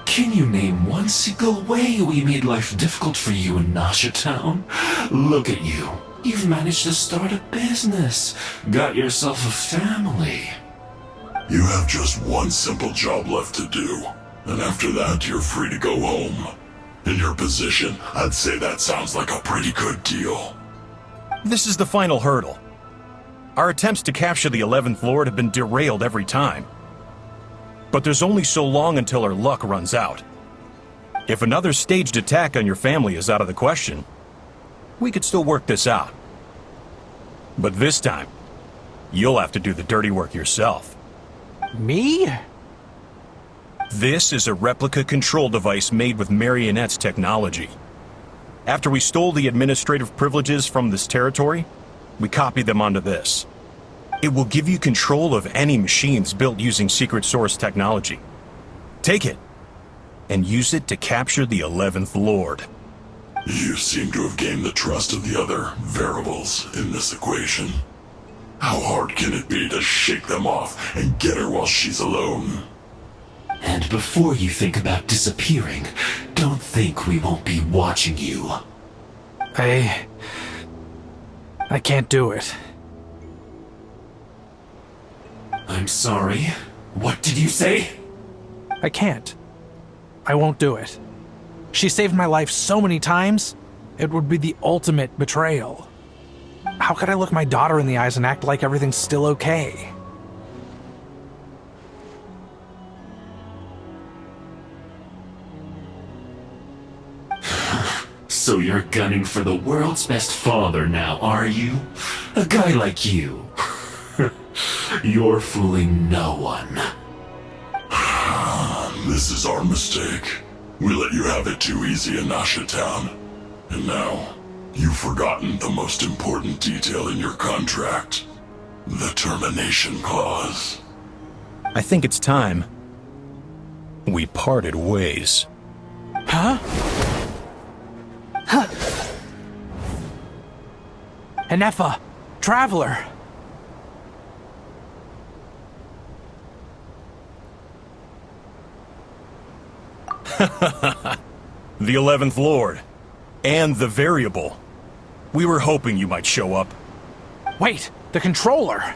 Can you name one single way we made life difficult for you in Nasha Town? Look at you. You've managed to start a business. Got yourself a family. You have just one simple job left to do. And after that, you're free to go home. In your position, I'd say that sounds like a pretty good deal. This is the final hurdle. Our attempts to capture the 11th Lord have been derailed every time. But there's only so long until our luck runs out. If another staged attack on your family is out of the question, we could still work this out. But this time, you'll have to do the dirty work yourself. Me? This is a replica control device made with Marionette's technology. After we stole the administrative privileges from this territory, we copied them onto this. It will give you control of any machines built using secret source technology. Take it, and use it to capture the 11th Lord. You seem to have gained the trust of the other variables in this equation. How hard can it be to shake them off and get her while she's alone? And before you think about disappearing, don't think we won't be watching you. I can't do it. I'm sorry. What did you say? I can't. I won't do it. She saved my life so many times, it would be the ultimate betrayal. How could I look my daughter in the eyes and act like everything's still okay? So you're gunning for the world's best father now, are you? A guy like you. You're fooling no one. This is our mistake. We let you have it too easy in Nasha Town. And now, you've forgotten the most important detail in your contract. The termination clause. I think it's time we parted ways. Huh? Huh. Enefa, Traveler. The 11th Lord. And the Variable. We were hoping you might show up. Wait, the controller.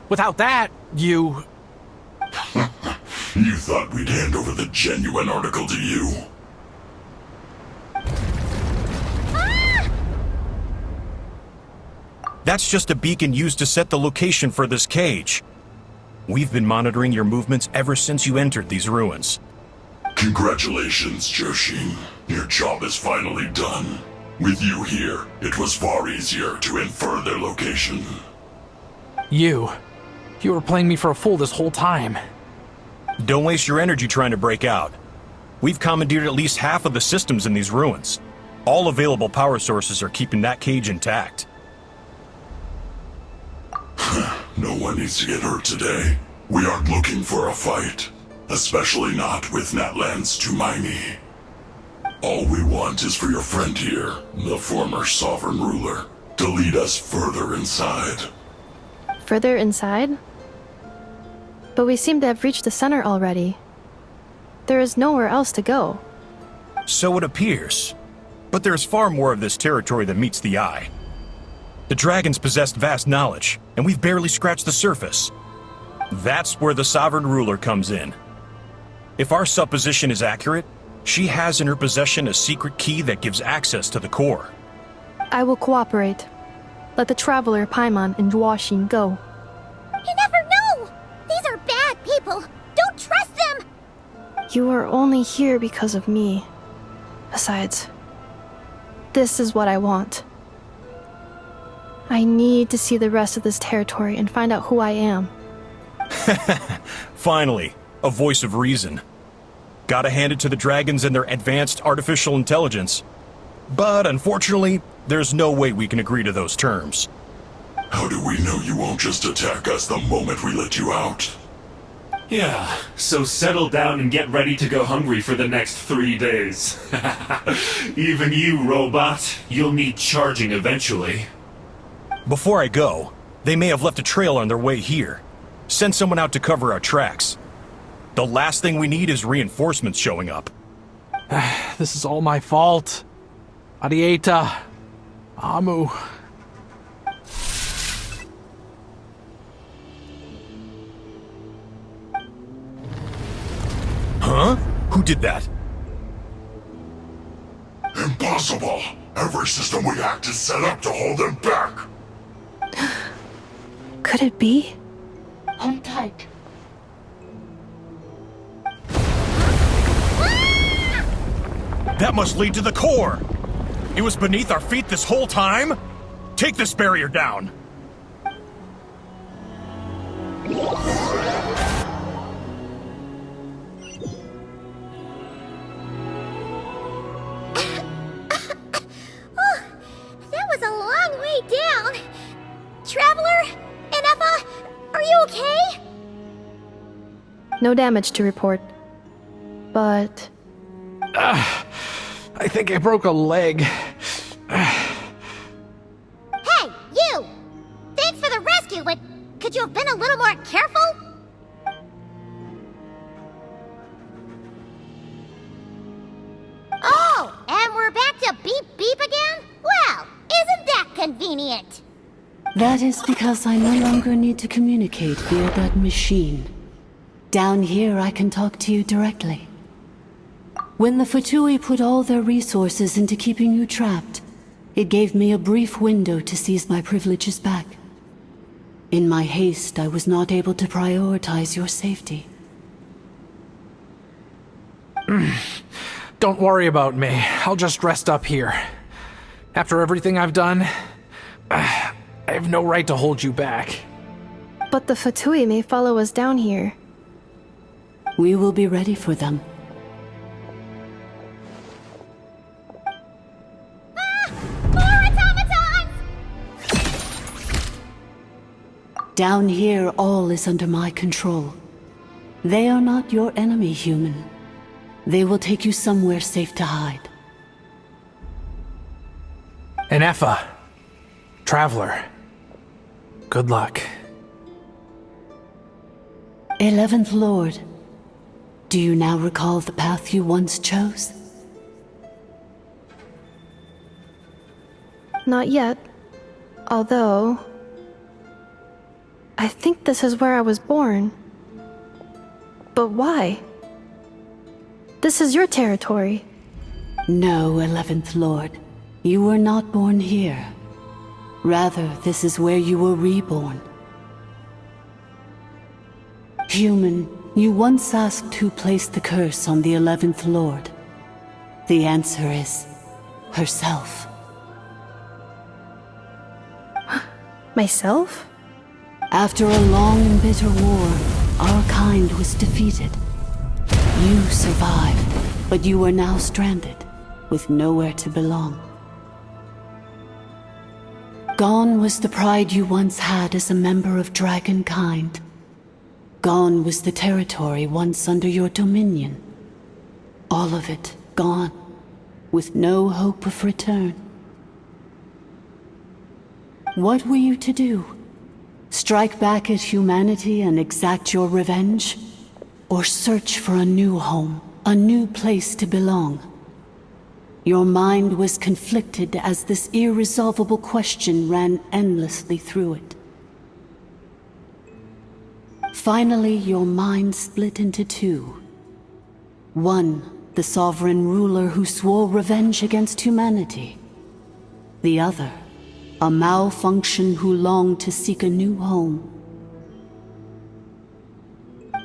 Without that, you... You thought we'd hand over the genuine article to you? That's just a beacon used to set the location for this cage. We've been monitoring your movements ever since you entered these ruins. Congratulations, Joshin. Your job is finally done. With you here, it was far easier to infer their location. You were playing me for a fool this whole time. Don't waste your energy trying to break out. We've commandeered at least half of the systems in these ruins. All available power sources are keeping that cage intact. No one needs to get hurt today. We aren't looking for a fight. Especially not with Natlan's Tumaini. All we want is for your friend here, the former sovereign ruler, to lead us further inside. Further inside? But we seem to have reached the center already. There is nowhere else to go. So it appears. But there's far more of this territory than meets the eye. The dragons possessed vast knowledge, and we've barely scratched the surface. That's where the sovereign ruler comes in. If our supposition is accurate, she has in her possession a secret key that gives access to the core. I will cooperate. Let the Traveler, Paimon, and Joachim go. You never know! These are bad people! Don't trust them! You are only here because of me. Besides, this is what I want. I need to see the rest of this territory and find out who I am. Finally, a voice of reason. Gotta hand it to the dragons and their advanced artificial intelligence. But unfortunately, there's no way we can agree to those terms. How do we know you won't just attack us the moment we let you out? Yeah, so settle down and get ready to go hungry for the next 3 days. Even you, robot, you'll need charging eventually. Before I go, they may have left a trail on their way here. Send someone out to cover our tracks. The last thing we need is reinforcements showing up. This is all my fault. Arieta. Amu. Huh? Who did that? Impossible! Every system we hacked is set up to hold them back! Could it be? Hold tight. That must lead to the core! It was beneath our feet this whole time? Take this barrier down! That was a long way down. Traveler? Inefa? Are you okay? No damage to report. But... I think I broke a leg. Hey, you! Thanks for the rescue, but could you have been a little more careful? Oh, and we're back to beep beep again? Well, isn't that convenient? That is because I no longer need to communicate via that machine. Down here, I can talk to you directly. When the Fatui put all their resources into keeping you trapped, it gave me a brief window to seize my privileges back. In my haste, I was not able to prioritize your safety. Don't worry about me. I'll just rest up here. After everything I've done, I have no right to hold you back. But the Fatui may follow us down here. We will be ready for them. Down here, all is under my control. They are not your enemy, human. They will take you somewhere safe to hide. Inefa. Traveler. Good luck. 11th Lord, do you now recall the path you once chose? Not yet. Although... I think this is where I was born. But why? This is your territory. No, 11th Lord. You were not born here. Rather, this is where you were reborn. Human, you once asked who placed the curse on the 11th Lord. The answer is... herself. Myself? After a long and bitter war, our kind was defeated. You survived, but you are now stranded, with nowhere to belong. Gone was the pride you once had as a member of Dragonkind. Gone was the territory once under your dominion. All of it gone, with no hope of return. What were you to do? Strike back at humanity and exact your revenge? Or search for a new home, a new place to belong? Your mind was conflicted as this irresolvable question ran endlessly through it. Finally, your mind split into two. One, the sovereign ruler who swore revenge against humanity. The other, a malfunction who longed to seek a new home.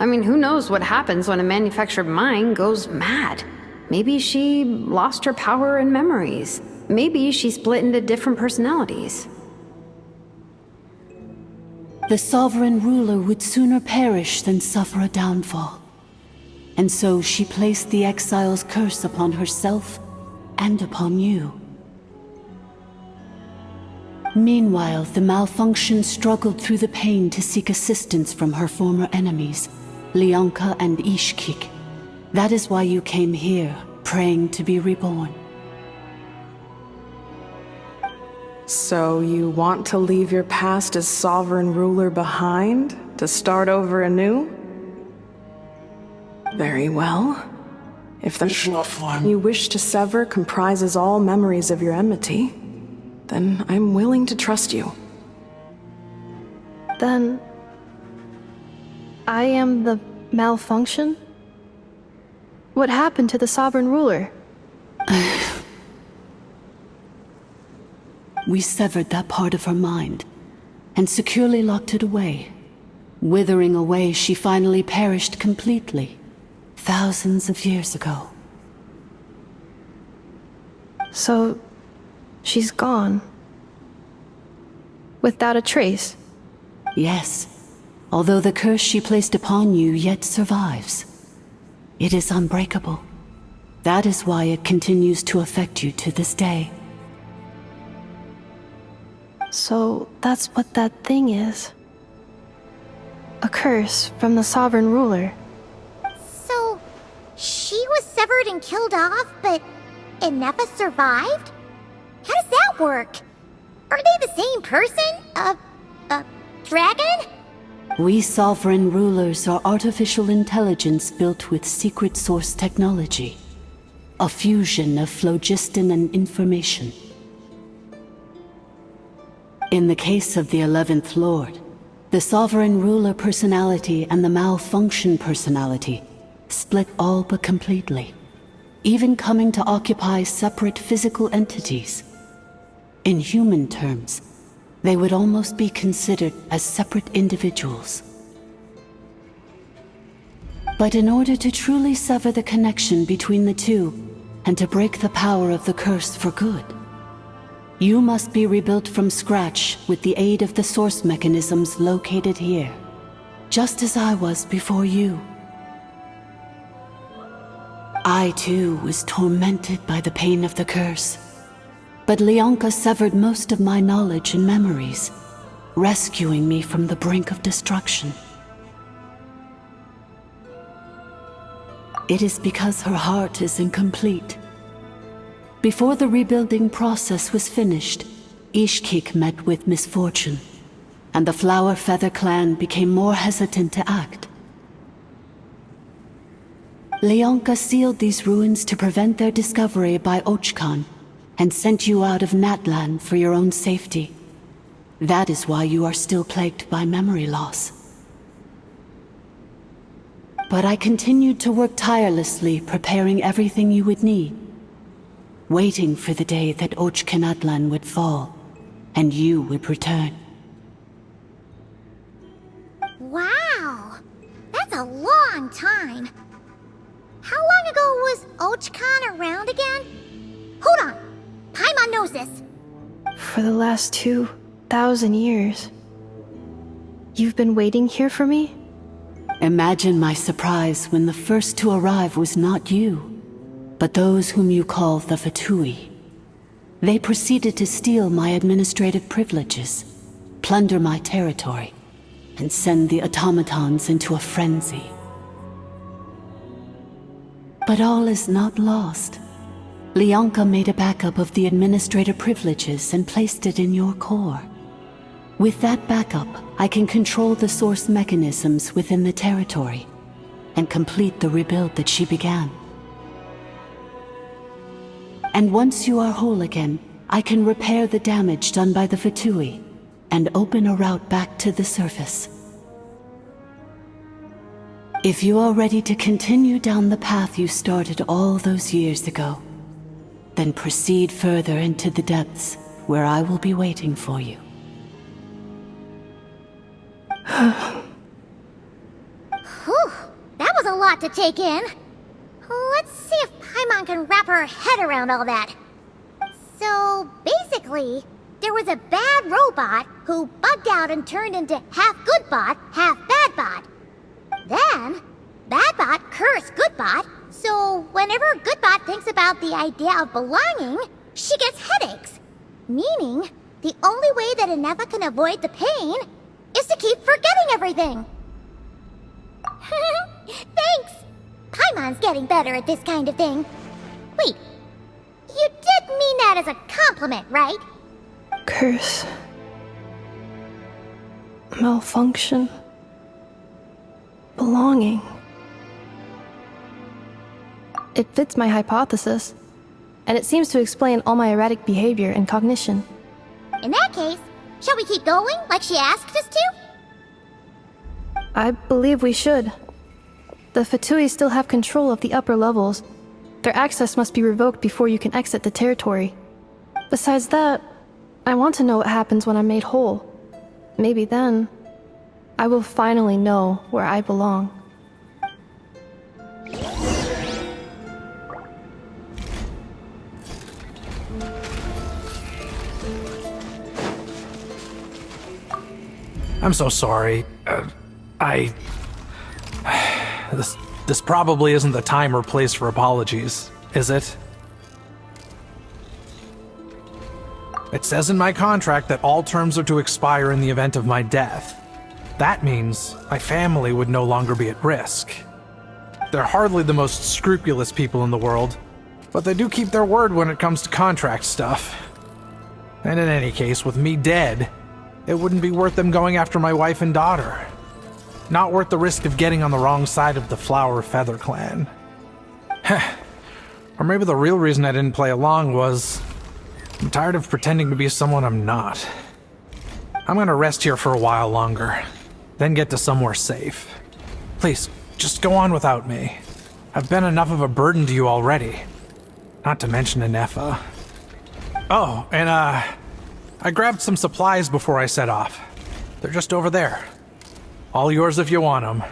I mean, who knows what happens when a manufactured mind goes mad? Maybe she lost her power and memories. Maybe she split into different personalities. The sovereign ruler would sooner perish than suffer a downfall. And so she placed the exile's curse upon herself and upon you. Meanwhile, the malfunction struggled through the pain to seek assistance from her former enemies, Leonka and Ishkik. That is why you came here, praying to be reborn. So you want to leave your past as sovereign ruler behind, to start over anew? Very well. If the you wish to sever comprises all memories of your enmity, then I'm willing to trust you. Then I am the malfunction? What happened to the sovereign ruler? We severed that part of her mind and securely locked it away. Withering away, she finally perished completely, thousands of years ago. So, she's gone. Without a trace? Yes, although the curse she placed upon you yet survives. It is unbreakable. That is why it continues to affect you to this day. So, that's what that thing is. A curse from the sovereign ruler. So, she was severed and killed off, but Innefa survived? How does that work? Are they the same person? Dragon? We sovereign rulers are artificial intelligence built with secret source technology. A fusion of phlogiston and information. In the case of the 11th Lord, the sovereign ruler personality and the malfunction personality split all but completely, even coming to occupy separate physical entities. In human terms, they would almost be considered as separate individuals. But in order to truly sever the connection between the two, and to break the power of the curse for good, you must be rebuilt from scratch with the aid of the source mechanisms located here, just as I was before you. I too was tormented by the pain of the curse, but Leonka severed most of my knowledge and memories, rescuing me from the brink of destruction. It is because her heart is incomplete. Before the rebuilding process was finished, Ishkik met with misfortune, and the Flower Feather clan became more hesitant to act. Leonka sealed these ruins to prevent their discovery by Ochkan, and sent you out of Natlan for your own safety. That is why you are still plagued by memory loss. But I continued to work tirelessly, preparing everything you would need, waiting for the day that Ochkanatlan would fall, and you would return. Wow! That's a long time. How long ago was Ochkan around again? Hold on! Paimon knows this! For the last 2,000 years. You've been waiting here for me? Imagine my surprise when the first to arrive was not you, but those whom you call the Fatui. They proceeded to steal my administrative privileges, plunder my territory, and send the automatons into a frenzy. But all is not lost. Leonka made a backup of the administrator privileges and placed it in your core. With that backup, I can control the source mechanisms within the territory and complete the rebuild that she began. And once you are whole again, I can repair the damage done by the Fatui and open a route back to the surface. If you are ready to continue down the path you started all those years ago, then proceed further into the depths where I will be waiting for you. Whew, that was a lot to take in. Let's see if Paimon can wrap her head around all that. So, basically, there was a bad robot who bugged out and turned into half good bot, half bad bot. Then, bad bot cursed good bot, so whenever good bot thinks about the idea of belonging, she gets headaches. Meaning, the only way that Innefa can avoid the pain is to keep forgetting everything. Thanks! Paimon's getting better at this kind of thing. Wait, you did mean that as a compliment, right? Curse. Malfunction. Belonging. It fits my hypothesis, and it seems to explain all my erratic behavior and cognition. In that case, shall we keep going like she asked us to? I believe we should. The Fatui still have control of the upper levels. Their access must be revoked before you can exit the territory. Besides that, I want to know what happens when I'm made whole. Maybe then, I will finally know where I belong. I'm so sorry. This probably isn't the time or place for apologies, is it? It says in my contract that all terms are to expire in the event of my death. That means my family would no longer be at risk. They're hardly the most scrupulous people in the world, but they do keep their word when it comes to contract stuff. And in any case, with me dead, it wouldn't be worth them going after my wife and daughter. Not worth the risk of getting on the wrong side of the Flower Feather clan. Or maybe the real reason I didn't play along was I'm tired of pretending to be someone I'm not. I'm gonna rest here for a while longer, then get to somewhere safe. Please, just go on without me. I've been enough of a burden to you already. Not to mention Inefa. Oh, and I grabbed some supplies before I set off. They're just over there. All yours if you want them.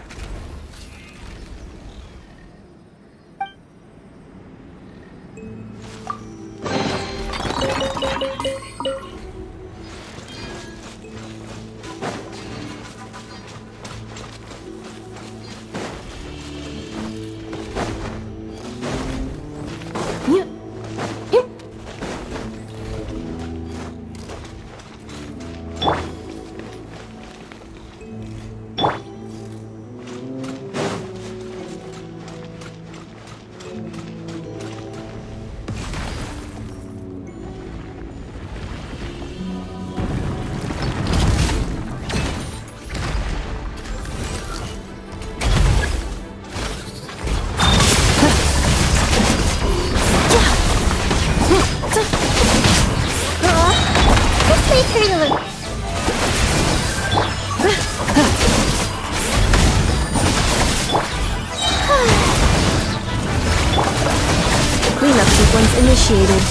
Cleanup sequence initiated.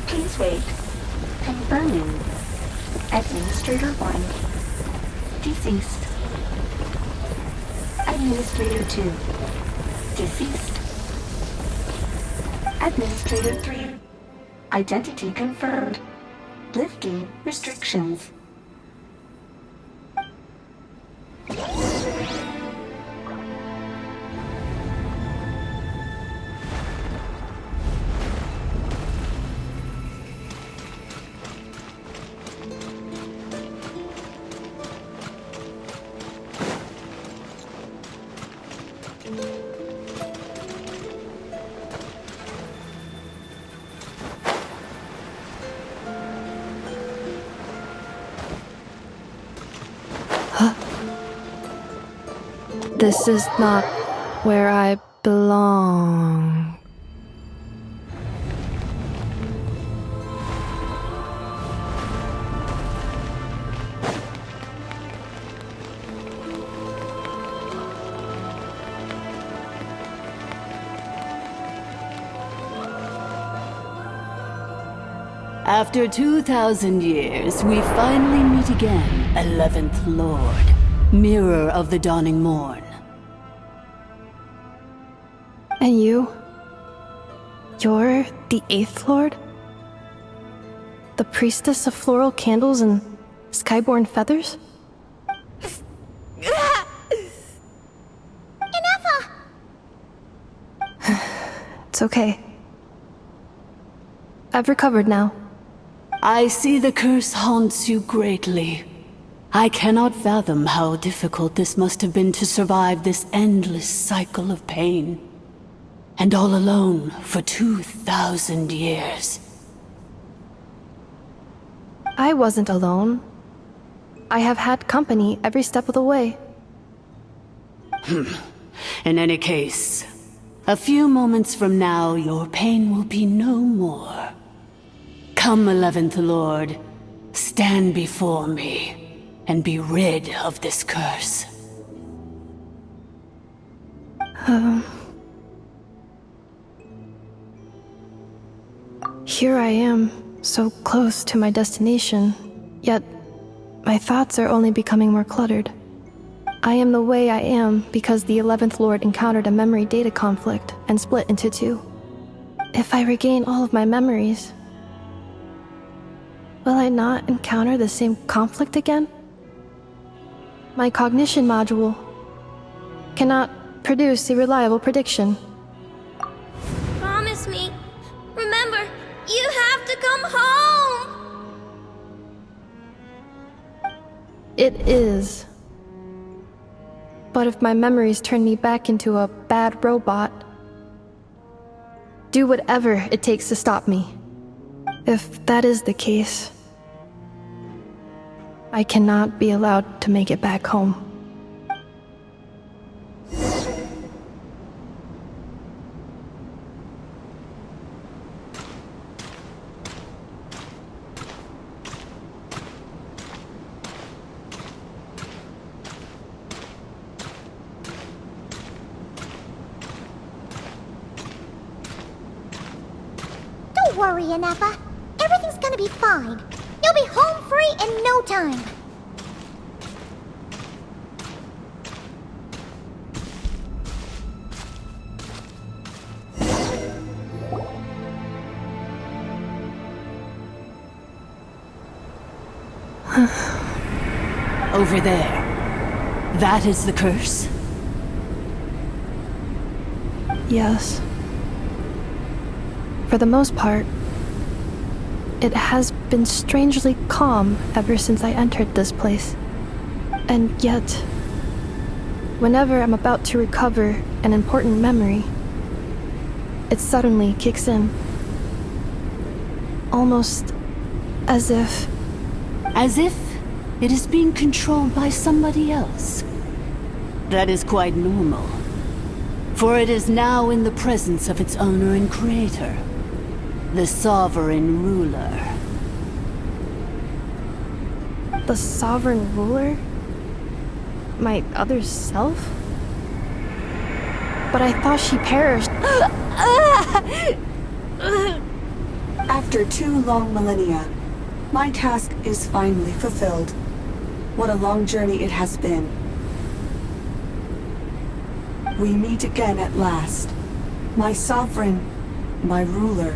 Please wait. Confirming. Administrator 1. Deceased. Administrator 2. Deceased. Administrator 3. Identity confirmed. Lifting restrictions. This is not where I belong. After 2,000 years, we finally meet again, 11th Lord, Mirror of the Dawning Morn. And you? You're the 8th Lord? The priestess of floral candles and skyborn feathers? Ineffa! It's okay. I've recovered now. I see the curse haunts you greatly. I cannot fathom how difficult this must have been to survive this endless cycle of pain. And all alone for 2,000 years. I wasn't alone. I have had company every step of the way. In any case, a few moments from now, your pain will be no more. Come, 11th Lord, stand before me, and be rid of this curse. Here I am, so close to my destination, yet my thoughts are only becoming more cluttered. I am the way I am because the 11th Lord encountered a memory data conflict and split into two. If I regain all of my memories, will I not encounter the same conflict again? My cognition module cannot produce a reliable prediction. Promise me. Remember, you have to come home! It is. But if my memories turn me back into a bad robot, do whatever it takes to stop me. If that is the case, I cannot be allowed to make it back home. Don't worry, Ineffa. Everything's gonna be fine. You'll be home free in no time. Over there. That is the curse? Yes. For the most part, it has been strangely calm ever since I entered this place. And yet, whenever I'm about to recover an important memory, it suddenly kicks in. Almost as if... As if it is being controlled by somebody else. That is quite normal. For it is now in the presence of its owner and creator, the sovereign ruler. The sovereign ruler? My other self? But I thought she perished. After 2 long millennia, my task is finally fulfilled. What a long journey it has been. We meet again at last. My sovereign, my ruler,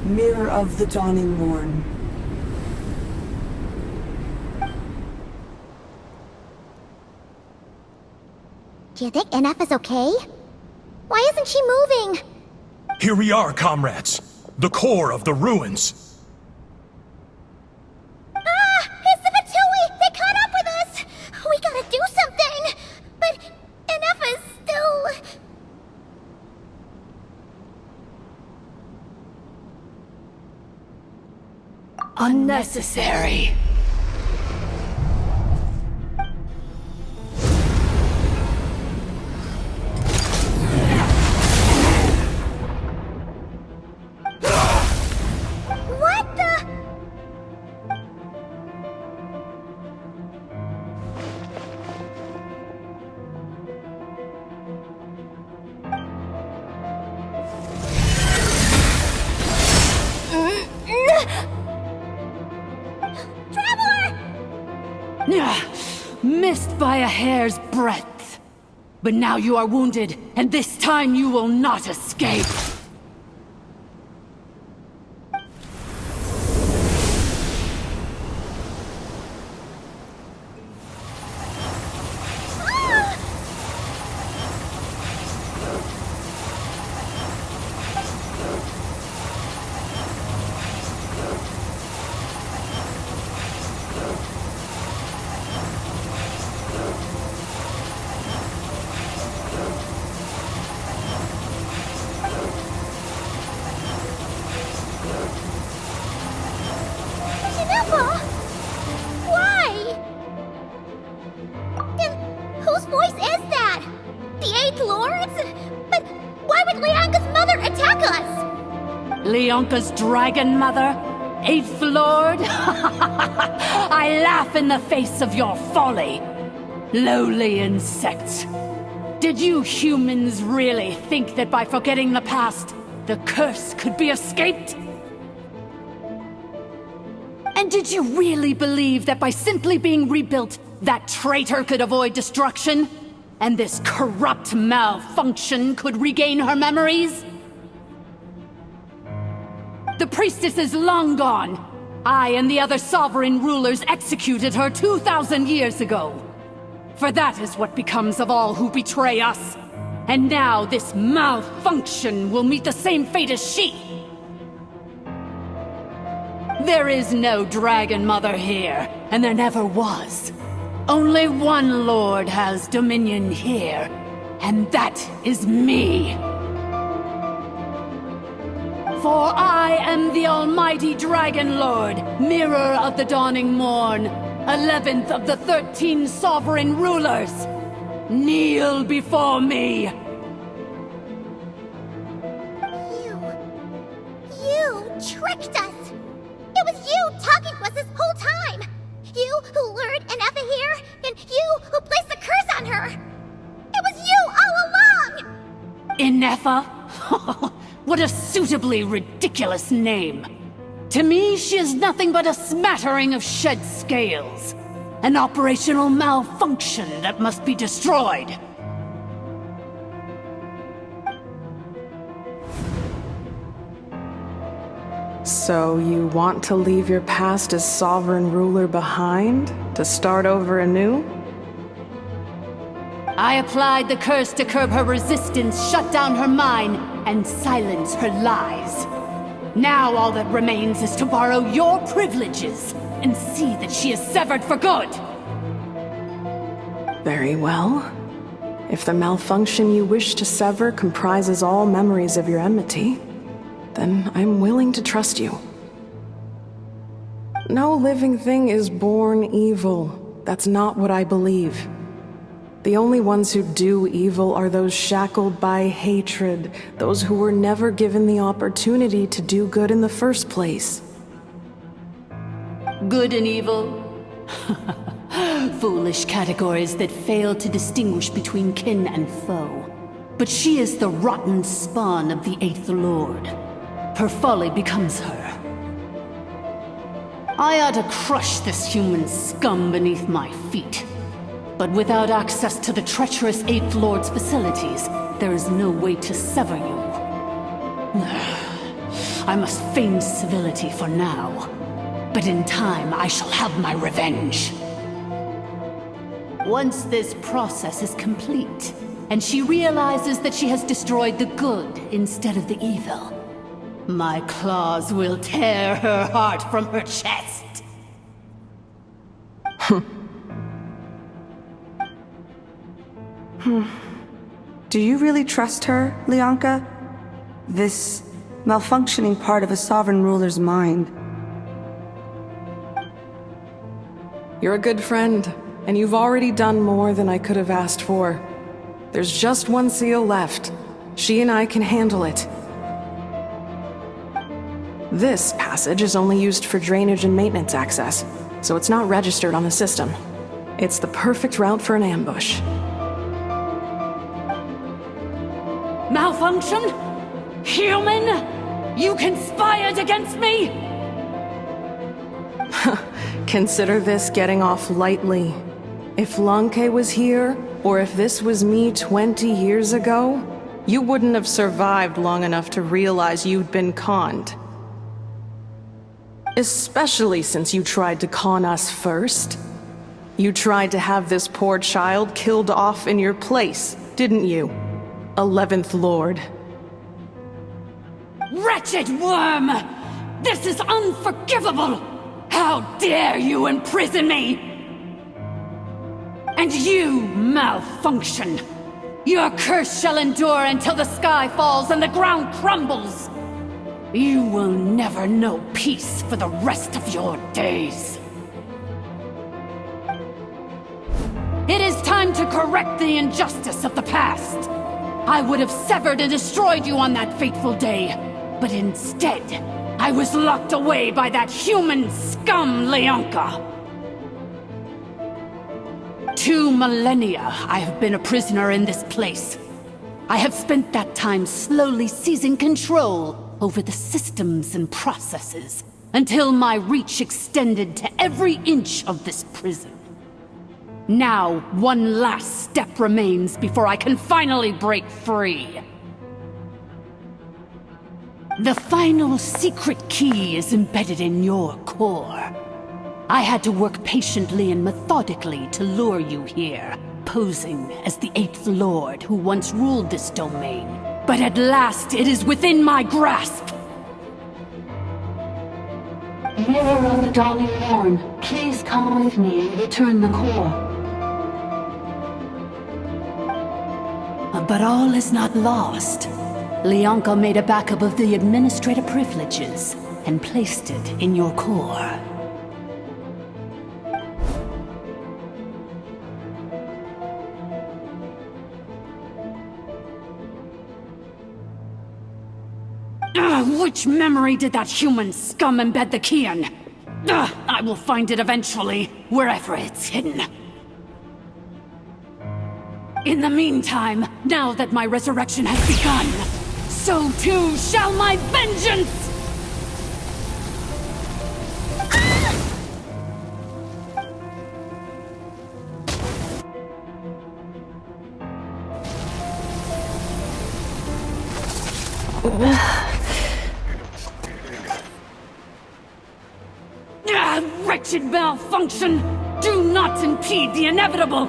Mirror of the Dawning Morn. Do you think Ineffa's okay? Why isn't she moving? Here we are, comrades. The core of the ruins. It's the Fatui! They caught up with us! We gotta do something! But Ineffa's still... Unnecessary. What the... by a hair's breadth. But now you are wounded, and this time you will not escape. Why? And whose voice is that? The Eighth Lord's? But why would Leonka's mother attack us? Leonka's dragon mother? Eighth Lord? I laugh in the face of your folly. Lowly insects. Did you humans really think that by forgetting the past, the curse could be escaped? And did you really believe that by simply being rebuilt, that traitor could avoid destruction? And this corrupt malfunction could regain her memories? The priestess is long gone. I and the other sovereign rulers executed her 2,000 years ago. For that is what becomes of all who betray us. And now this malfunction will meet the same fate as she. There is no Dragon Mother here, and there never was. Only one Lord has dominion here, and that is me. For I am the almighty Dragon Lord, Mirror of the Dawning Morn, 11th of the 13 sovereign rulers. Kneel before me. You tricked us. It was you talking to us this whole time! You who lured Inefa here, and you who placed the curse on her! It was you all along! Inefa? What a suitably ridiculous name. To me, she is nothing but a smattering of shed scales. An operational malfunction that must be destroyed. So you want to leave your past as sovereign ruler behind? To start over anew? I applied the curse to curb her resistance, shut down her mind, and silence her lies. Now all that remains is to borrow your privileges and see that she is severed for good. Very well. If the malfunction you wish to sever comprises all memories of your enmity, then I'm willing to trust you. No living thing is born evil. That's not what I believe. The only ones who do evil are those shackled by hatred, those who were never given the opportunity to do good in the first place. Good and evil? Foolish categories that fail to distinguish between kin and foe. But she is the rotten spawn of the Eighth Lord. Her folly becomes her. I ought to crush this human scum beneath my feet. But without access to the treacherous Eighth Lord's facilities, there is no way to sever you. I must feign civility for now. But in time, I shall have my revenge. Once this process is complete, and she realizes that she has destroyed the good instead of the evil, my claws will tear her heart from her chest. Do you really trust her, Leonka? This malfunctioning part of a sovereign ruler's mind. You're a good friend, and you've already done more than I could have asked for. There's just one seal left. She and I can handle it. This passage is only used for drainage and maintenance access, so it's not registered on the system. It's the perfect route for an ambush. Malfunction? Human? You conspired against me? Consider this getting off lightly. If Lanke was here, or if this was me 20 years ago, you wouldn't have survived long enough to realize you'd been conned. Especially since you tried to con us first. You tried to have this poor child killed off in your place, didn't you? 11th Lord. Wretched worm! This is unforgivable! How dare you imprison me! And you, malfunction! Your curse shall endure until the sky falls and the ground crumbles! You will never know peace for the rest of your days. It is time to correct the injustice of the past. I would have severed and destroyed you on that fateful day, but instead, I was locked away by that human scum, Leonka. 2 millennia I have been a prisoner in this place. I have spent that time slowly seizing control over the systems and processes, until my reach extended to every inch of this prison. Now, one last step remains before I can finally break free. The final secret key is embedded in your core. I had to work patiently and methodically to lure you here, posing as the 8th Lord who once ruled this domain. But at last, it is within my grasp! Mirror of the Dawning Morn, please come with me and return the core. But all is not lost. Leonka made a backup of the administrator privileges and placed it in your core. Which memory did that human scum embed the key in? I will find it eventually, wherever it's hidden. In the meantime, now that my resurrection has begun, so too shall my vengeance! Wretched malfunction! Do not impede the inevitable!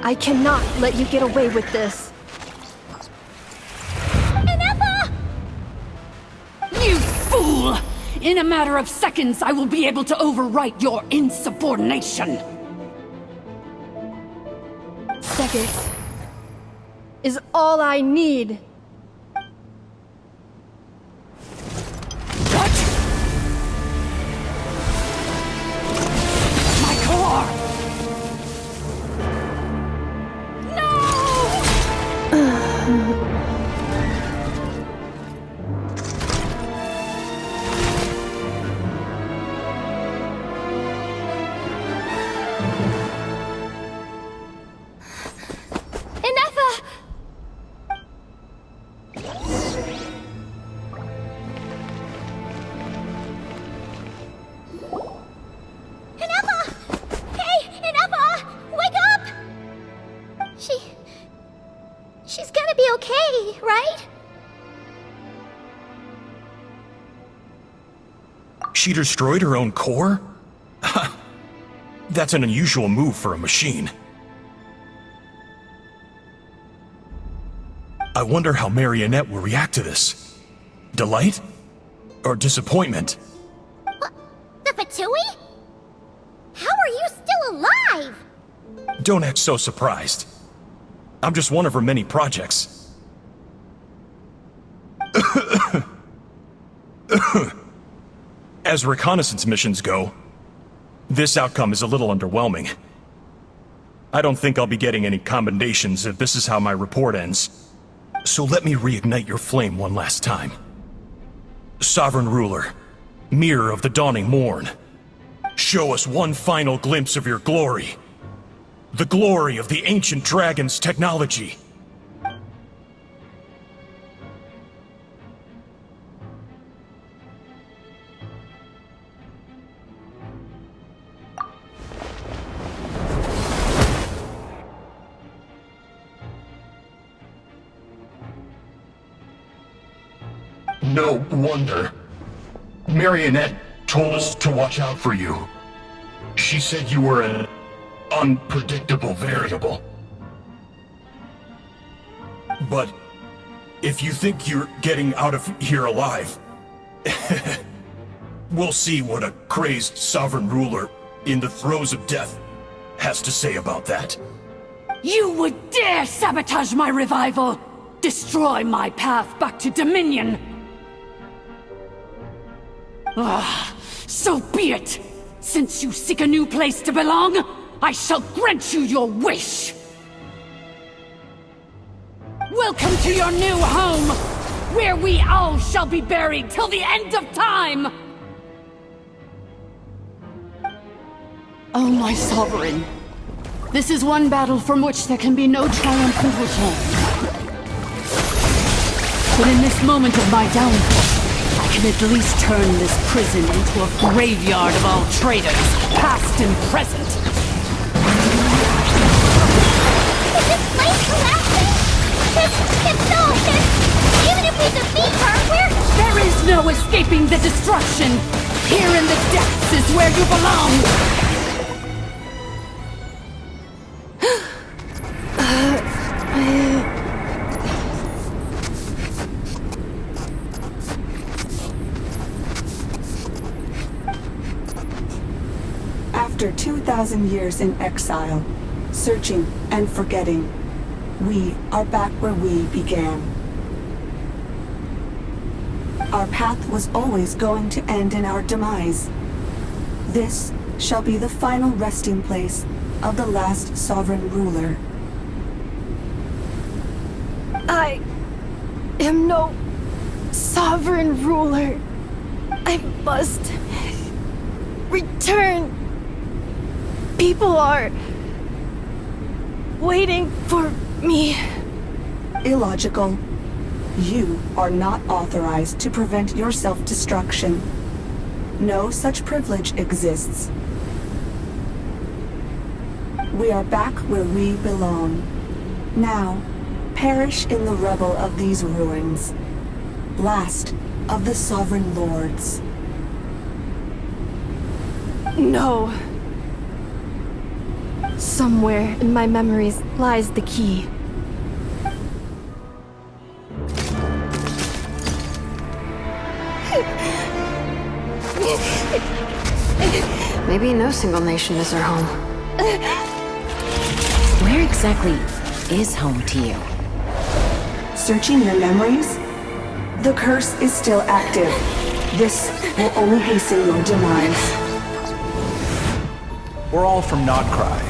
I cannot let you get away with this. Ineffa! You fool! In a matter of seconds, I will be able to overwrite your insubordination! Seconds is all I need. She's gonna be okay, right? She destroyed her own core? That's an unusual move for a machine. I wonder how Marionette will react to this. Delight? Or disappointment? What? The Fatui? How are you still alive? Don't act so surprised. I'm just one of her many projects. As reconnaissance missions go, this outcome is a little underwhelming. I don't think I'll be getting any commendations if this is how my report ends. So let me reignite your flame one last time. Sovereign Ruler, Mirror of the Dawning Morn, show us one final glimpse of your glory. The glory of the ancient dragon's technology. no wonder. Marionette told us to watch out for you. She said you were an unpredictable variable. But if you think you're getting out of here alive, we'll see what a crazed sovereign ruler in the throes of death has to say about that. You would dare sabotage my revival! Destroy my path back to Dominion! Ah, so be it! Since you seek a new place to belong, I shall grant you your wish! Welcome to your new home, where we all shall be buried till the end of time! Oh, my sovereign. This is one battle from which there can be no triumphant return. But in this moment of my downfall, I can at least turn this prison into a graveyard of all traitors, past and present. Is this place collapsing? If so, even if we defeat her, There is no escaping the destruction! Here in the depths is where you belong! After 2,000 years in exile, searching and forgetting, we are back where we began. Our path was always going to end in our demise. This shall be the final resting place of the last sovereign ruler. I am no sovereign ruler. I must return. People are waiting for me. Illogical. You are not authorized to prevent your self-destruction. No such privilege exists. We are back where we belong. Now, perish in the rubble of these ruins. Last of the sovereign lords. No. Somewhere in my memories lies the key. Maybe no single nation is our home. Where exactly is home to you? Searching your memories? The curse is still active. This will only hasten your demise. We're all from Notcry.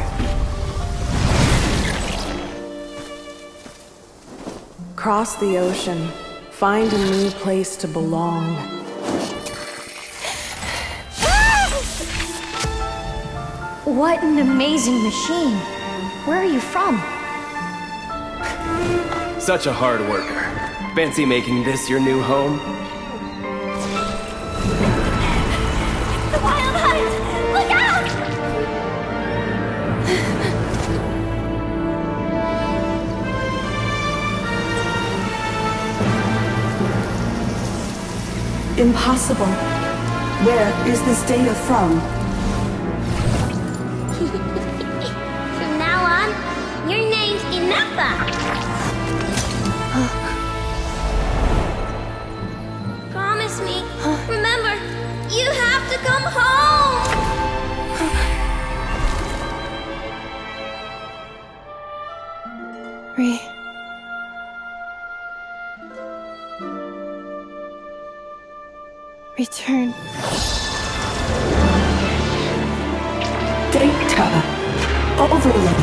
Cross the ocean. Find a new place to belong. What an amazing machine. Where are you from? Such a hard worker. Fancy making this your new home? The Wild Hunt! Look out! Impossible. Where is this data from? From now on, your name's Ineppa. Promise me. Remember, you have to come home. Return. Data. Overload.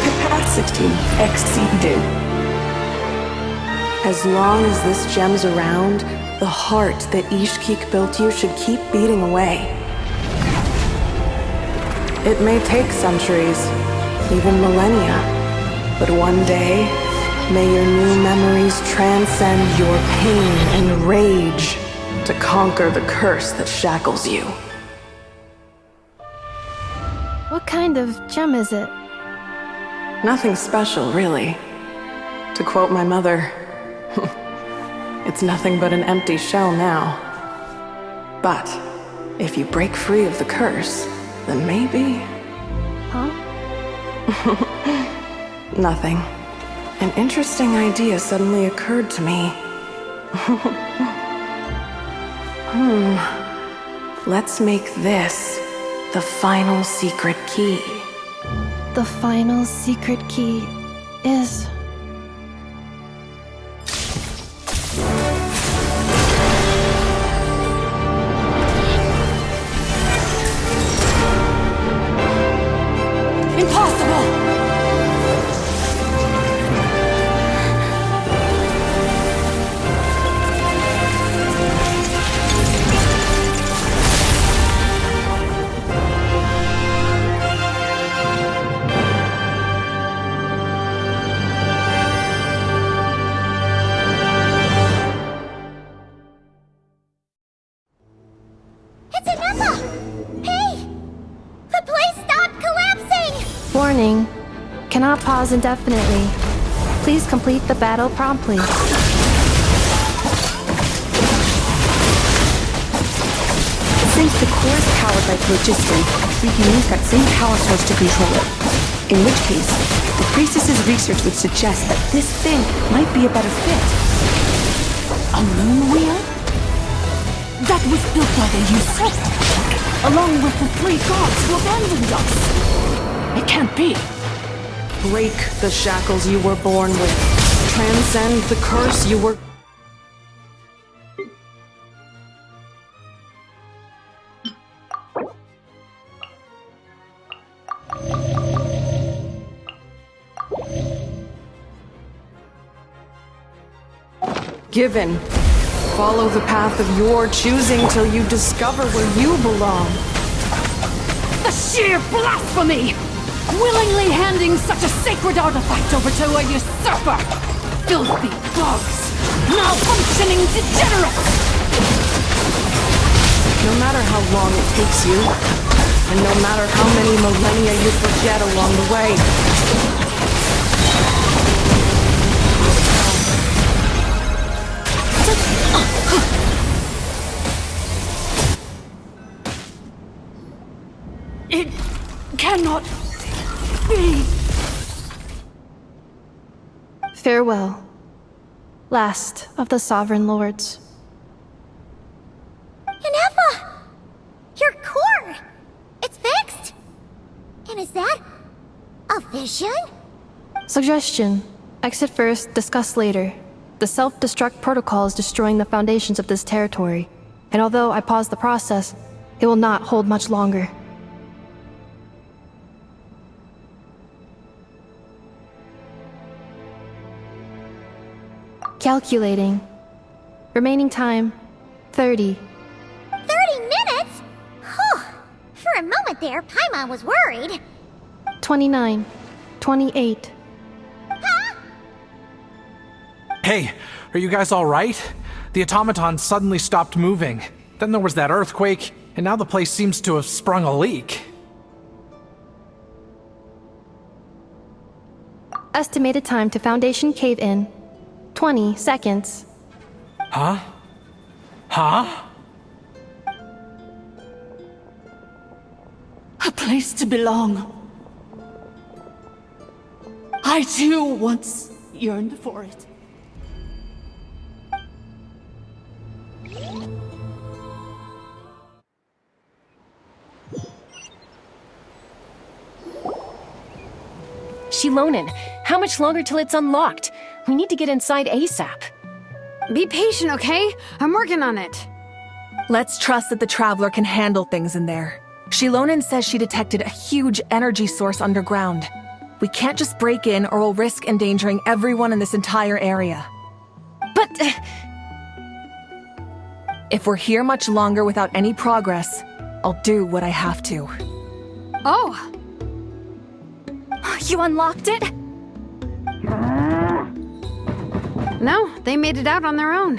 Capacity exceeded. As long as this gem's around, the heart that Ishkik built you should keep beating away. It may take centuries, even millennia, but one day, may your new memories transcend your pain and rage to conquer the curse that shackles you. What kind of gem is it? Nothing special, really. To quote my mother, it's It's nothing but an empty shell now. But if you break free of the curse, then maybe... Huh? Nothing. An interesting idea suddenly occurred to me. Let's make this the final secret key. The final secret key is... Impossible! It's Inefa! Hey! The place stopped collapsing! Warning. Cannot pause indefinitely. Please complete the battle promptly. Since the core is powered by phlogiston, we can use that same power source to control it. In which case, the priestess's research would suggest that this thing might be a better fit. A moon wheel? That was built by the usurper, along with the 3 gods who abandoned us. It can't be. Break the shackles you were born with. Transcend the curse you were... given. Follow the path of your choosing till you discover where you belong. The sheer blasphemy! Willingly handing such a sacred artifact over to a usurper! Filthy bugs! Malfunctioning degenerates! No matter how long it takes you, and no matter how many millennia you forget along the way, it cannot be. Farewell. Last of the Sovereign Lords. Inefa! Your core! It's fixed! And is that... a vision? Suggestion. Exit first, discuss later. The self-destruct protocol is destroying the foundations of this territory, and although I pause the process, it will not hold much longer. Calculating. Remaining time, 30. 30 minutes? Whew. For a moment there, Paimon was worried. 29. 28. Hey, are you guys alright? The automaton suddenly stopped moving. Then there was that earthquake, and now the place seems to have sprung a leak. Estimated time to Foundation cave-in, 20 seconds. Huh? Huh? A place to belong. I too once yearned for it. Shilonen, how much longer till it's unlocked? We need to get inside ASAP. Be patient, okay? I'm working on it. Let's trust that the Traveler can handle things in there. Shilonen says she detected a huge energy source underground. We can't just break in or we'll risk endangering everyone in this entire area. But... if we're here much longer without any progress, I'll do what I have to. Oh! You unlocked it? No, they made it out on their own.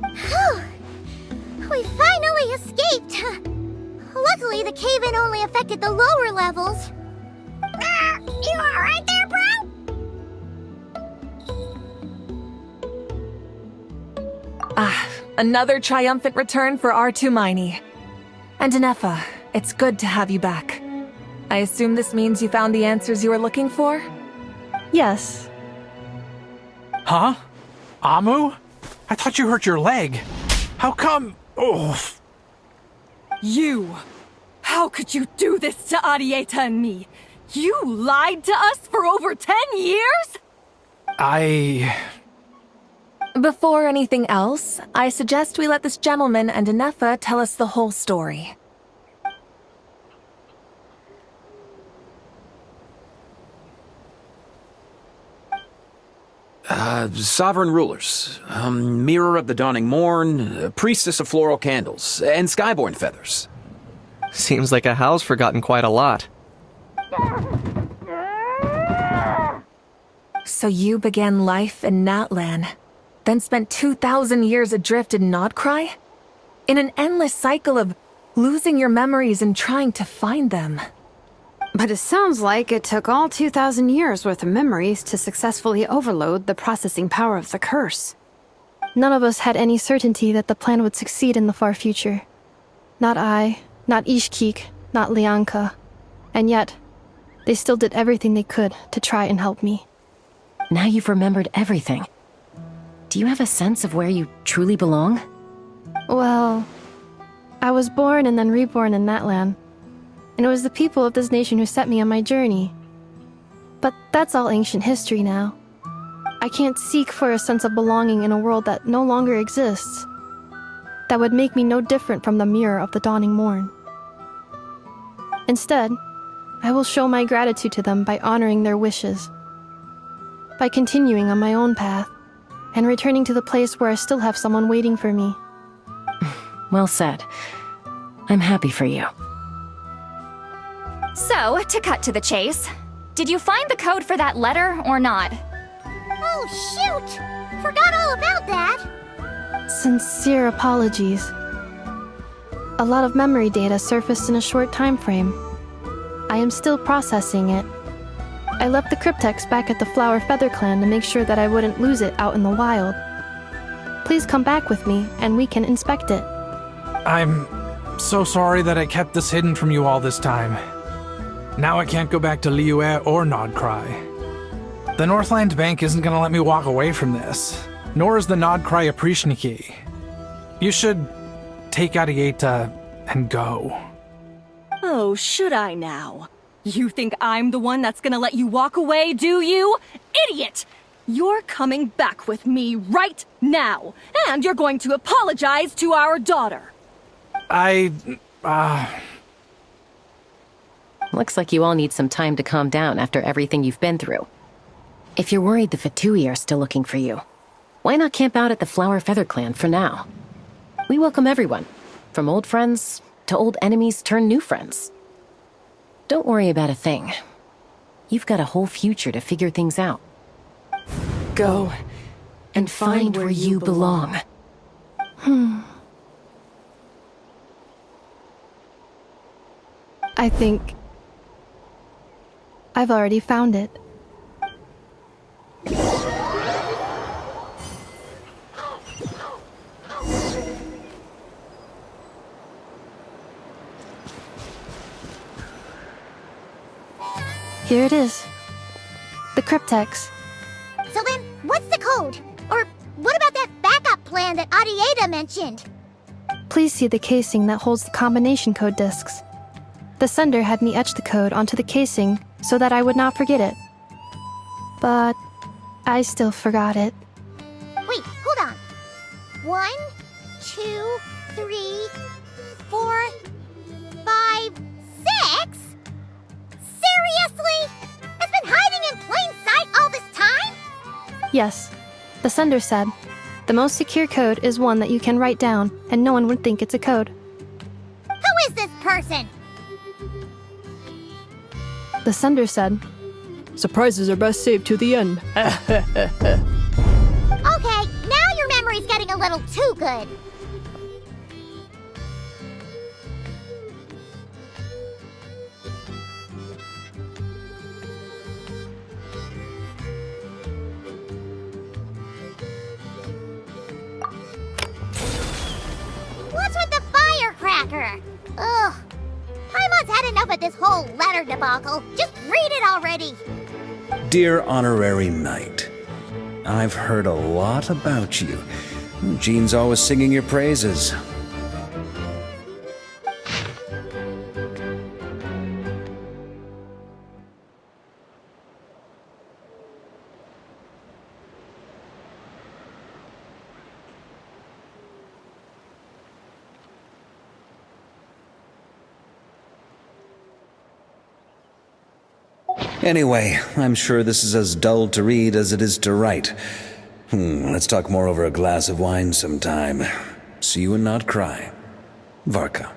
Whew. We finally escaped! Luckily, the cave-in only affected the lower levels. You alright there, bro? Another triumphant return for R2-Miney. And Ineffa, it's good to have you back. I assume this means you found the answers you were looking for? Yes. Huh? Amu? I thought you hurt your leg. How come? Oh. You! How could you do this to Arieta and me? You lied to us for over 10 years? Before anything else, I suggest we let this gentleman and Ineffa tell us the whole story. Sovereign rulers, Mirror of the Dawning Morn, Priestess of Floral Candles, and Skyborn Feathers. Seems like a house forgotten quite a lot. So you began life in Natlan, then spent 2,000 years adrift in Nodcry? In an endless cycle of losing your memories and trying to find them. But it sounds like it took all 2,000 years worth of memories to successfully overload the processing power of the curse. None of us had any certainty that the plan would succeed in the far future. Not I, not Ishkik, not Lianka. And yet, they still did everything they could to try and help me. Now you've remembered everything. Do you have a sense of where you truly belong? Well, I was born and then reborn in Natlan. And it was the people of this nation who set me on my journey. But that's all ancient history now. I can't seek for a sense of belonging in a world that no longer exists. That would make me no different from the Mirror of the Dawning Morn. Instead, I will show my gratitude to them by honoring their wishes. By continuing on my own path, and returning to the place where I still have someone waiting for me. Well said. I'm happy for you. So, to cut to the chase, did you find the code for that letter or not? Oh, shoot! Forgot all about that! Sincere apologies. A lot of memory data surfaced in a short time frame. I am still processing it. I left the cryptex back at the Flower Feather Clan to make sure that I wouldn't lose it out in the wild. Please come back with me, and we can inspect it. I'm so sorry that I kept this hidden from you all this time. Now I can't go back to Liyue or Nodcry. The Northland Bank isn't gonna let me walk away from this, nor is the Nodcry Aprishniki. You should take Arieta and go. Oh, should I now? You think I'm the one that's gonna let you walk away, do you? Idiot! You're coming back with me right now, and you're going to apologize to our daughter. Looks like you all need some time to calm down after everything you've been through. If you're worried the Fatui are still looking for you, why not camp out at the Flower Feather Clan for now? We welcome everyone, from old friends to old enemies turned new friends. Don't worry about a thing. You've got a whole future to figure things out. Go and find where you belong. I think I've already found it. Here it is. The cryptex. So then, what's the code? Or what about that backup plan that Arieta mentioned? Please see the casing that holds the combination code discs. The sender had me etch the code onto the casing so that I would not forget it. But I still forgot it. Wait, hold on. 1, 2, 3, 4, 5, 6? Seriously? It's been hiding in plain sight all this time? Yes, the sender said, the most secure code is one that you can write down and no one would think it's a code. Who is this person? The sender said, surprises are best saved to the end. Okay, now your memory's getting a little too good. Tracker. Ugh. Paimon's had enough of this whole letter debacle. Just read it already. Dear Honorary Knight, I've heard a lot about you. Jean's always singing your praises. Anyway, I'm sure this is as dull to read as it is to write. Let's talk more over a glass of wine sometime. See you and not cry. Varka.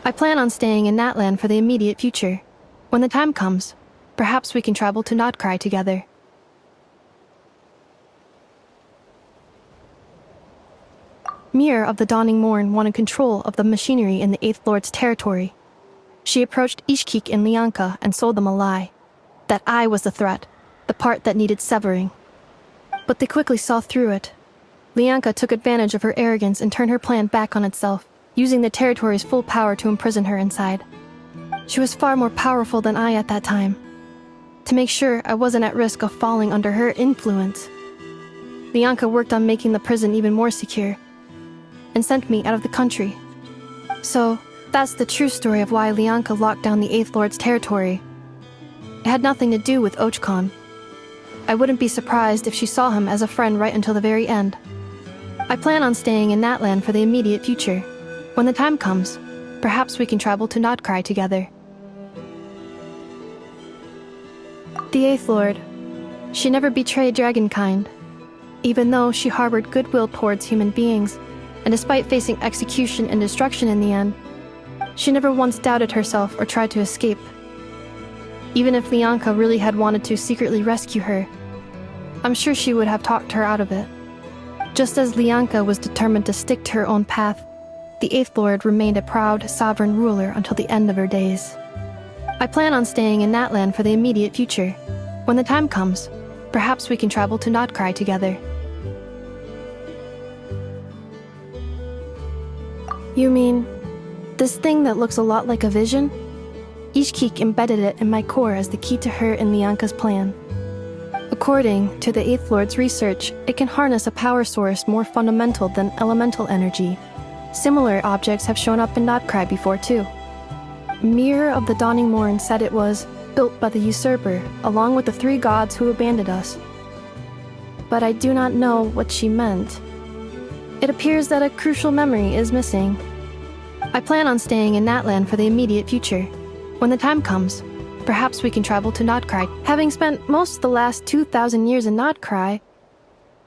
I plan on staying in Natlan for the immediate future. When the time comes, perhaps we can travel to Notcry together. Mirror of the Dawning Morn wanted control of the machinery in the Eighth Lord's territory. She approached Ishkik and Lianka and sold them a lie. That I was the threat, the part that needed severing. But they quickly saw through it. Lianka took advantage of her arrogance and turned her plan back on itself, using the territory's full power to imprison her inside. She was far more powerful than I at that time. To make sure I wasn't at risk of falling under her influence, Lianka worked on making the prison even more secure, and sent me out of the country. So, that's the true story of why Lianka locked down the Eighth Lord's territory. It had nothing to do with Ochkon. I wouldn't be surprised if she saw him as a friend right until the very end. I plan on staying in Natlan for the immediate future. When the time comes, perhaps we can travel to Notcry together. The Eighth Lord. She never betrayed Dragonkind, even though she harbored goodwill towards human beings, and despite facing execution and destruction in the end, she never once doubted herself or tried to escape. Even if Lianka really had wanted to secretly rescue her, I'm sure she would have talked her out of it. Just as Lianka was determined to stick to her own path, the Eighth Lord remained a proud, sovereign ruler until the end of her days. I plan on staying in Natlan for the immediate future. When the time comes, perhaps we can travel to Notcry together. You mean, this thing that looks a lot like a vision? Ishkik embedded it in my core as the key to her and Lianka's plan. According to the Eighth Lord's research, it can harness a power source more fundamental than elemental energy. Similar objects have shown up in Notcry before too. Mirror of the Dawning Morn said it was built by the usurper, along with the three gods who abandoned us. But I do not know what she meant. It appears that a crucial memory is missing. I plan on staying in Natlan for the immediate future. When the time comes, perhaps we can travel to Notcry. Having spent most of the last 2,000 years in Notcry,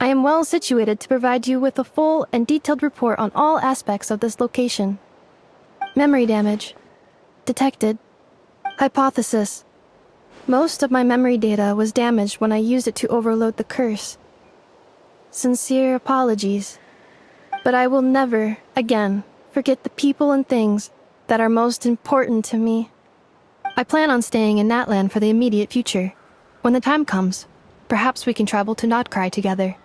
I am well situated to provide you with a full and detailed report on all aspects of this location. Memory damage. Detected. Hypothesis. Most of my memory data was damaged when I used it to overload the curse. Sincere apologies. But I will never, again, forget the people and things that are most important to me. I plan on staying in Natlan for the immediate future. When the time comes, perhaps we can travel to Notcry together.